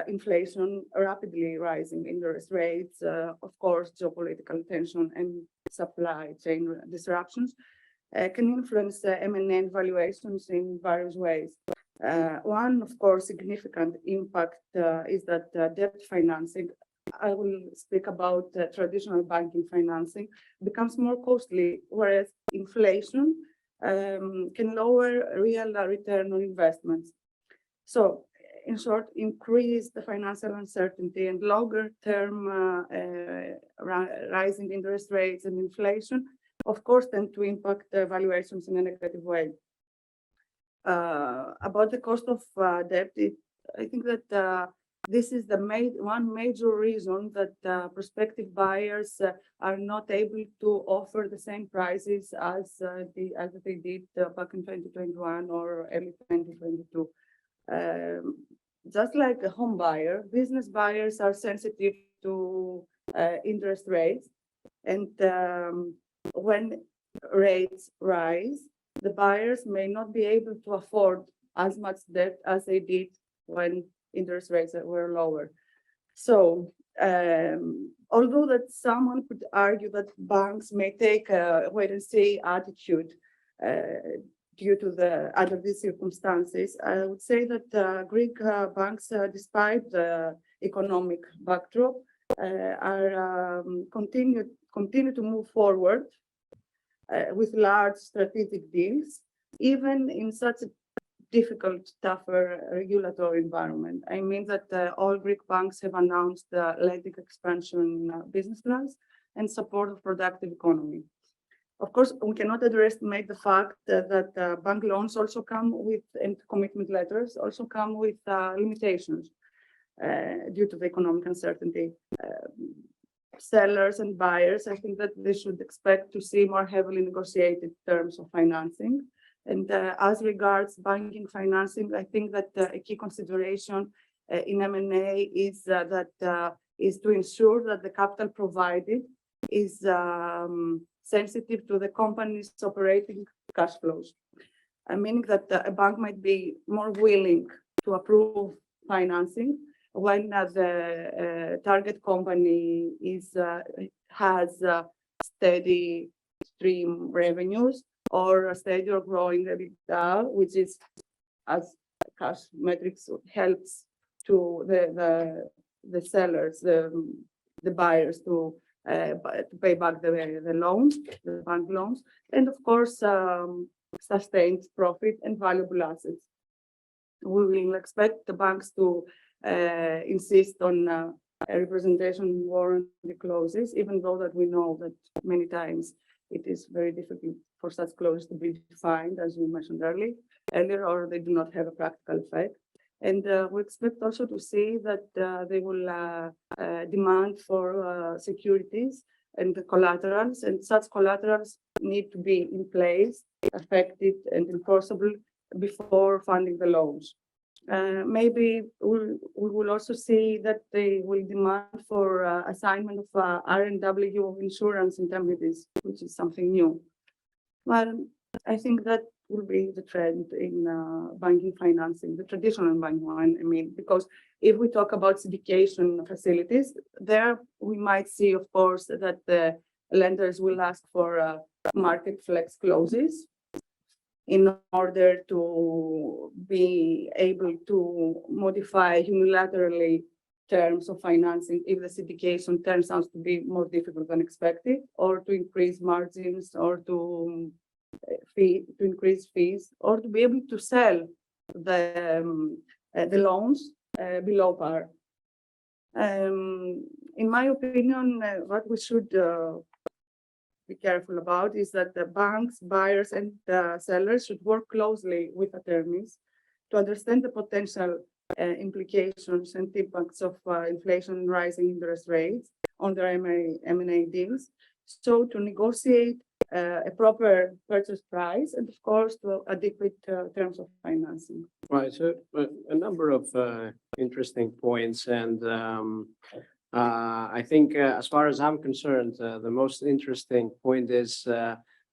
inflation, rapidly rising interest rates, of course, geopolitical tension and supply chain disruptions can influence M&A valuations in various ways. One, of course, significant impact is that debt financing, I will speak about traditional banking financing, becomes more costly, whereas inflation can lower real return on investments. So, in short, increase the financial uncertainty and longer term rising interest rates and inflation, of course, tend to impact the valuations in a negative way. About the cost of debt, I think that this is the one major reason that prospective buyers are not able to offer the same prices as they did back in 2021 or early 2022. Just like a home buyer, business buyers are sensitive to interest rates, and when rates rise, the buyers may not be able to afford as much debt as they did when interest rates were lower. So, although that someone could argue that banks may take a wait-and-see attitude due to under these circumstances, I would say that Greek banks, despite the economic backdrop, are continue to move forward with large strategic deals, even in such a difficult, tougher regulatory environment. I mean that all Greek banks have announced lending expansion business plans and support of productive economy. Of course, we cannot underestimate the fact that bank loans also come with, and commitment letters also come with limitations due to the economic uncertainty. Sellers and buyers, I think that they should expect to see more heavily negotiated terms of financing. And as regards banking financing, I think that a key consideration in M&A is to ensure that the capital provided is sensitive to the company's operating cash flows. I mean that a bank might be more willing to approve financing when the target company has steady stream revenues or a steady or growing EBITDA, which is, as cash metrics, helps to the sellers, the buyers to pay back the loans, the bank loans, and of course, sustained profit and valuable assets. We will expect the banks to insist on a representation warranty clauses, even though that we know that many times it is very difficult for such clauses to be defined, as we mentioned earlier, or they do not have a practical effect. And we expect also to see that they will demand for securities and the collaterals, and such collaterals need to be in place, effective and enforceable before funding the loans. Maybe we will also see that they will demand for assignment of R&W insurance indemnities, which is something new. Well, I think that will be the trend in banking financing, the traditional banking one. I mean, because if we talk about syndication facilities, there we might see, of course, that the lenders will ask for market flex clauses in order to be able to modify unilaterally terms of financing if the syndication turns out to be more difficult than expected, or to increase margins, or to increase fees, or to be able to sell the loans below par. In my opinion, what we should be careful about is that the banks, buyers, and sellers should work closely with attorneys to understand the potential implications and impacts of inflation and rising interest rates on their M&A deals. So to negotiate a proper purchase price and of course to adequate terms of financing. Right, so a number of interesting points, and I think as far as I'm concerned, the most interesting point is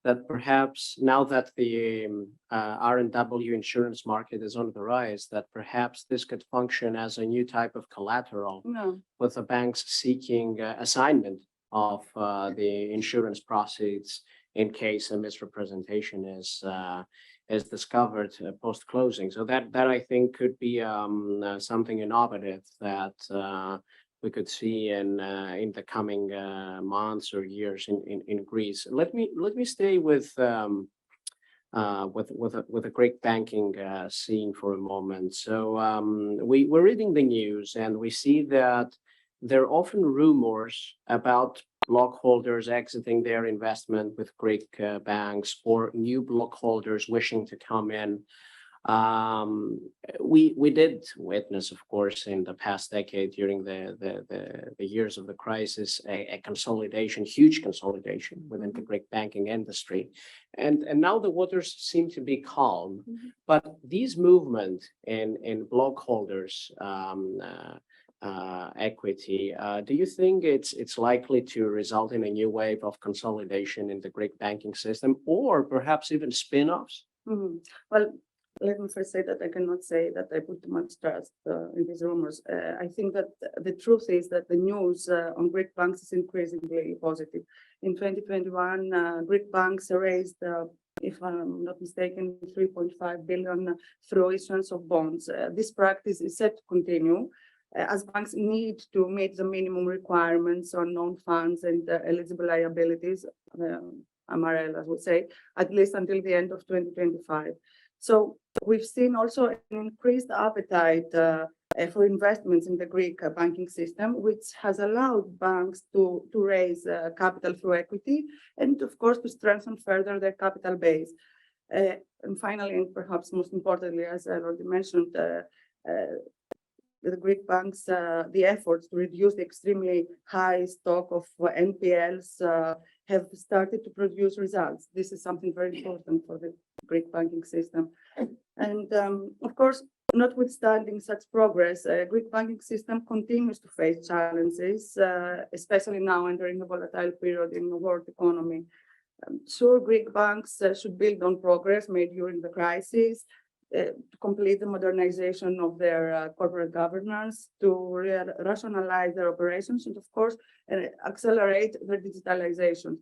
that perhaps now that the R&W insurance market is on the rise, that perhaps this could function as a new type of collateral No. with the banks seeking assignment of the insurance proceeds in case a misrepresentation is discovered post-closing. So that I think could be something innovative that we could see in the coming months or years in Greece. Let me stay with the Greek banking scene for a moment. So we're reading the news and we see that there are often rumors about block holders exiting their investment with Greek banks or new block holders wishing to come in. We did witness, of course, in the past decade during the years of the crisis, a consolidation, huge consolidation within the Greek banking industry. And now the waters seem to be calm, but these movement in block holders equity, do you think it's likely to result in a new wave of consolidation in the Greek banking system, or perhaps even spin-offs? Well, let me first say that I cannot say that I put too much trust in these rumors. I think that the truth is that the news on Greek banks is increasingly positive. In 2021, Greek banks raised, if I'm not mistaken, 3.5 billion through issuance of bonds. This practice is set to continue as banks need to meet the minimum requirements on known funds and eligible liabilities, MREL, I would say, at least until the end of 2025. So we've seen also an increased appetite for investments in the Greek banking system, which has allowed banks to raise capital through equity and, of course, to strengthen further their capital base. And finally, and perhaps most importantly, as I already mentioned, the Greek banks, the efforts to reduce the extremely high stock of NPLs have started to produce results. This is something very important for the Greek banking system. And of course, notwithstanding such progress, Greek banking system continues to face challenges, especially now entering a volatile period in the world economy. Sure, Greek banks should build on progress made during the crisis, to complete the modernization of their corporate governance, to rationalize their operations, and of course, accelerate their digitalization.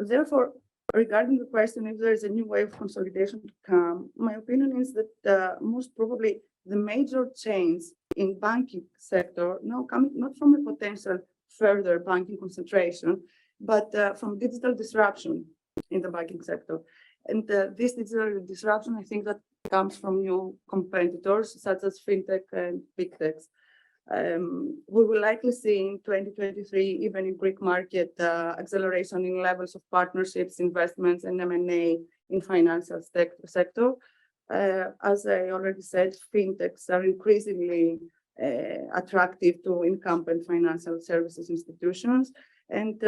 Therefore, regarding the question if there is a new wave of consolidation to come, my opinion is that most probably the major change in banking sector now coming not from a potential further banking concentration, but from digital disruption in the banking sector. And this digital disruption, I think that comes from new competitors such as fintech and big techs. We will likely see in 2023, even in Greek market, acceleration in levels of partnerships, investments, and M&A in financial sector. As I already said, fintechs are increasingly attractive to incumbent financial services institutions. And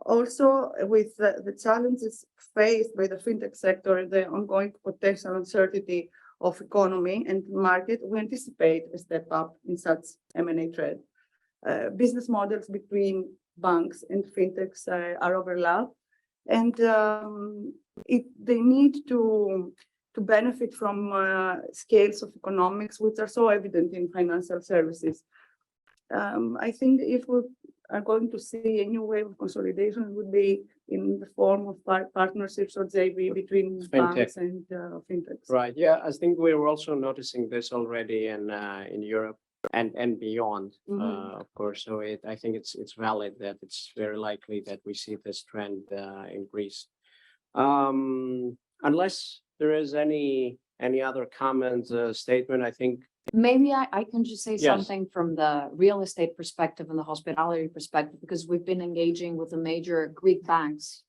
also with the challenges faced by the fintech sector, the ongoing potential uncertainty of economy and market, we anticipate a step up in such M&A trade. Business models between banks and fintechs are overlapped, and they need to benefit from scales of economics which are so evident in financial services. I think if we are going to see a new wave of consolidation, it would be in the form of partnerships or JV between banks and fintechs. Right. Yeah, I think we were also noticing this already in Europe. and beyond, Mhm. of course. So I think it's valid that it's very likely that we see this trend in Greece. Unless there is any other comment, statement, I think. Maybe I can just say Yes. something from the real estate perspective and the hospitality perspective, because we've been engaging with the major Greek banks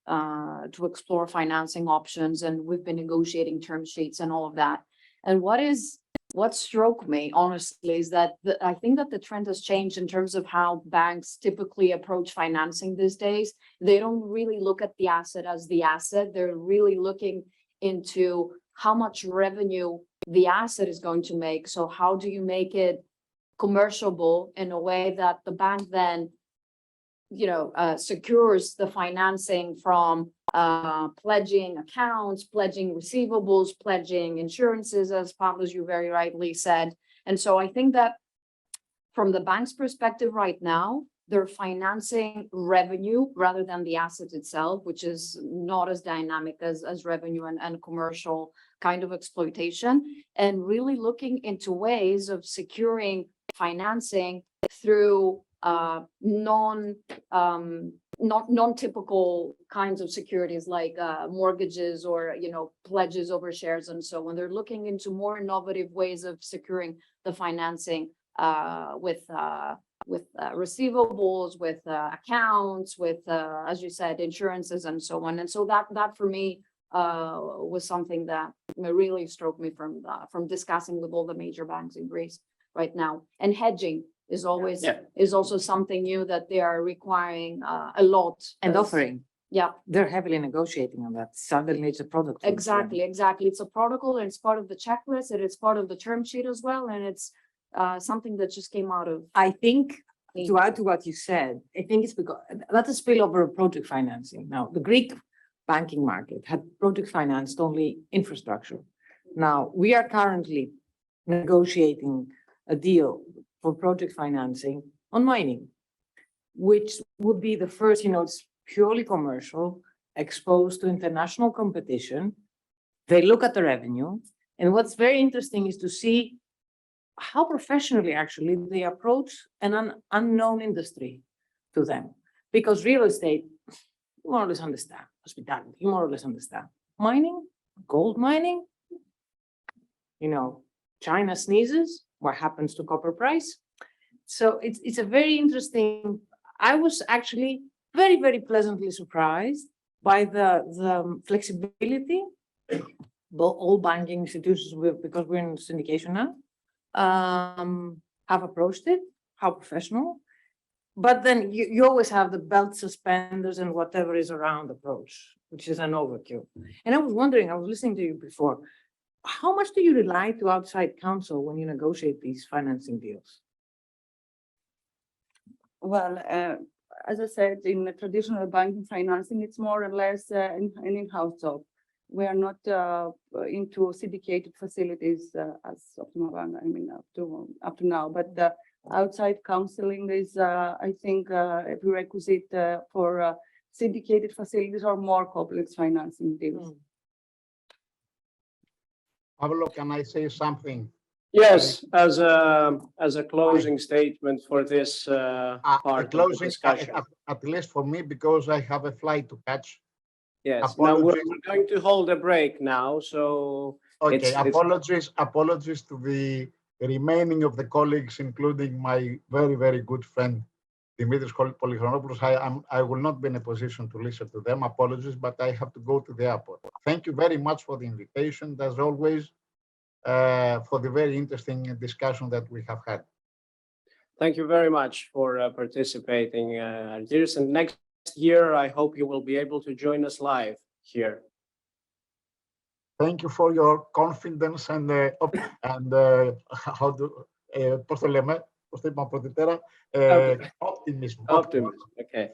to explore financing options, and we've been negotiating term sheets and all of that. And what struck me honestly is that I think that the trend has changed in terms of how banks typically approach financing these days. They don't really look at the asset as the asset. They're really looking into how much revenue the asset is going to make. So how do you make it commerciable in a way that the bank then, secures the financing from pledging accounts, pledging receivables, pledging insurances, as Pavlos, you very rightly said. And so I think that from the bank's perspective right now, they're financing revenue rather than the asset itself, which is not as dynamic as revenue and commercial kind of exploitation, and really looking into ways of securing financing through non-typical kinds of securities like mortgages or pledges over shares and so on. They're looking into more innovative ways of securing the financing with receivables, with accounts, with as you said, insurances and so on. And so that for me was something that really struck me from discussing with all the major banks in Greece right now. And hedging is always is also something new that they are requiring a lot. And as- offering, Yeah, they're heavily negotiating on that. Suddenly it's a product. for them. exactly. It's a protocol and it's part of the checklist and it's part of the term sheet as well. And it's something that just came out of. I think, to add to what you said, I think it's because that's a spillover of project financing. Now, the Greek banking market had project financed only infrastructure. Now, we are currently negotiating a deal for project financing on mining, which would be the first, it's purely commercial, exposed to international competition. They look at the revenue. And what's very interesting is to see how professionally actually they approach an unknown industry to them. Because real estate, you more or less understand. Hospitality, you more or less understand. Mining, gold mining, China sneezes, what happens to copper price? So it's a very interesting. I was actually very, very pleasantly surprised by the flexibility, both all banking institutions, because we're in syndication now, have approached it, how professional. But then you always have the belt suspenders and whatever is around approach, which is an overkill. And I was wondering, I was listening to you before, how much do you rely to outside counsel when you negotiate these financing deals? Well, as I said, in the traditional banking financing, it's more or less an in-house job. We are not into syndicated facilities as Optima Bank, up to now. But the outside counseling is, I think, a prerequisite for syndicated facilities or more complex financing deals. Pablo, can I say something? Yes, as a closing statement for this part of the Closing, discussion. at least for me, because I have a flight to catch. Yes, now we're apologies. going to hold a break now, so. Okay, it's- apologies to the remaining of the colleagues, including my very, very good friend, Dimitris Polychronopoulos. I will not be in a position to listen to them. Apologies, but I have to go to the airport. Thank you very much for the invitation, as always, for the very interesting discussion that we have had. Thank you very much for participating, Argyris. And next year, I hope you will be able to join us live here. Thank you for your confidence and how do πώς το λέμε, πώς το είπαμε πρωτήτερα, optimism. Optimism. Okay.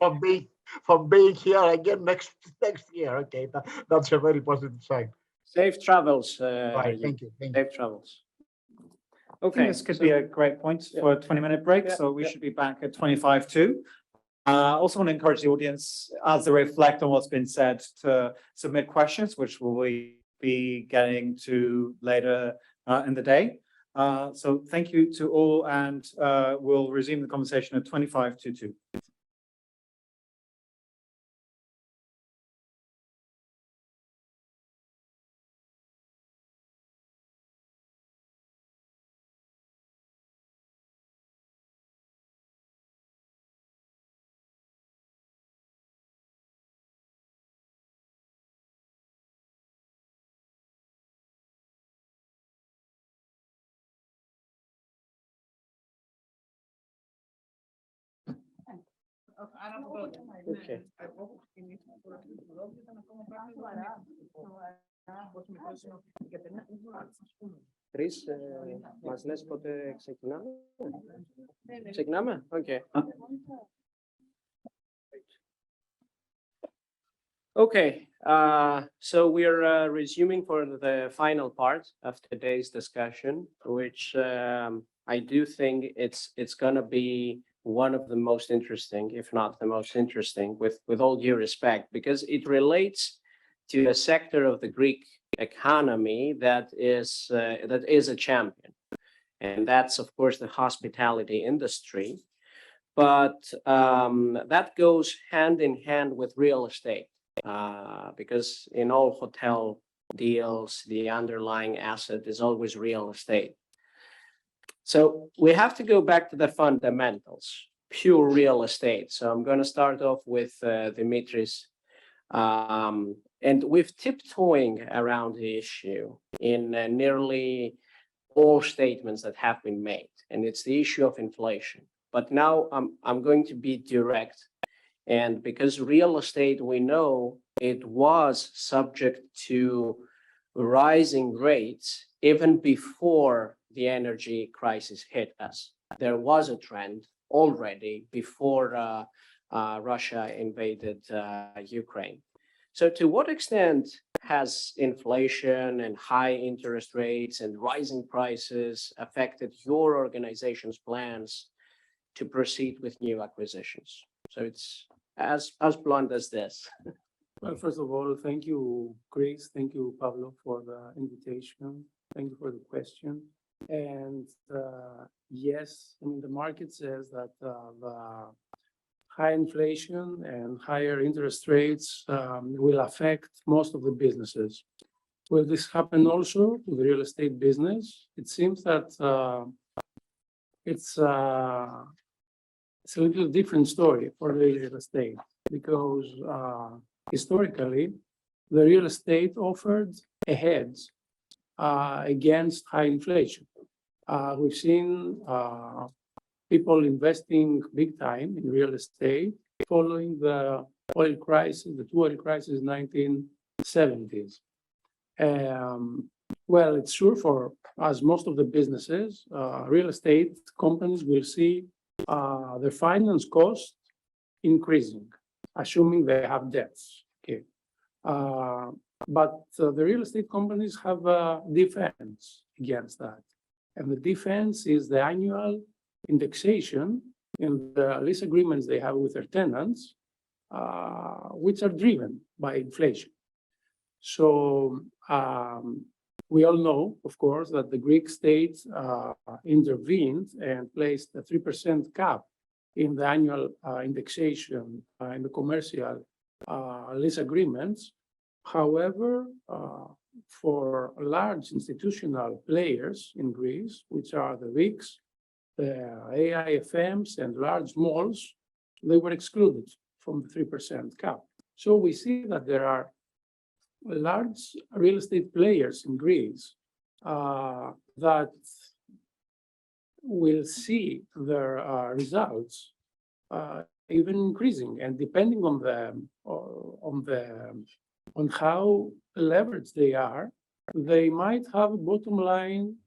For being here again next year. Okay, that's a very positive sign. Safe travels. Right, thank you. Safe travels. I think Okay. this could be a great point for a 20-minute break, Yeah, so we yeah. should be back at 25:02. I also want to encourage the audience, as they reflect on what's been said, to submit questions, which we'll be getting to later in the day. So thank you to all, and we'll resume the conversation at 25 to 2. Okay. Chris, μας λες πότε ξεκινάμε? Ξεκινάμε? Okay. Okay, so we're resuming for the final part of today's discussion, which I do think it's gonna be one of the most interesting, if not the most interesting, with all due respect, because it relates to a sector of the Greek economy that is a champion, and that's of course the hospitality industry, but that goes hand in hand with real estate. Because in all hotel deals, the underlying asset is always real estate. So we have to go back to the fundamentals, pure real estate. So I'm going to start off with Dimitris. And we've tiptoeing around the issue in nearly all statements that have been made, and it's the issue of inflation. But now I'm going to be direct. And because real estate, we know it was subject to rising rates even before the energy crisis hit us. There was a trend already before Russia invaded Ukraine. So to what extent has inflation and high interest rates and rising prices affected your organization's plans to proceed with new acquisitions? So it's as blunt as this. Well, first of all, thank you, Chris. Thank you, Pablo, for the invitation. Thank you for the question. And yes, I mean, the market says that the high inflation and higher interest rates will affect most of the businesses. Will this happen also to the real estate business? It seems that it's a little different story for the real estate, because historically, the real estate offered a hedge against high inflation. We've seen people investing big time in real estate following the oil crisis, the two oil crises, 1970s. Well, it's sure for as most of the businesses, real estate companies will see their finance cost increasing, assuming they have debts. Okay, but the real estate companies have a defense against that, and the defense is the annual indexation in the lease agreements they have with their tenants, which are driven by inflation. So we all know, of course, that the Greek state intervened and placed a 3% cap in the annual indexation in the commercial lease agreements. However, for large institutional players in Greece, which are the REITs, the AIFMs, and large malls, they were excluded from the 3% cap. So we see that there are large real estate players in Greece that will see their results even increasing, and depending on how leveraged they are, they might have a bottom line,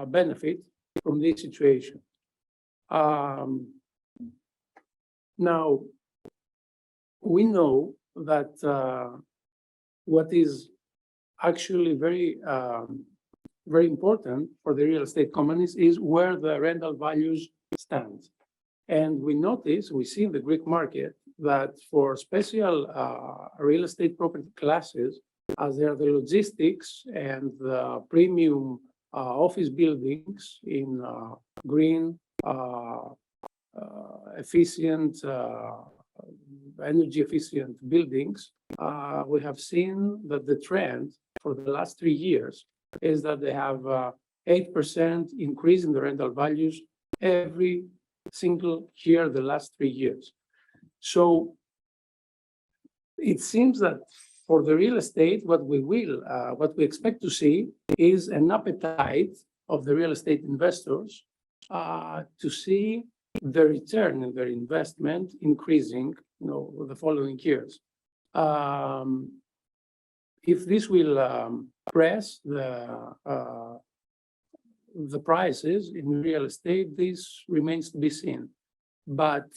benefit from this situation. Now, we know that what is actually very important for the real estate companies is where the rental values stand. And we see in the Greek market that for special real estate property classes, as they are the logistics and the premium office buildings in green, efficient, energy efficient buildings, we have seen that the trend for the last 3 years is that they have 8% increase in the rental values every single year the last 3 years. So it seems that for the real estate, what we expect to see is an appetite of the real estate investors to see the return in their investment increasing, the following years. If this will press the prices in real estate, this remains to be seen. But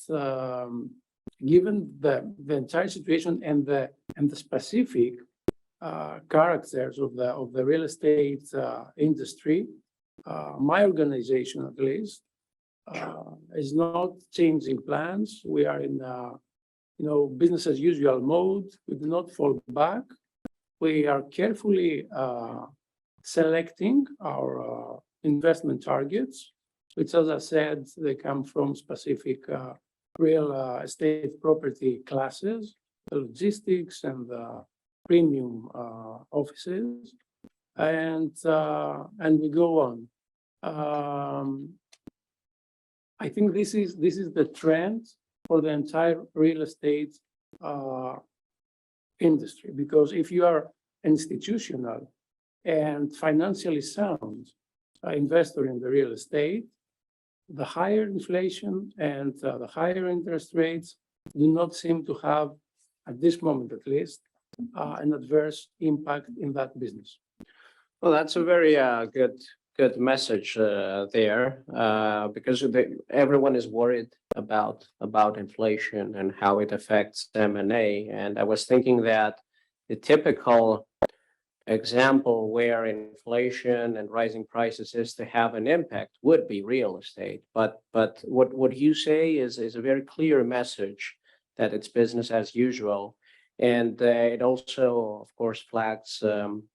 given the entire situation and the specific characters of the real estate industry, my organization at least is not changing plans. We are in business as usual mode. We do not fall back. We are carefully selecting our investment targets, which, as I said, they come from specific real estate property classes, the logistics and the premium offices, and we go on. I think this is the trend for the entire real estate industry, because if you are institutional and financially sound investor in the real estate, the higher inflation and the higher interest rates do not seem to have, at this moment at least, an adverse impact in that business. Well, that's a very good message there, because everyone is worried about inflation and how it affects M&A. And I was thinking that the typical example where inflation and rising prices is to have an impact would be real estate. But what you say is a very clear message that it's business as usual. And it also, of course, flags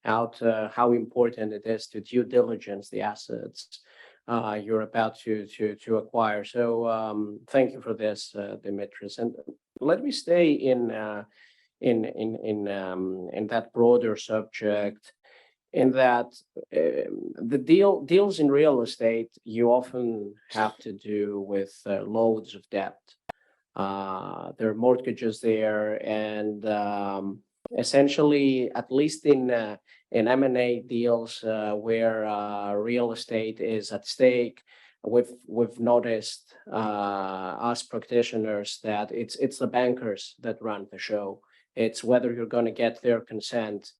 out how important it is to due diligence the assets you're about to acquire. So thank you for this, Dimitris. And let me stay in that broader subject, in that the deals in real estate, you often have to do with loads of debt. There are mortgages there, and essentially, at least in M&A deals where real estate is at stake, we've noticed us practitioners that it's the bankers that run the show. It's whether you're going to get their consent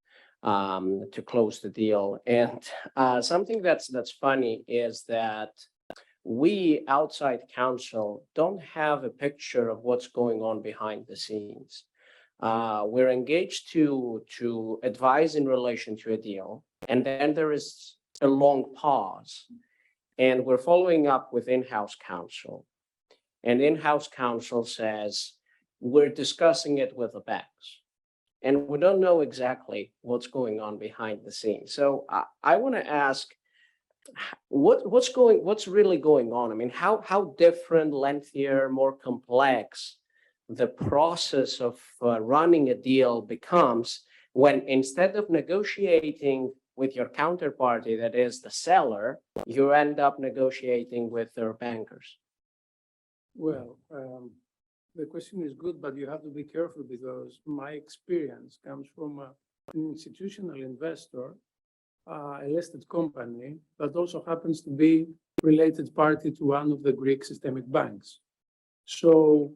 to close the deal. And something that's funny is that we outside counsel don't have a picture of what's going on behind the scenes. We're engaged to advise in relation to a deal, and then there is a long pause, and we're following up with in-house counsel. And in-house counsel says, we're discussing it with the banks, and we don't know exactly what's going on behind the scenes. So I want to ask, what's really going on? I mean, how different, lengthier, more complex the process of running a deal becomes when, instead of negotiating with your counterparty, that is the seller, you end up negotiating with their bankers? Well, the question is good, but you have to be careful, because my experience comes from an institutional investor, a listed company that also happens to be related party to one of the Greek systemic banks. So,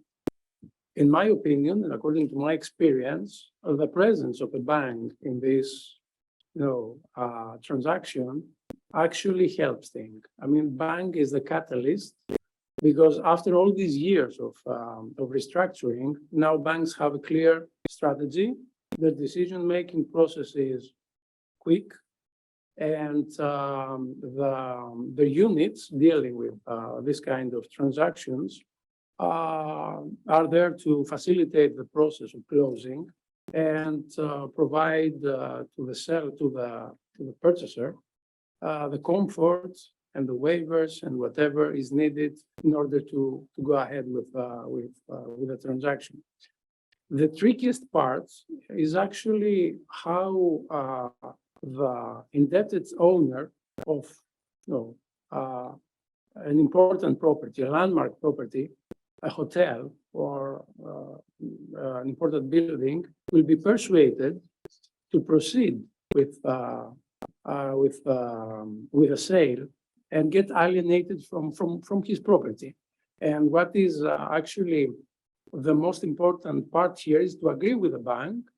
in my opinion, and according to my experience, the presence of a bank in this, transaction actually helps things. I mean, bank is the catalyst, because after all these years of restructuring, now banks have a clear strategy. The decision-making process is quick, and the units dealing with this kind of transactions are there to facilitate the process of closing and provide to the purchaser the comfort and the waivers and whatever is needed in order to go ahead with the transaction. The trickiest part is actually how the indebted owner of an important property, a landmark property, a hotel or an important building will be persuaded to proceed with a sale and get alienated from his property. And what is actually the most important part here is to agree with the bank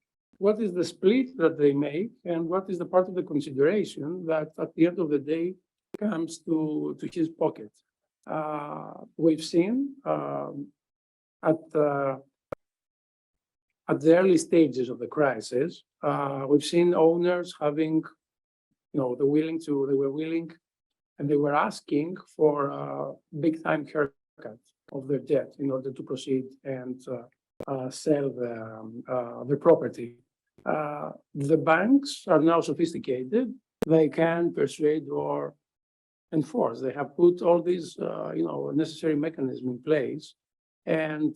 what is the split that they make and what is the part of the consideration that at the end of the day comes to his pocket. We've seen at the early stages of the crisis, we've seen owners having, they were willing and they were asking for a big time haircut of their debt in order to proceed and sell the property. The banks are now sophisticated. They can persuade or enforce. They have put all these, necessary mechanisms in place. And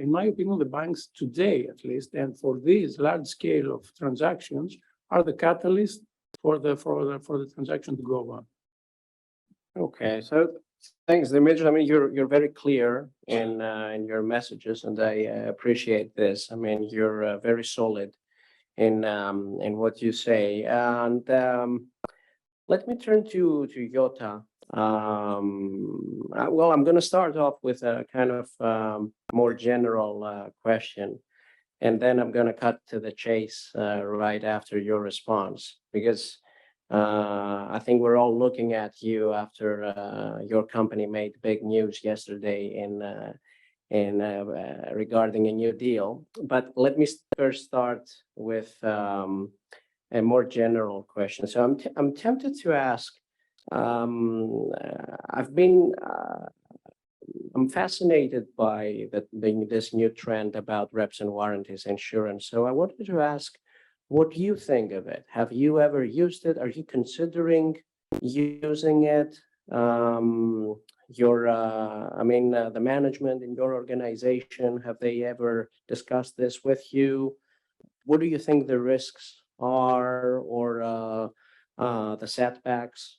in my opinion, the banks today, at least, and for these large scale of transactions, are the catalyst for the transaction to go on. Okay, so thanks, Dimitri. I mean, you're very clear in your messages, and I appreciate this. I mean, you're very solid in what you say. And let me turn to Yota. Well, I'm going to start off with a kind of more general question, and then I'm going to cut to the chase right after your response, because I think we're all looking at you after your company made big news yesterday in regarding a new deal. But let me first start with a more general question. So I'm tempted to ask. I'm fascinated by this new trend about reps and warranties insurance. So I wanted to ask, what do you think of it? Have you ever used it? Are you considering using it? The management in your organization, have they ever discussed this with you? What do you think the risks are, or the setbacks?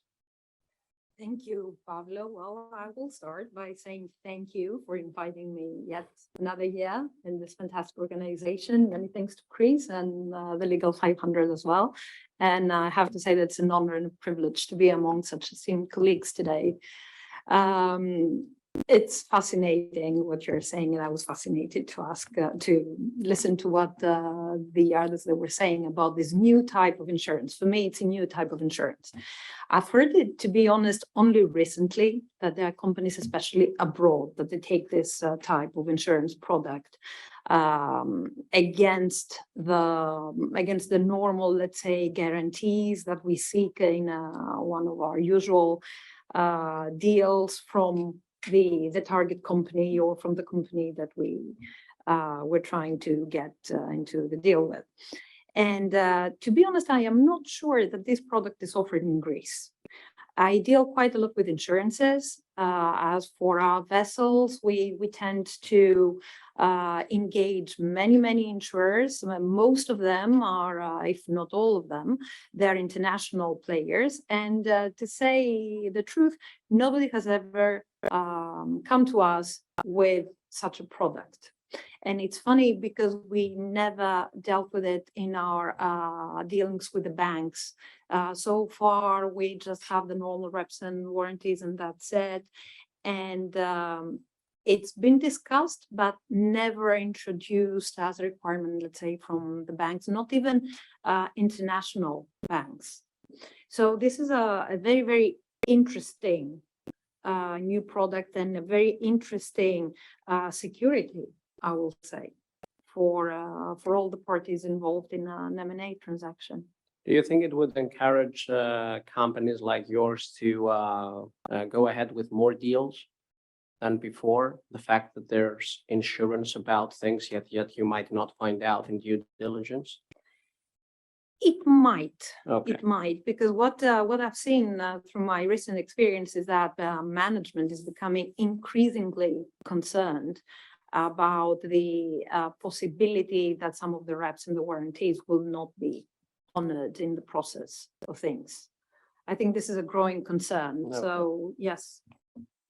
Thank you, Pablo. Well, I will start by saying thank you for inviting me yet another year in this fantastic organization. Many thanks to Chris and the Legal 500 as well. And I have to say that it's an honor and a privilege to be among such esteemed colleagues today. It's fascinating what you're saying, and I was fascinated to listen to what the others that were saying about this new type of insurance. For me, it's a new type of insurance. I've heard it, to be honest, only recently, that there are companies, especially abroad, that they take this type of insurance product against the normal, let's say, guarantees that we seek in one of our usual deals from the target company or from the company that we're trying to get into the deal with. And to be honest, I am not sure that this product is offered in Greece. I deal quite a lot with insurances. As for our vessels, we tend to engage many insurers. Most of them are, if not all of them, they're international players. And to say the truth, nobody has ever come to us with such a product. And it's funny because we never dealt with it in our dealings with the banks. So far, we just have the normal reps and warranties, and that's it. And it's been discussed, but never introduced as a requirement, let's say, from the banks, not even international banks. So this is a very interesting new product and a very interesting security, I will say, for all the parties involved in an M&A transaction. Do you think it would encourage companies like yours to go ahead with more deals than before? The fact that there's insurance about things, yet you might not find out in due diligence? It might. Okay, It might, because what I've seen through my recent experience is that management is becoming increasingly concerned about the possibility that some of the reps and the warranties will not be honored in the process of things. I think this is a growing concern. Okay. So yes,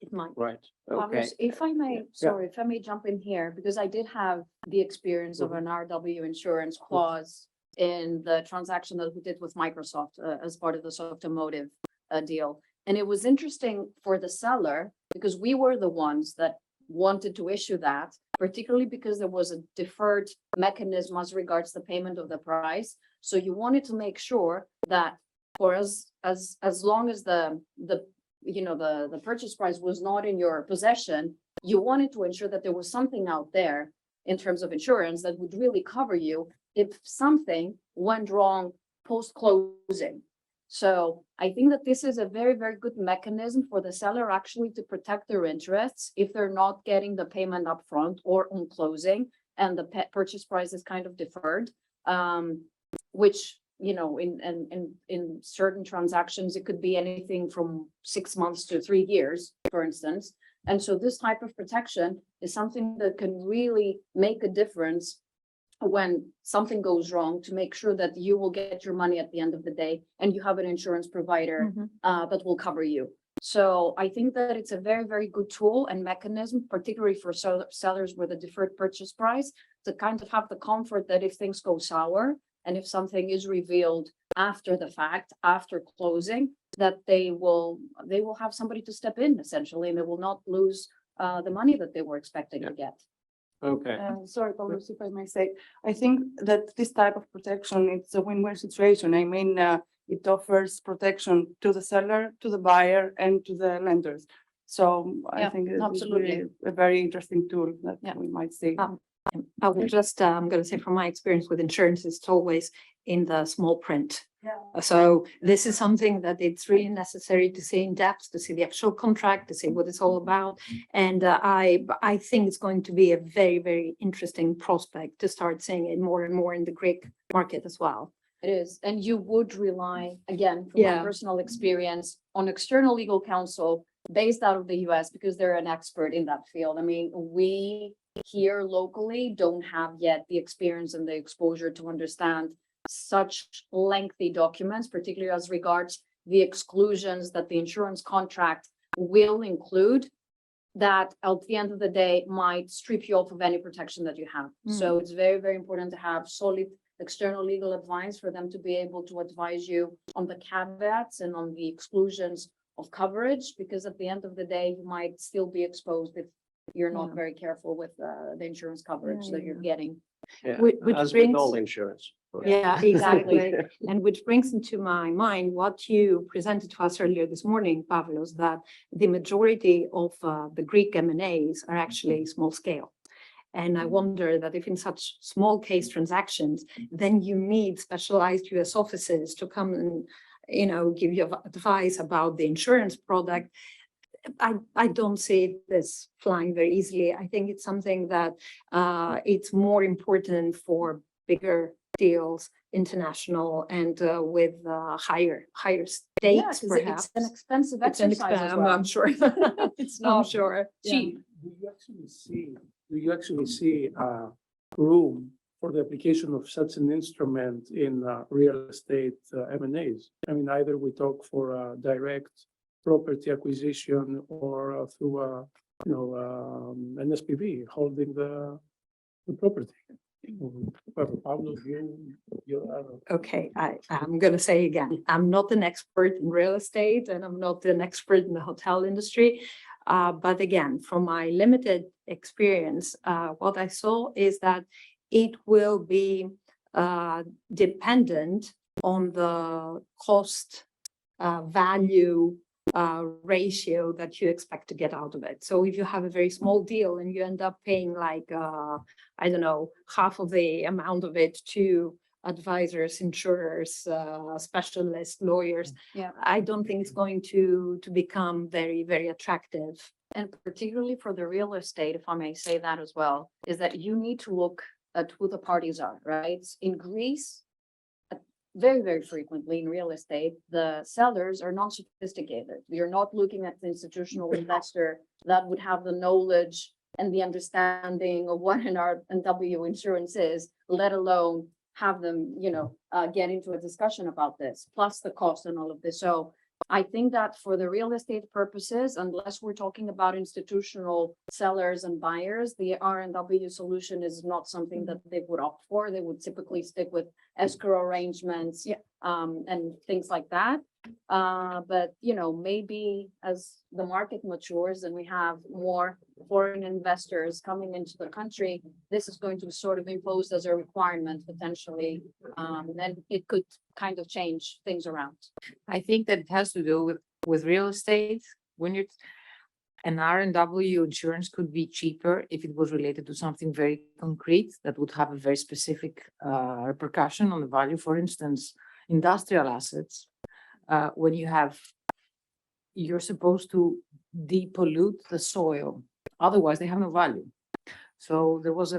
it might. right, okay. Carlos, if I may, sorry, if I may jump in here, because I did have the experience of an RW insurance clause in the transaction that we did with Microsoft as part of this automotive deal. And it was interesting for the seller because we were the ones that wanted to issue that, particularly because there was a deferred mechanism as regards the payment of the price. So you wanted to make sure that for us, as long as the purchase price was not in your possession, you wanted to ensure that there was something out there in terms of insurance that would really cover you if something went wrong post-closing. So I think that this is a very, very good mechanism for the seller actually to protect their interests if they're not getting the payment upfront or on closing and the purchase price is kind of deferred, which, you know, in certain transactions, it could be anything from 6 months to 3 years, for instance. And so this type of protection is something that can really make a difference when something goes wrong, to make sure that you will get your money at the end of the day and you have an insurance provider that will cover you. So I think that it's a very, very good tool and mechanism, particularly for sellers with a deferred purchase price, to kind of have the comfort that if things go sour and if something is revealed after the fact, after closing, that they will have somebody to step in essentially, and they will not lose the money that they were expecting to get. Okay, Sorry, Carlos, if I may say, I think that this type of protection, it's a win-win situation. I mean, it offers protection to the seller, to the buyer, and to the lenders. So I Yeah, think it's absolutely. really a very interesting tool that Yeah. we might see. I will just, I'm going to say from my experience with insurance, it's always in the small print. So this is something that it's really necessary to see in depth, to see the actual contract, to see what it's all about. And I think it's going to be a very, very interesting prospect to start seeing it more and more in the Greek market as well. It is, and you would rely, again, from my Yeah. personal experience, on external legal counsel based out of the US because they're an expert in that field. I mean, we here locally don't have yet the experience and the exposure to understand such lengthy documents, particularly as regards the exclusions that the insurance contract will include, that at the end of the day might strip you off of any protection that you have. So it's very, very important to have solid external legal advice for them to be able to advise you on the caveats and on the exclusions of coverage, because at the end of the day, you might still be exposed if you're not Yeah. very careful with the insurance coverage that you're Yeah. getting. yeah, Which as with all brings- insurance. Yeah, exactly. And which brings into my mind what you presented to us earlier this morning, Pavlos, that the majority of the Greek M&As are actually small scale. And I wonder that if in such small case transactions, then you need specialized US offices to come and, you know, give you advice about the insurance product. I don't see this flying very easily. I think it's something that it's more important for bigger deals, international, and with higher Yeah, stakes, 'cause perhaps. it's an expensive It's an exercise as expen- well. I'm sure. It's I'm not sure. yeah. cheap. Do you actually see room for the application of such an instrument in real estate M&As? I mean, either we talk for direct property acquisition or through an SPV holding the property. Pablo, you are. Okay, I'm gonna say again, I'm not an expert in real estate and I'm not an expert in the hotel industry. But again, from my limited experience, what I saw is that it will be dependent on the cost value ratio that you expect to get out of it. So if you have a very small deal and you end up paying like, I don't know, half of the amount of it to advisors, insurers, specialists, lawyers, Yeah. I don't think it's going to become very, very attractive. And particularly for the real estate, if I may say that as well, is that you need to look at who the parties are, right? In Greece, very, very frequently in real estate, the sellers are not sophisticated. You're not looking at the institutional investor that would have the knowledge and the understanding of what an R&W insurance is, let alone have them, get into a discussion about this, plus the cost and all of this. So I think that for the real estate purposes, unless we're talking about institutional sellers and buyers, the R&W solution is not something that they would opt for. They would typically stick with escrow arrangements, and things like that. But maybe as the market matures and we have more foreign investors coming into the country, this is going to be sort of imposed as a requirement potentially. And it could kind of change things around. I think that it has to do with real estate. When you're an R&W insurance could be cheaper if it was related to something very concrete that would have a very specific repercussion on the value. For instance, industrial assets, when you're supposed to depollute the soil, otherwise they have no value. So there's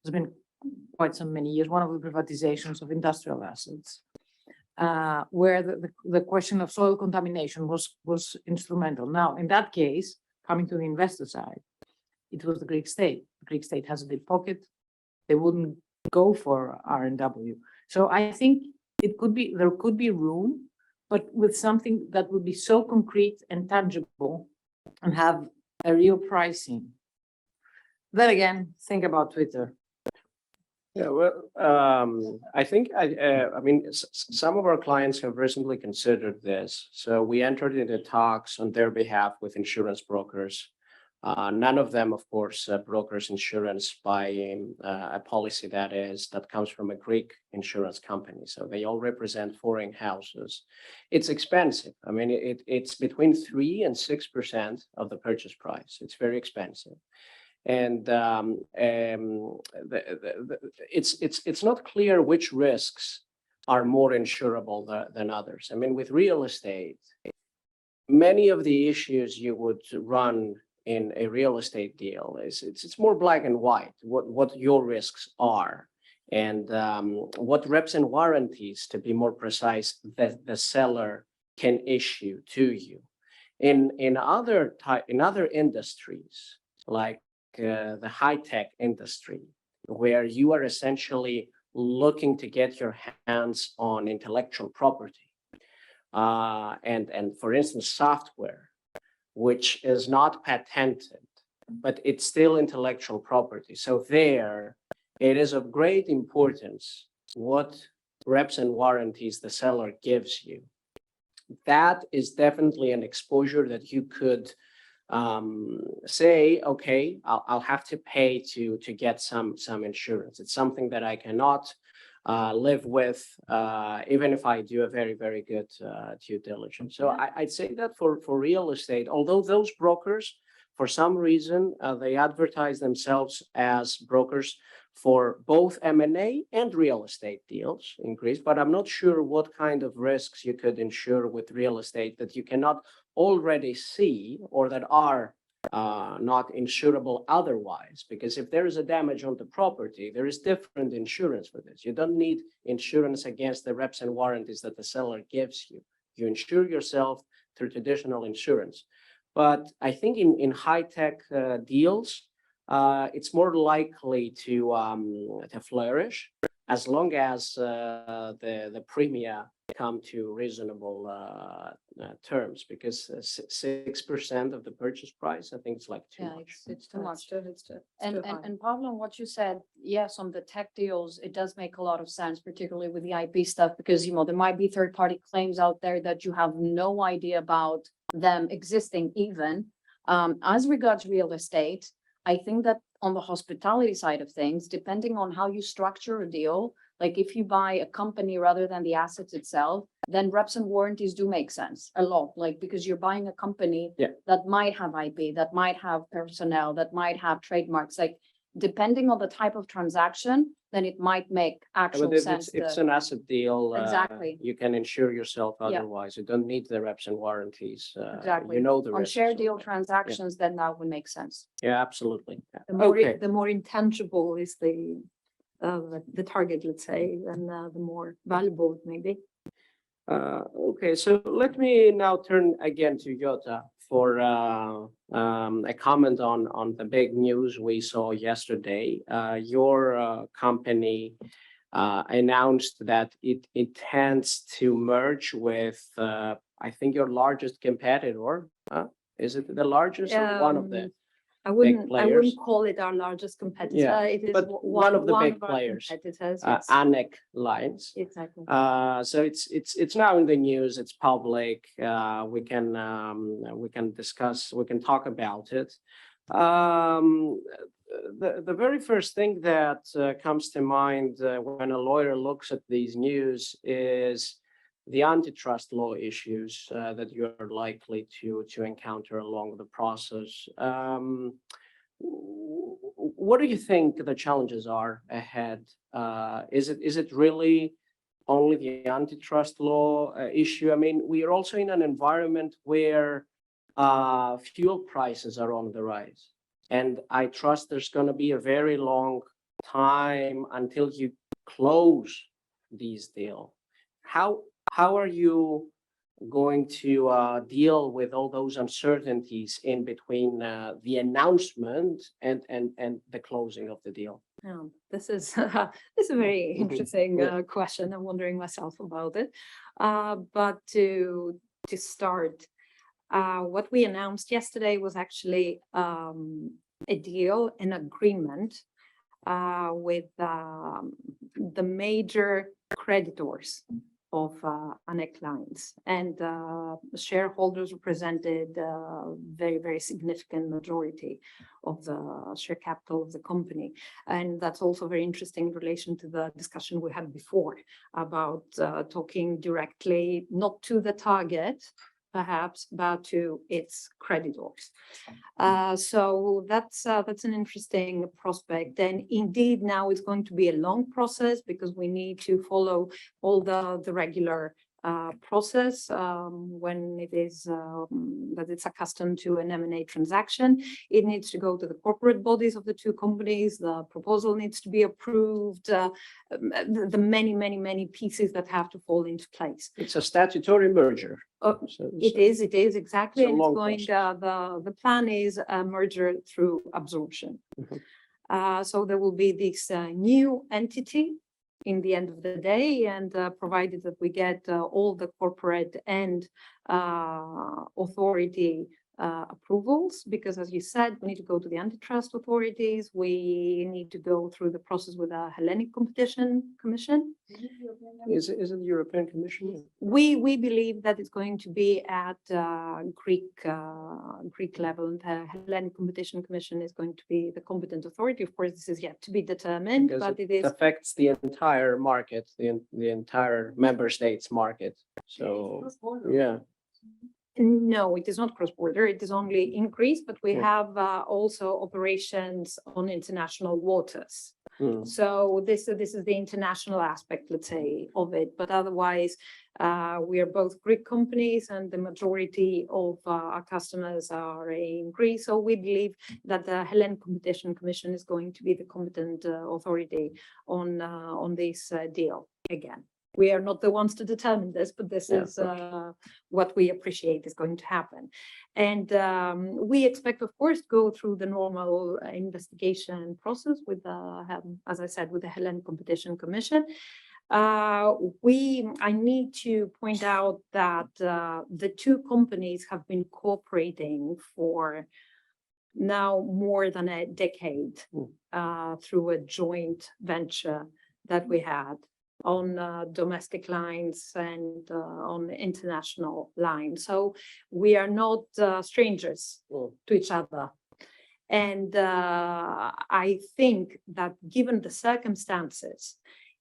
been quite so many years, one of the privatizations of industrial assets, where the question of soil contamination was instrumental. Now, in that case, coming to the investor side, it was the Greek state. The Greek state has a deep pocket. They wouldn't go for R&W. So I think there could be room, but with something that would be so concrete and tangible and have a real pricing. Then again, think about Twitter. Yeah, well, I think, some of our clients have recently considered this. So we entered into talks on their behalf with insurance brokers. None of them, of course, brokers insurance by a policy that comes from a Greek insurance company. So they all represent foreign houses. It's expensive. I mean, it's between 3 and 6% of the purchase price. It's very expensive. And it's not clear which risks are more insurable than others. I mean, with real estate, many of the issues you would run in a real estate deal it's more black and white, what your risks are, and what reps and warranties, to be more precise, that the seller can issue to you. In other industries, like the high-tech industry, where you are essentially looking to get your hands on intellectual property, and for instance, software, which is not patented, but it's still intellectual property. So there, it is of great importance what reps and warranties the seller gives you. That is definitely an exposure that you could say, okay, I'll have to pay to get some insurance. It's something that I cannot live with, even if I do a very, very good due diligence. So I'd say that for real estate, although those brokers, for some reason, they advertise themselves as brokers for both M&A and real estate deals in Greece, but I'm not sure what kind of risks you could insure with real estate that you cannot already see or that are not insurable otherwise. Because if there is a damage on the property, there is different insurance for this. You don't need insurance against the reps and warranties that the seller gives you. You insure yourself through traditional insurance. But I think in high-tech deals, it's more likely to flourish as long as the premia come to reasonable terms, because 6% of the purchase price, I think it's like too much. It's too much. It's too high. And Pablo, what you said, yes, on the tech deals, it does make a lot of sense, particularly with the IP stuff, because there might be third-party claims out there that you have no idea about them existing even. As regards real estate, I think that on the hospitality side of things, depending on how you structure a deal, like if you buy a company rather than the assets itself, then reps and warranties do make sense a lot, like because you're buying a company that might have IP, that might have personnel, that might have trademarks, like depending on the type of transaction, then it might make actual sense. It's an asset deal. Exactly. You can insure yourself otherwise. You don't need the reps and warranties. Exactly. You know the On risks. share deal transactions, then that would make sense. Yeah, absolutely. The more intangible is the the target, let's say, then the more valuable it may be. Okay, so let me now turn again to Jota for a comment on the big news we saw yesterday. Your company announced that it intends to merge with, I think, your largest competitor. Is it the largest or one of the? I players? wouldn't call it our largest competitor. It is But one of the big our players, competitors, yes. ANEC Lines. Exactly. So it's now in the news. It's public. We can discuss. We can talk about it. The very first thing that comes to mind when a lawyer looks at these news is the antitrust law issues that you're likely to encounter along the process. What do you think the challenges are ahead? Is it really only the antitrust law issue? I mean, we are also in an environment where fuel prices are on the rise. And I trust there's going to be a very long time until you close these deals. How are you going to deal with all those uncertainties in between the announcement and the closing of the deal? This is this is a very interesting question. I'm wondering myself about it. But to start, what we announced yesterday was actually a deal, an agreement with the major creditors of ANEC Lines, and shareholders represented a very, very significant majority of the share capital of the company. And that's also very interesting in relation to the discussion we had before about talking directly, not to the target, perhaps, but to its creditors. So that's an interesting prospect. And indeed, now it's going to be a long process because we need to follow all the regular process when it is that it's accustomed to an M&A transaction. It needs to go to the corporate bodies of the two companies. The proposal needs to be approved. The many pieces that have to fall into place. It's a statutory merger. It is exactly. It's a And long it's going. The plan is a merger through absorption. So there will be this new entity in the end of the day, and provided that we get all the corporate and authority approvals, because as you said, we need to go to the antitrust authorities. We need to go through the process with the Hellenic Competition Commission. Is it the European Commission? We believe that it's going to be at Greek level, and the Hellenic Competition Commission is going to be the competent authority. Of course, this is yet to be determined, Because but it is. affects the entire market, the entire member states market. So, yeah. No, it is not cross-border. It is only in Greece, but we have also operations on international waters. So this is the international aspect, let's say, of it. But otherwise, we are both Greek companies, and the majority of our customers are in Greece. So we believe that the Hellenic Competition Commission is going to be the competent authority on this deal again. We are not the ones to determine this, but this is what we appreciate is going to happen. And we expect, of course, to go through the normal investigation process with, as I said, with the Hellenic Competition Commission. I need to point out that the two companies have been cooperating for now more than a decade through a joint venture that we had on domestic lines and on international lines. So we are not strangers to each other. And I think that given the circumstances,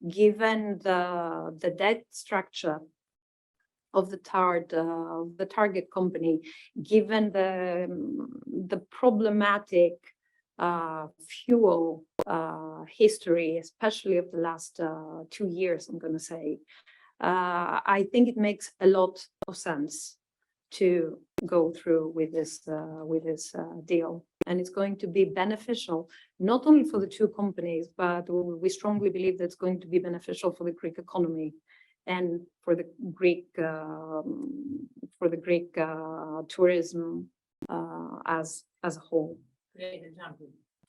given the debt structure of the target company, given the problematic fuel history, especially of the last 2 years, I'm going to say, I think it makes a lot of sense to go through with this deal. And it's going to be beneficial, not only for the two companies, but we strongly believe that it's going to be beneficial for the Greek economy and for the Greek tourism as a whole.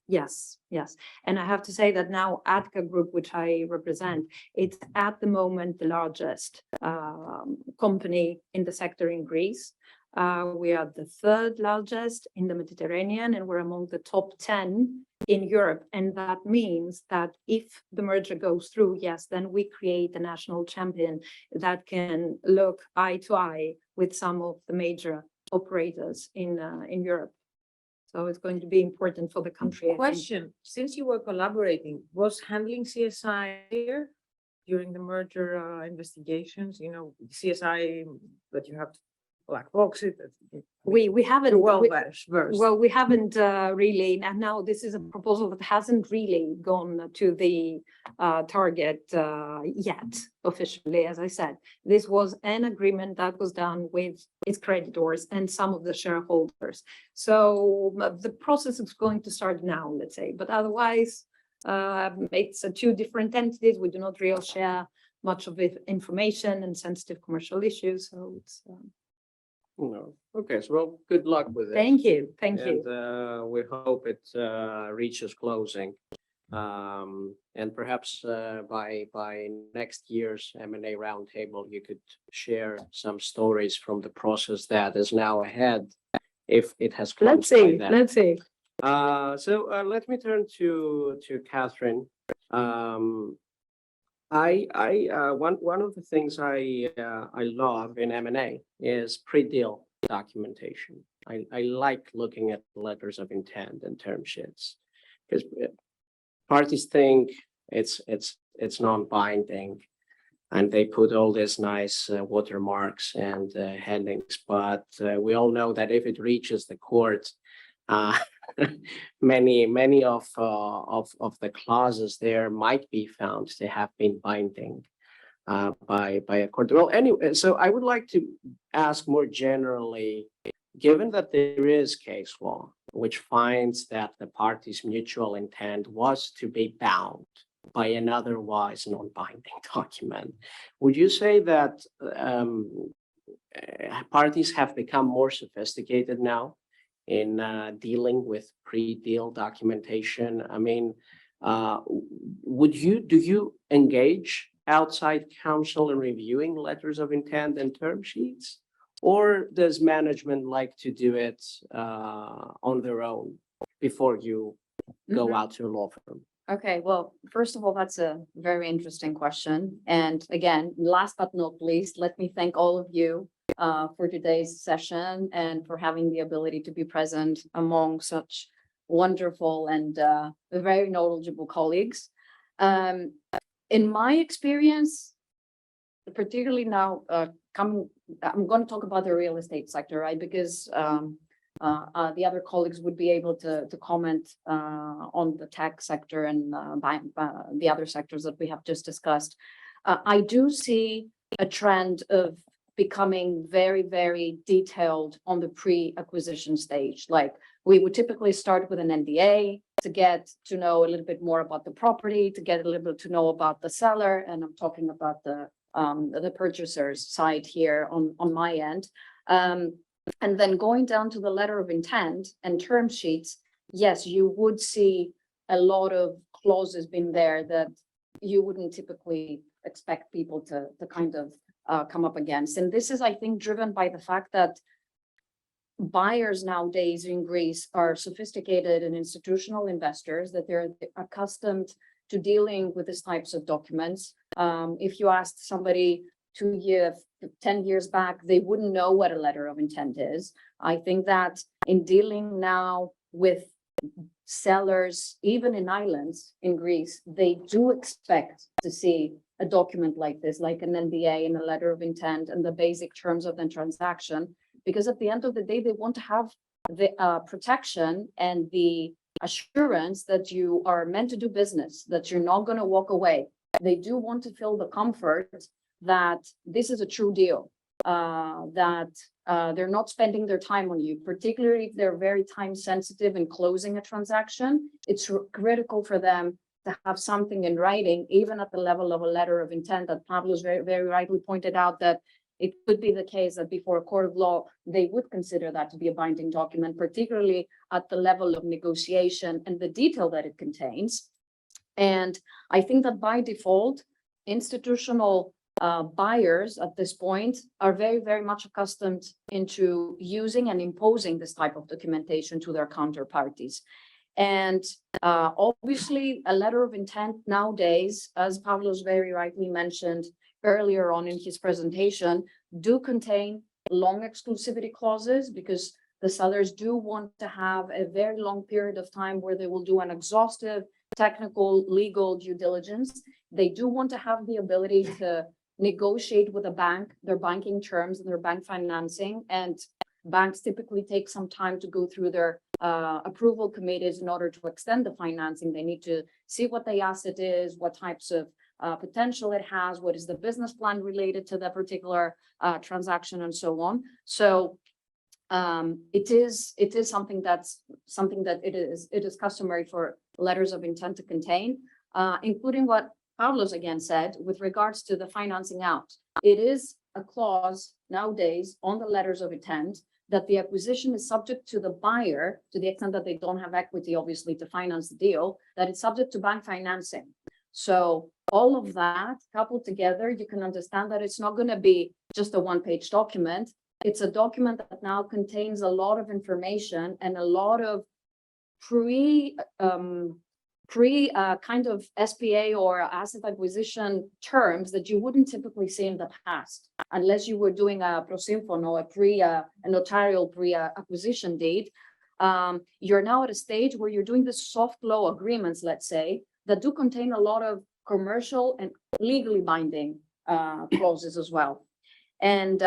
Yes, yes. And I have to say that now Attica Group, which I represent, it's at the moment the largest company in the sector in Greece. We are the third largest in the Mediterranean, and we're among the top 10 in Europe. And that means that if the merger goes through, yes, then we create a national champion that can look eye to eye with some of the major operators in Europe. So it's going to be important for the country. I think. Question, since you were collaborating, was handling CSI here during the merger investigations, you know, CSI that you have to black box it? We haven't. Well we- versed. Well, we haven't really, and now this is a proposal that hasn't really gone to the target yet officially, as I said. This was an agreement that was done with its creditors and some of the shareholders. So the process is going to start now, let's say, but otherwise it's two different entities. We do not really share much of the information and sensitive commercial issues, so it's. No. Okay, so well, good luck with it. Thank you, thank you. And we hope it reaches closing. And perhaps by next year's M&A roundtable, you could share some stories from the process that is now ahead, if it has Let's closed by see, then. let's see. So let me turn to Catherine. One of the things I love in M&A is pre-deal documentation. I like looking at letters of intent and term sheets because parties think it's non-binding, and they put all these nice watermarks and headings. But we all know that if it reaches the court, many of the clauses there might be found to have been binding by a court. Well, anyway, so I would like to ask more generally, given that there is case law which finds that the parties' mutual intent was to be bound by an otherwise non-binding document, would you say that parties have become more sophisticated now in dealing with pre-deal documentation? I mean, do you engage outside counsel in reviewing letters of intent and term sheets, or does management like to do it on their own before you go out to a law firm? Okay, well, first of all, that's a very interesting question. And again, last but not least, let me thank all of you for today's session and for having the ability to be present among such wonderful and very knowledgeable colleagues. In my experience, particularly now, I'm going to talk about the real estate sector, right? Because the other colleagues would be able to comment on the tech sector and the other sectors that we have just discussed. I do see a trend of becoming very, very detailed on the pre-acquisition stage. Like we would typically start with an NDA to get to know a little bit more about the property, to get a little bit to know about the seller, and I'm talking about the purchaser's side here on my end. And then going down to the letter of intent and term sheets, yes, you would see a lot of clauses being there that you wouldn't typically expect people to kind of come up against. And this is, I think, driven by the fact that buyers nowadays in Greece are sophisticated and institutional investors, that they're accustomed to dealing with these types of documents. If you asked somebody 10 years back, they wouldn't know what a letter of intent is. I think that in dealing now with sellers, even in islands in Greece, they do expect to see a document like this, like an NDA and a letter of intent and the basic terms of the transaction, because at the end of the day, they want to have the protection and the assurance that you are meant to do business, that you're not going to walk away. They do want to feel the comfort that this is a true deal. that they're not spending their time on you, particularly if they're very time sensitive in closing a transaction. It's critical for them to have something in writing, even at the level of a letter of intent that Pablo's very rightly pointed out that it could be the case that before a court of law, they would consider that to be a binding document, particularly at the level of negotiation and the detail that it contains. And I think that by default, institutional buyers at this point are very much accustomed into using and imposing this type of documentation to their counterparties. And obviously, a letter of intent nowadays, as Pavlos very rightly mentioned earlier on in his presentation, do contain long exclusivity clauses because the sellers do want to have a very long period of time where they will do an exhaustive technical legal due diligence. They do want to have the ability to negotiate with a bank, their banking terms and their bank financing. And banks typically take some time to go through their approval committees in order to extend the financing. They need to see what the asset is, what types of potential it has, what is the business plan related to that particular transaction, and so on. So it is something that it is customary for letters of intent to contain, including what Pavlos again said with regards to the financing out. It is a clause nowadays on the letters of intent that the acquisition is subject to the buyer, to the extent that they don't have equity, obviously, to finance the deal, that it's subject to bank financing. So all of that coupled together, you can understand that it's not going to be just a one-page document. It's a document that now contains a lot of information and a lot of kind of SPA or asset acquisition terms that you wouldn't typically see in the past, unless you were doing a prosymfono, a notarial pre-acquisition deed. You're now at a stage where you're doing the soft law agreements, let's say, that do contain a lot of commercial and legally binding clauses as well. And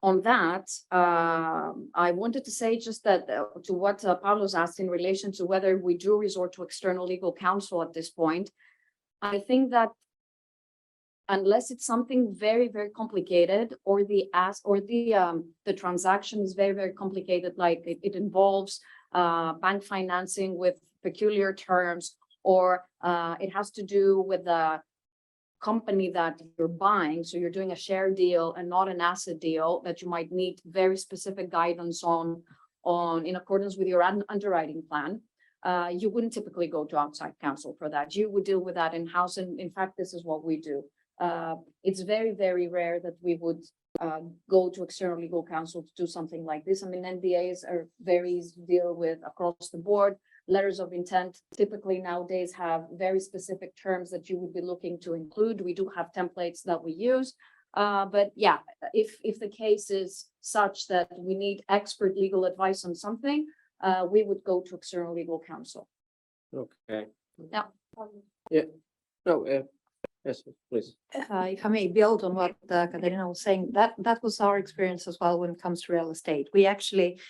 on that, I wanted to say just that to what Pavlos asked in relation to whether we do resort to external legal counsel at this point, I think that unless it's something very complicated, or the transaction is very complicated, like it involves bank financing with peculiar terms, or it has to do with the company that you're buying, so you're doing a share deal and not an asset deal, that you might need very specific guidance on in accordance with your underwriting plan, you wouldn't typically go to outside counsel for that. You would deal with that in-house, and in fact, this is what we do. It's very rare that we would go to external legal counsel to do something like this. I mean, NDAs are very easy to deal with across the board. Letters of intent typically nowadays have very specific terms that you would be looking to include. We do have templates that we use. But yeah, if the case is such that we need expert legal advice on something, we would go to external legal counsel. Okay. Yeah. Yeah. No, yes, please. If I may build on what Katerina was saying, that was our experience as well when it comes to real estate. We actually,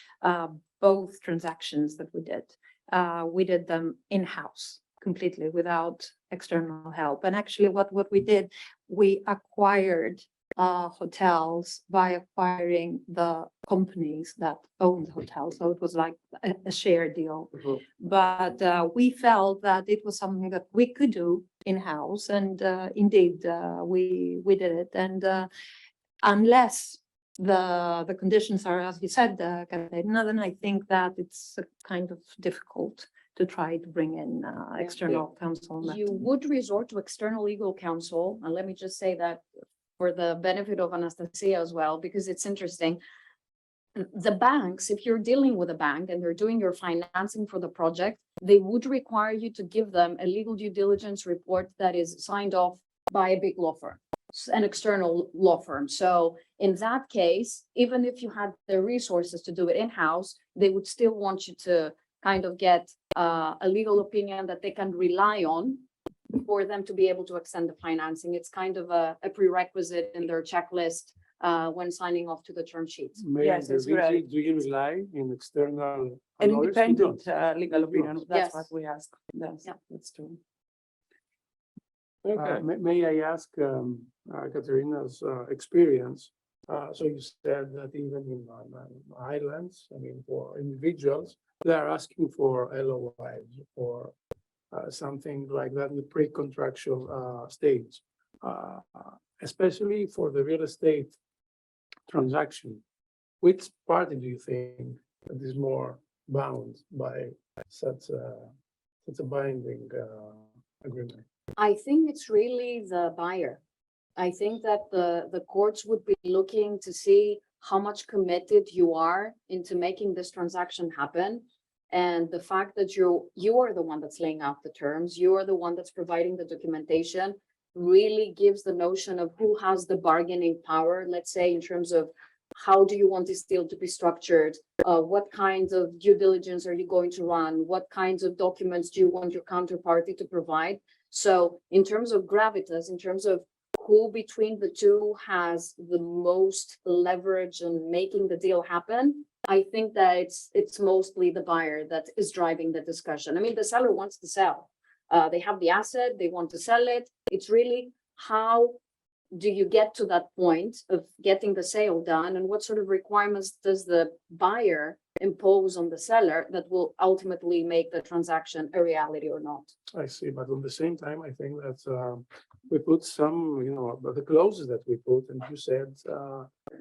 both transactions that we did them in-house completely without external help. And actually what we did, we acquired hotels by acquiring the companies that own the hotels. So it was like a share deal. But we felt that it was something that we could do in-house, and indeed we did it. And unless the conditions are, as you said, Katerina, then I think that it's kind of difficult to try to bring in external counsel. You would resort to external legal counsel, and let me just say that for the benefit of Anastasia as well, because it's interesting. The banks, if you're dealing with a bank and they're doing your financing for the project, they would require you to give them a legal due diligence report that is signed off by a big law firm, an external law firm. So in that case, even if you had the resources to do it in-house, they would still want you to kind of get a legal opinion that they can rely on for them to be able to extend the financing. It's kind of a prerequisite in their checklist when signing off to the term sheets. Yes, that's right. Do you rely in external? An lawyers? independent You legal You opinion, Yes. that's what we ask. Yeah. That's true. Okay. May I ask Katerina's experience? So you said that even in islands, I mean, for individuals, they are asking for LOIs or something like that in the pre-contractual stage, especially for the real estate transaction. Which party do you think that is more bound by such a binding agreement? I think it's really the buyer. I think that the courts would be looking to see how much committed you are into making this transaction happen. And the fact that you are the one that's laying out the terms, you are the one that's providing the documentation, really gives the notion of who has the bargaining power, let's say, in terms of how do you want this deal to be structured? What kinds of due diligence are you going to run? What kinds of documents do you want your counterparty to provide? So in terms of gravitas, in terms of who between the two has the most leverage in making the deal happen, I think that it's mostly the buyer that is driving the discussion. I mean, the seller wants to sell. They have the asset, they want to sell it. It's really how do you get to that point of getting the sale done, and what sort of requirements does the buyer impose on the seller that will ultimately make the transaction a reality or not? I see, but at the same time, I think that we put some, the clauses that we put, and you said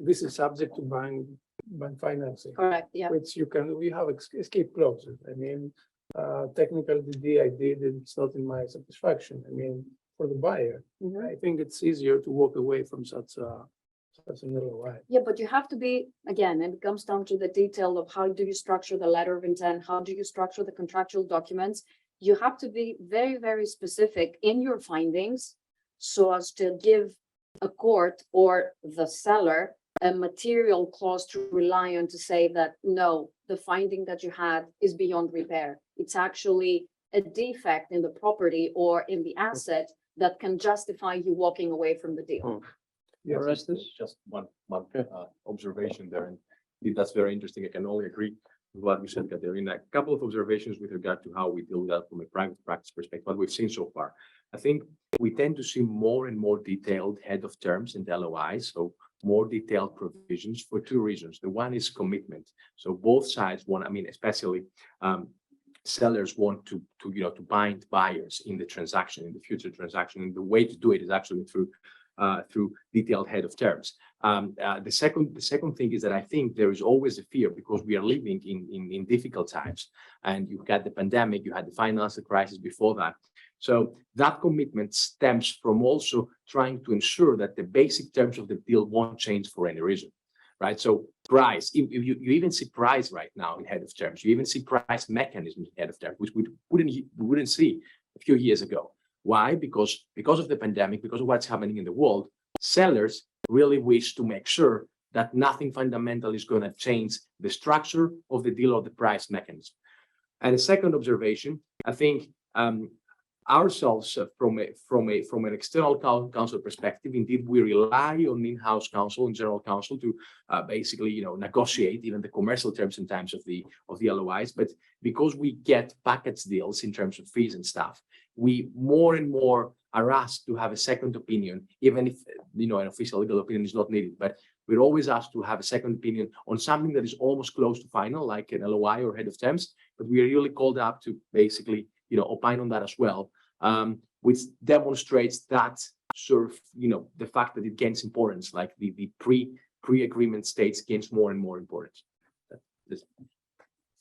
this is subject to bank financing. Correct, yeah. Which we have escape clauses. I mean, technically the deal I did, it's not in my satisfaction. I mean, for the buyer, I think it's easier to walk away from such an LOI. Yeah, but you have to be, again, it comes down to the detail of how do you structure the letter of intent? How do you structure the contractual documents? You have to be very, very specific in your findings so as to give a court or the seller a material clause to rely on to say that, no, the finding that you had is beyond repair. It's actually a defect in the property or in the asset that can justify you walking away from the deal. Yes. Orestes? Just one observation there, and that's very interesting. I can only agree with what you said, Katerina. A couple of observations with regard to how we deal with that from a private practice perspective, what we've seen so far. I think we tend to see more and more detailed head of terms and LOIs, so more detailed provisions for two reasons. The one is commitment. So both sides want, I mean, especially sellers want to bind buyers in the transaction, in the future transaction. And the way to do it is actually through detailed head of terms. The second thing is that I think there is always a fear, because we are living in difficult times, and you got the pandemic, you had the financial crisis before that. So that commitment stems from also trying to ensure that the basic terms of the deal won't change for any reason, right? So price, you even see price right now in head of terms. You even see price mechanism in head of terms, which we wouldn't see a few years ago. Why? Because of the pandemic, because of what's happening in the world, sellers really wish to make sure that nothing fundamental is going to change the structure of the deal or the price mechanism. And a second observation, I think ourselves from an external counsel perspective, indeed, we rely on in-house counsel and general counsel to basically, negotiate even the commercial terms sometimes of the LOIs. But because we get package deals in terms of fees and stuff, we more and more are asked to have a second opinion, even if an official legal opinion is not needed. But we're always asked to have a second opinion on something that is almost close to final, like an LOI or head of terms. But we are really called up to basically, opine on that as well, which demonstrates that sort of, the fact that it gains importance, like the pre-agreement states gains more and more importance.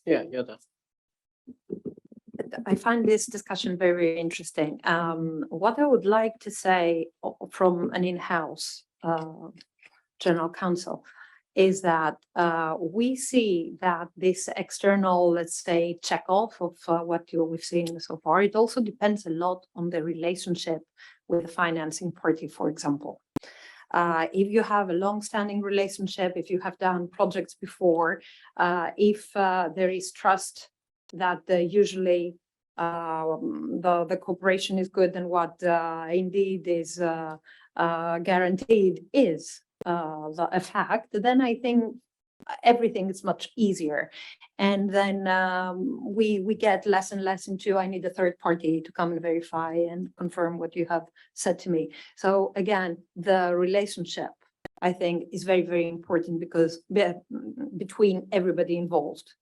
Yeah, Yoda. I find this discussion very interesting. What I would like to say from an in-house general counsel is that we see that this external, let's say, check off of what we've seen so far, it also depends a lot on the relationship with the financing party, for example. If you have a long-standing relationship, if you have done projects before, if there is trust that usually the cooperation is good and what indeed is guaranteed is a fact, then I think everything is much easier. And then we get less and less into, I need a third party to come and verify and confirm what you have said to me. So again, the relationship, I think, is very, very important because between everybody involved.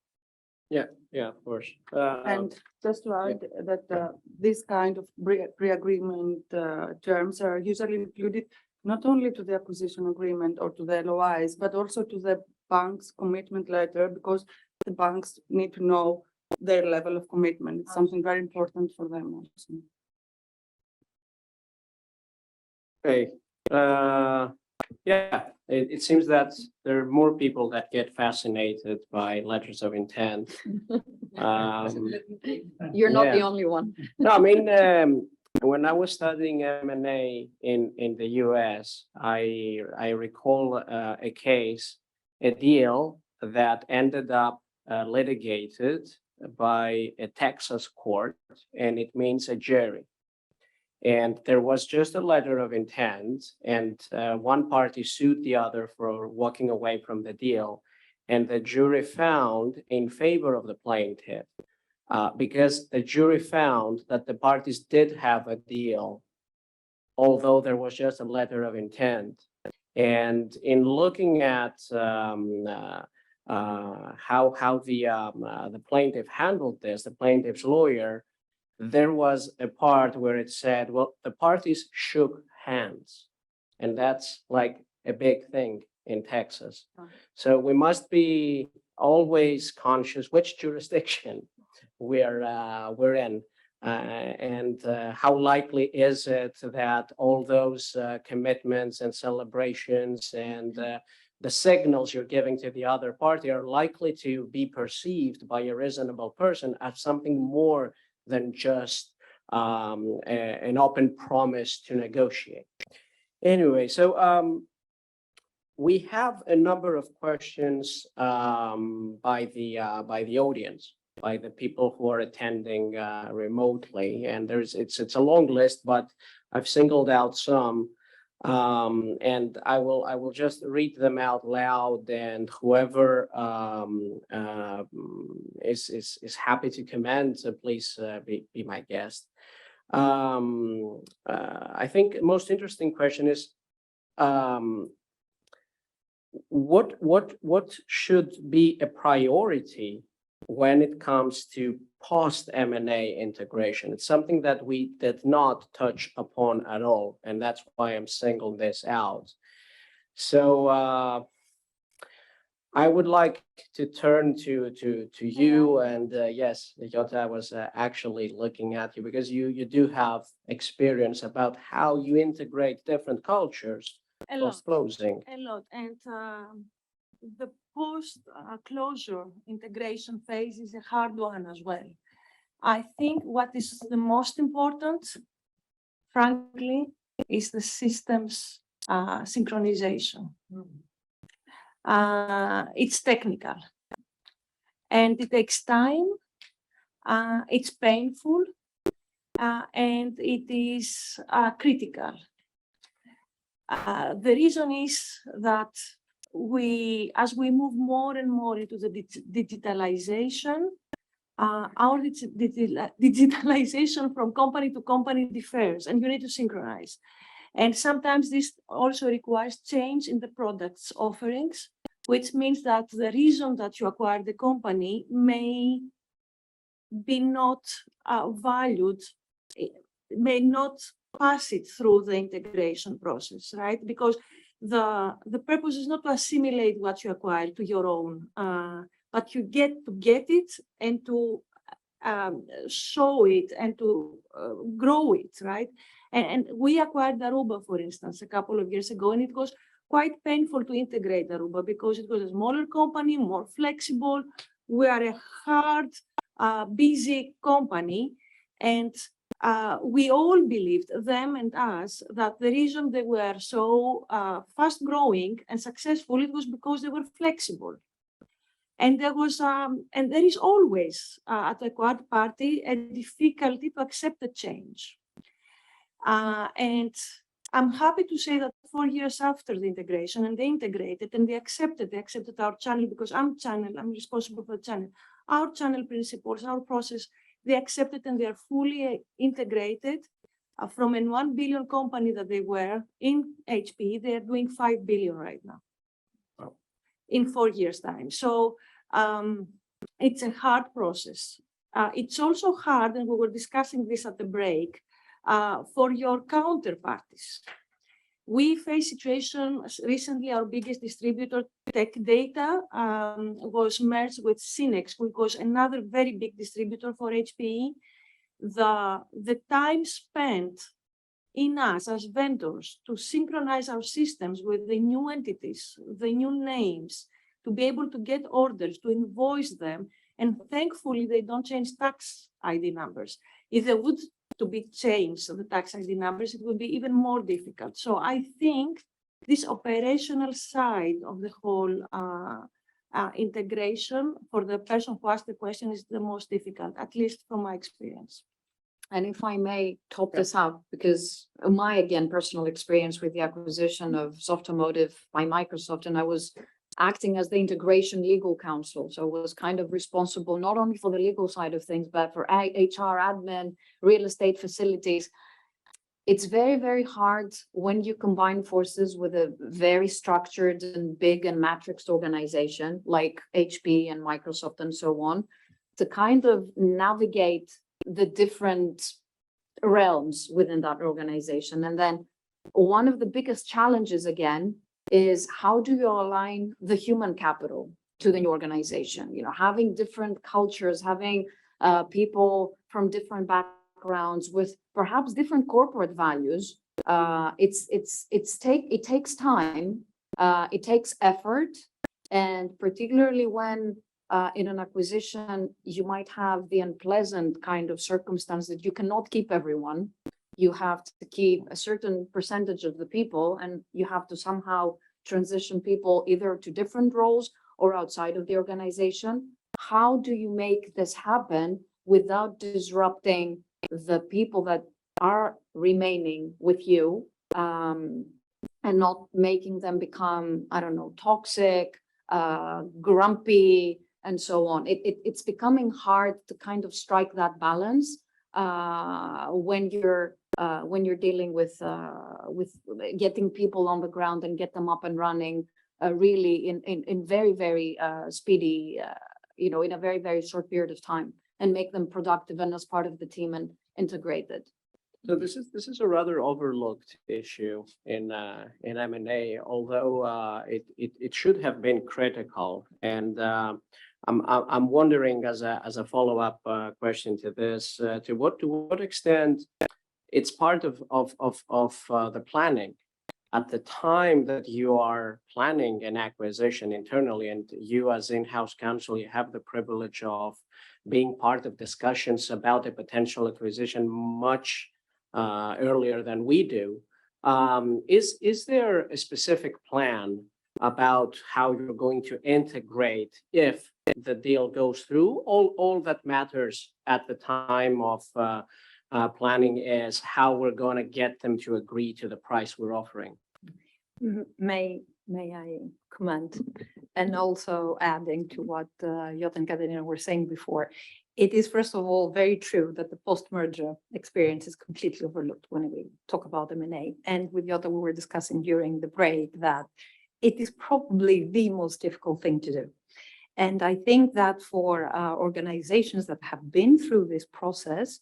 Yeah, of course. And just to add that this kind of pre-agreement terms are usually included not only to the acquisition agreement or to the LOIs, but also to the bank's commitment letter, because the banks need to know their level of commitment. It's something very important for them also. Okay, yeah, it seems that there are more people that get fascinated by letters of intent. You're not the Yeah. only one. No, I mean, when I was studying M&A in the US, I recall a case, a deal that ended up litigated by a Texas court, and it means a jury. And there was just a letter of intent, and one party sued the other for walking away from the deal. And the jury found in favor of the plaintiff because the jury found that the parties did have a deal, although there was just a letter of intent. And in looking at how the plaintiff handled this, the plaintiff's lawyer, there was a part where it said, well, the parties shook hands. And that's like a big thing in Texas. So we must be always conscious which jurisdiction we're in. And how likely is it that all those commitments and celebrations and the signals you're giving to the other party are likely to be perceived by a reasonable person as something more than just an open promise to negotiate. Anyway, so we have a number of questions by the audience, by the people who are attending remotely, and it's a long list, but I've singled out some, and I will just read them out loud, and whoever is happy to comment, please be my guest. I think most interesting question is what should be a priority when it comes to post M&A integration? It's something that we did not touch upon at all, and that's why I'm singling this out. So I would like to turn to you, and yes, Jota, I was actually looking at you because you do have experience about how you integrate different cultures A lot, post-closing. a lot. And the post-closure integration phase is a hard one as well. I think what is the most important, frankly, is the systems synchronization. It's technical and it takes time, it's painful, and it is critical. The reason is that as we move more and more into the digitalization, our digitalization from company to company differs, and you need to synchronize. And sometimes this also requires change in the product's offerings, which means that the reason that you acquired the company may be not valued, may not pass it through the integration process, right? Because the purpose is not to assimilate what you acquired to your own, but you get it and to show it and to grow it, right? And we acquired Aruba, for instance, a couple of years ago, and it was quite painful to integrate Aruba because it was a smaller company, more flexible. We are a hard, busy company, and we all believed, them and us, that the reason they were so fast growing and successful, it was because they were flexible. And there was, and there is always at the acquired party a difficulty to accept the change. And I'm happy to say that 4 years after the integration, and they integrated and they accepted our channel, because I'm responsible for the channel. Our channel principles, our process, they accepted and they are fully integrated. From a 1 billion company that they were in HPE, they are doing 5 billion right now. Wow. In 4 years' time. So it's a hard process. It's also hard, and we were discussing this at the break, for your counterparties. We face situations recently. Our biggest distributor, Tech Data, was merged with Synex, which was another very big distributor for HPE. The time spent in us as vendors to synchronize our systems with the new entities, the new names, to be able to get orders, to invoice them, and thankfully they don't change tax ID numbers. If they would to be changed, the tax ID numbers, it would be even more difficult. So I think this operational side of the whole integration for the person who asked the question is the most difficult, at least from my experience. And if I may top this up, because of my, again, personal experience with the acquisition of Softomotive by Microsoft, and I was acting as the integration legal counsel. So was kind of responsible not only for the legal side of things, but for HR, admin, real estate facilities. It's very, very hard when you combine forces with a very structured and big and matrixed organization like HP and Microsoft and so on, to kind of navigate the different realms within that organization. And then one of the biggest challenges, again, is how do you align the human capital to the organization? You know, having different cultures, having people from different backgrounds with perhaps different corporate values. It takes time, it takes effort, and particularly when in an acquisition, you might have the unpleasant kind of circumstance that you cannot keep everyone. You have to keep a certain percentage of the people, and you have to somehow transition people either to different roles or outside of the organization. How do you make this happen without disrupting the people that are remaining with you, and not making them become, I don't know, toxic, grumpy, and so on? It's becoming hard to kind of strike that balance when you're dealing with getting people on the ground and get them up and running really in very, very speedy, in a very, very short period of time, and make them productive and as part of the team and integrated. So this is a rather overlooked issue in M&A, although it should have been critical. And I'm wondering, as a follow-up question to this, to what extent it's part of the planning at the time that you are planning an acquisition internally, and you as in-house counsel, you have the privilege of being part of discussions about a potential acquisition much earlier than we do. Is there a specific plan about how you're going to integrate if the deal goes through? All that matters at the time of planning is how we're going to get them to agree to the price we're offering. May I comment? And also adding to what Jot and Katerina were saying before, it is first of all very true that the post-merger experience is completely overlooked when we talk about M&A. And with Jota, we were discussing during the break that it is probably the most difficult thing to do. And I think that for organizations that have been through this process,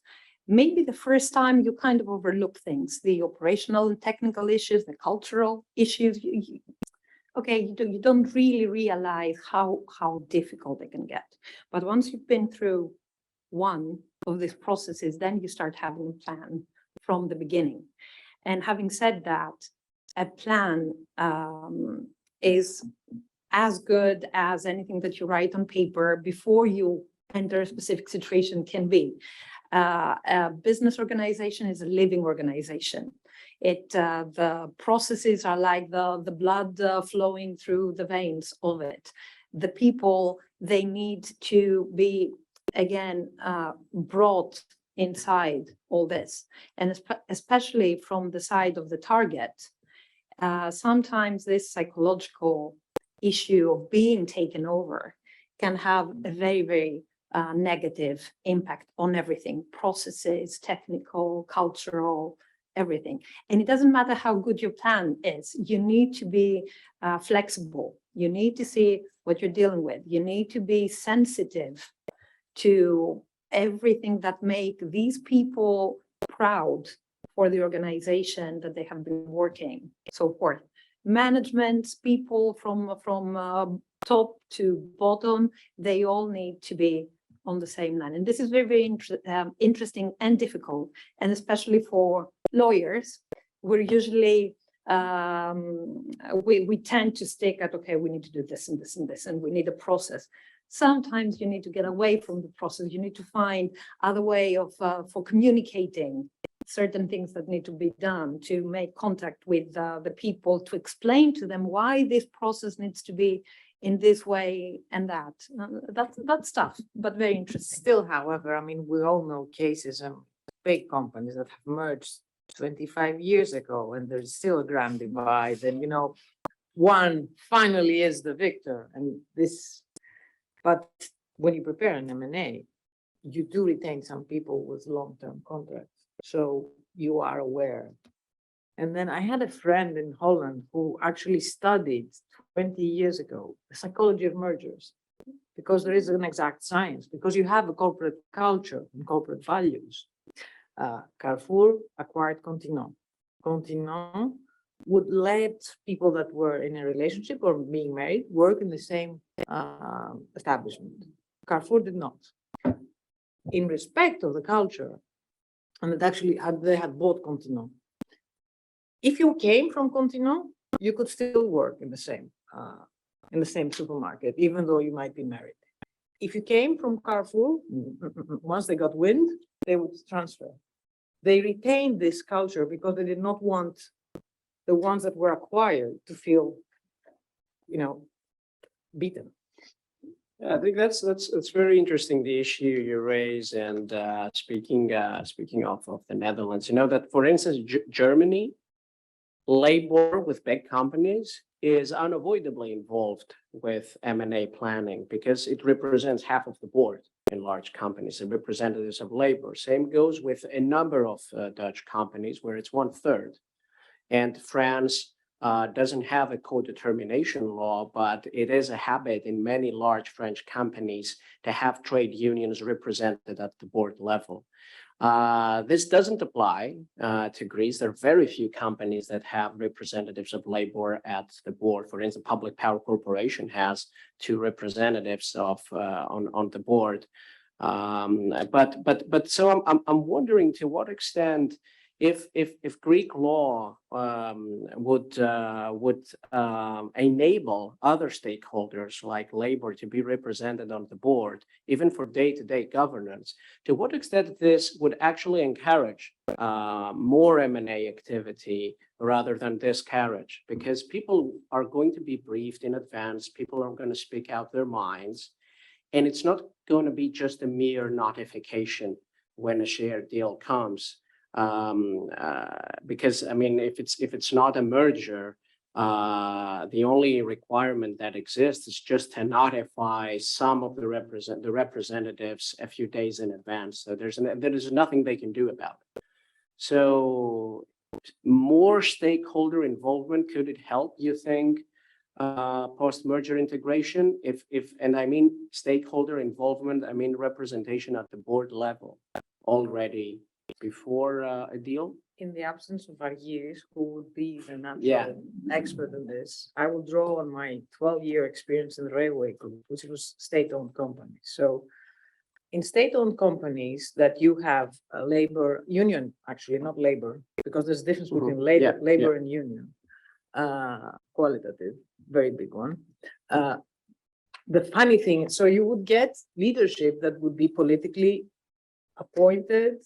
maybe the first time you kind of overlook things, the operational and technical issues, the cultural issues. You don't really realize how difficult they can get. But once you've been through one of these processes, then you start having a plan from the beginning. And having said that, a plan is as good as anything that you write on paper before you enter a specific situation can be. A business organization is a living organization. The processes are like the blood flowing through the veins of it. The people, they need to be, again, brought inside all this. And especially from the side of the target, sometimes this psychological issue of being taken over can have a very, very negative impact on everything, processes, technical, cultural, everything. And it doesn't matter how good your plan is, you need to be flexible. You need to see what you're dealing with. You need to be sensitive to everything that make these people proud for the organization that they have been working, so forth. Management, people from top to bottom, they all need to be on the same line. And this is very, very interesting and difficult. And especially for lawyers, we're usually, we tend to stick at, okay, we need to do this and this and this, and we need a process. Sometimes you need to get away from the process. You need to find other way of for communicating certain things that need to be done, to make contact with the people, to explain to them why this process needs to be in this way and that. That's tough, but very interesting. Still, however, I mean, we all know cases of big companies that have merged 25 years ago, and there's still a grand divide. And, you know, one finally is the victor. And this, but when you prepare an M&A, you do retain some people with long-term contracts. So you are aware. And then I had a friend in Holland who actually studied 20 years ago the psychology of mergers, because there is an exact science, because you have a corporate culture and corporate values. Carrefour acquired Continent. Continent would let people that were in a relationship or being married work in the same establishment. Carrefour did not. In respect of the culture, and it actually they had bought Continent. If you came from Continent, you could still work in the same supermarket, even though you might be married. If you came from Carrefour, once they got wind, they would transfer. They retained this culture because they did not want the ones that were acquired to feel, you know, beaten. Yeah, I think that's very interesting, the issue you raise. And speaking of the Netherlands, you know that, for instance, Germany, labor with big companies is unavoidably involved with M&A planning because it represents half of the board in large companies and representatives of labor. Same goes with a number of Dutch companies where it's 1/3. And France doesn't have a co-determination law, but it is a habit in many large French companies to have trade unions represented at the board level. This doesn't apply to Greece. There are very few companies that have representatives of labor at the board. For instance, Public Power Corporation has 2 representatives on the board. But so I'm wondering to what extent, if Greek law would enable other stakeholders like labor to be represented on the board, even for day-to-day governance, to what extent this would actually encourage more M&A activity rather than discourage? Because people are going to be briefed in advance, people are going to speak out their minds, and it's not going to be just a mere notification when a shared deal comes. Because I mean, if it's not a merger, the only requirement that exists is just to notify some of the representatives a few days in advance. So there is nothing they can do about it. So more stakeholder involvement, could it help, you think, post-merger integration? And I mean stakeholder involvement, I mean representation at the board level already before a deal? In the absence of Argyris, who would be the natural expert in this, I will draw on my 12-year experience in the railway group, which was state-owned company. So in state-owned companies that you have a labor union, actually not labor, because there's a difference between labor and union, qualitative, very big one. The funny thing, so you would get leadership that would be politically appointed.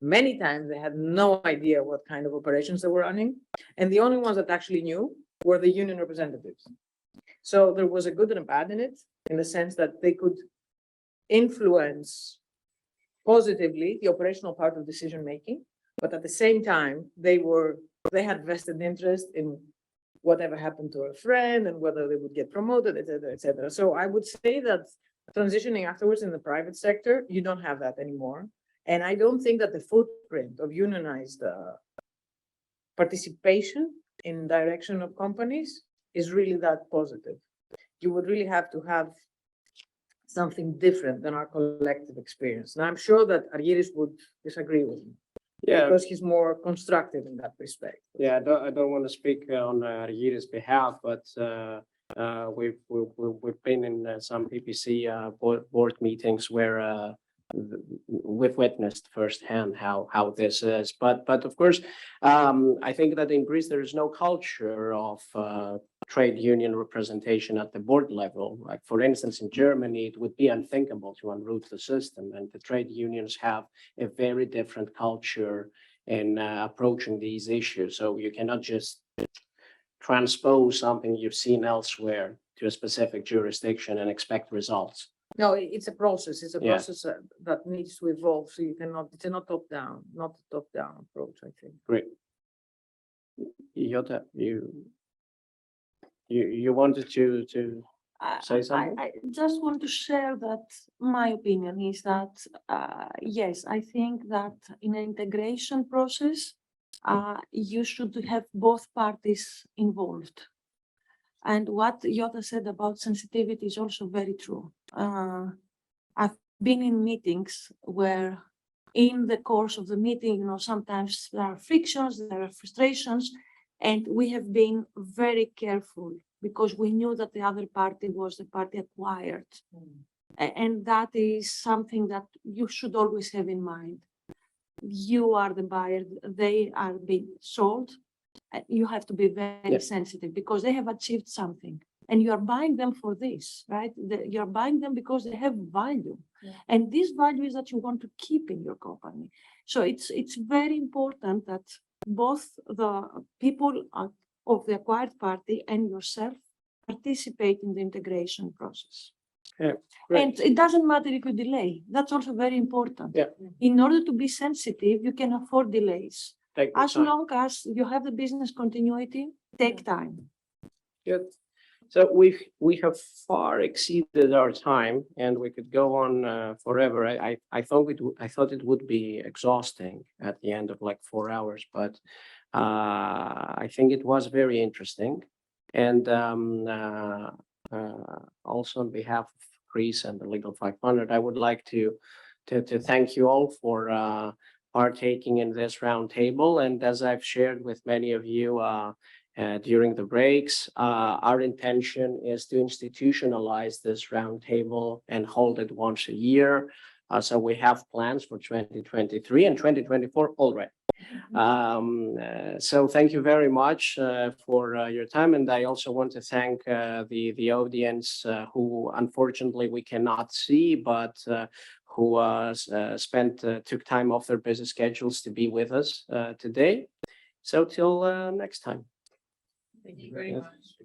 Many times they had no idea what kind of operations they were running. And the only ones that actually knew were the union representatives. So there was a good and a bad in it, in the sense that they could influence positively the operational part of decision making, but at the same time, they were they had vested interest in whatever happened to a friend and whether they would get promoted, et cetera, et cetera. So I would say that transitioning afterwards in the private sector, you don't have that anymore. And I don't think that the footprint of unionized participation in direction of companies is really that positive. You would really have to have something different than our collective experience. Now, I'm sure that Argyris would disagree with me Yeah, because he's more constructive in that respect. yeah, I don't want to speak on Argyris' behalf, but we've been in some PPC board meetings where we've witnessed firsthand how this is. But of course, I think that in Greece there is no culture of trade union representation at the board level. Like for instance, in Germany, it would be unthinkable to unroot the system, and the trade unions have a very different culture in approaching these issues. So you cannot just transpose something you've seen elsewhere to a specific jurisdiction and expect results. No, it's a process. It's a Yeah. process that needs to evolve. So you cannot, it's not top down, not a top down approach, I think. Great. Jota, you wanted to say something? I just want to share that my opinion is that, yes, I think that in an integration process, you should have both parties involved. And what Jota said about sensitivity is also very true. I've been in meetings where in the course of the meeting, sometimes there are frictions, there are frustrations, and we have been very careful because we knew that the other party was the party acquired. And that is something that you should always have in mind. You are the buyer, they are being sold. You have to be very sensitive because they have achieved something and you are buying them for this, right? You're buying them because they have value. And this value is that you want to keep in your company. So it's very important that both the people of the acquired party and yourself participate in the integration process. Yeah, and it doesn't matter if you delay. That's also very important. Yeah. In order to be sensitive, you can afford delays. Take your As time. long as you have the business continuity, take time. Good. So we have far exceeded our time, and we could go on forever. I thought it would be exhausting at the end of like 4 hours, but I think it was very interesting. And also on behalf of Greece and the Legal 500, I would like to thank you all for partaking in this roundtable. And as I've shared with many of you during the breaks, our intention is to institutionalize this roundtable and hold it once a year. So we have plans for 2023 and 2024 already. So thank you very much for your time. And I also want to thank the audience who unfortunately we cannot see, but who took time off their busy schedules to be with us today. So till next time. Thank you very much.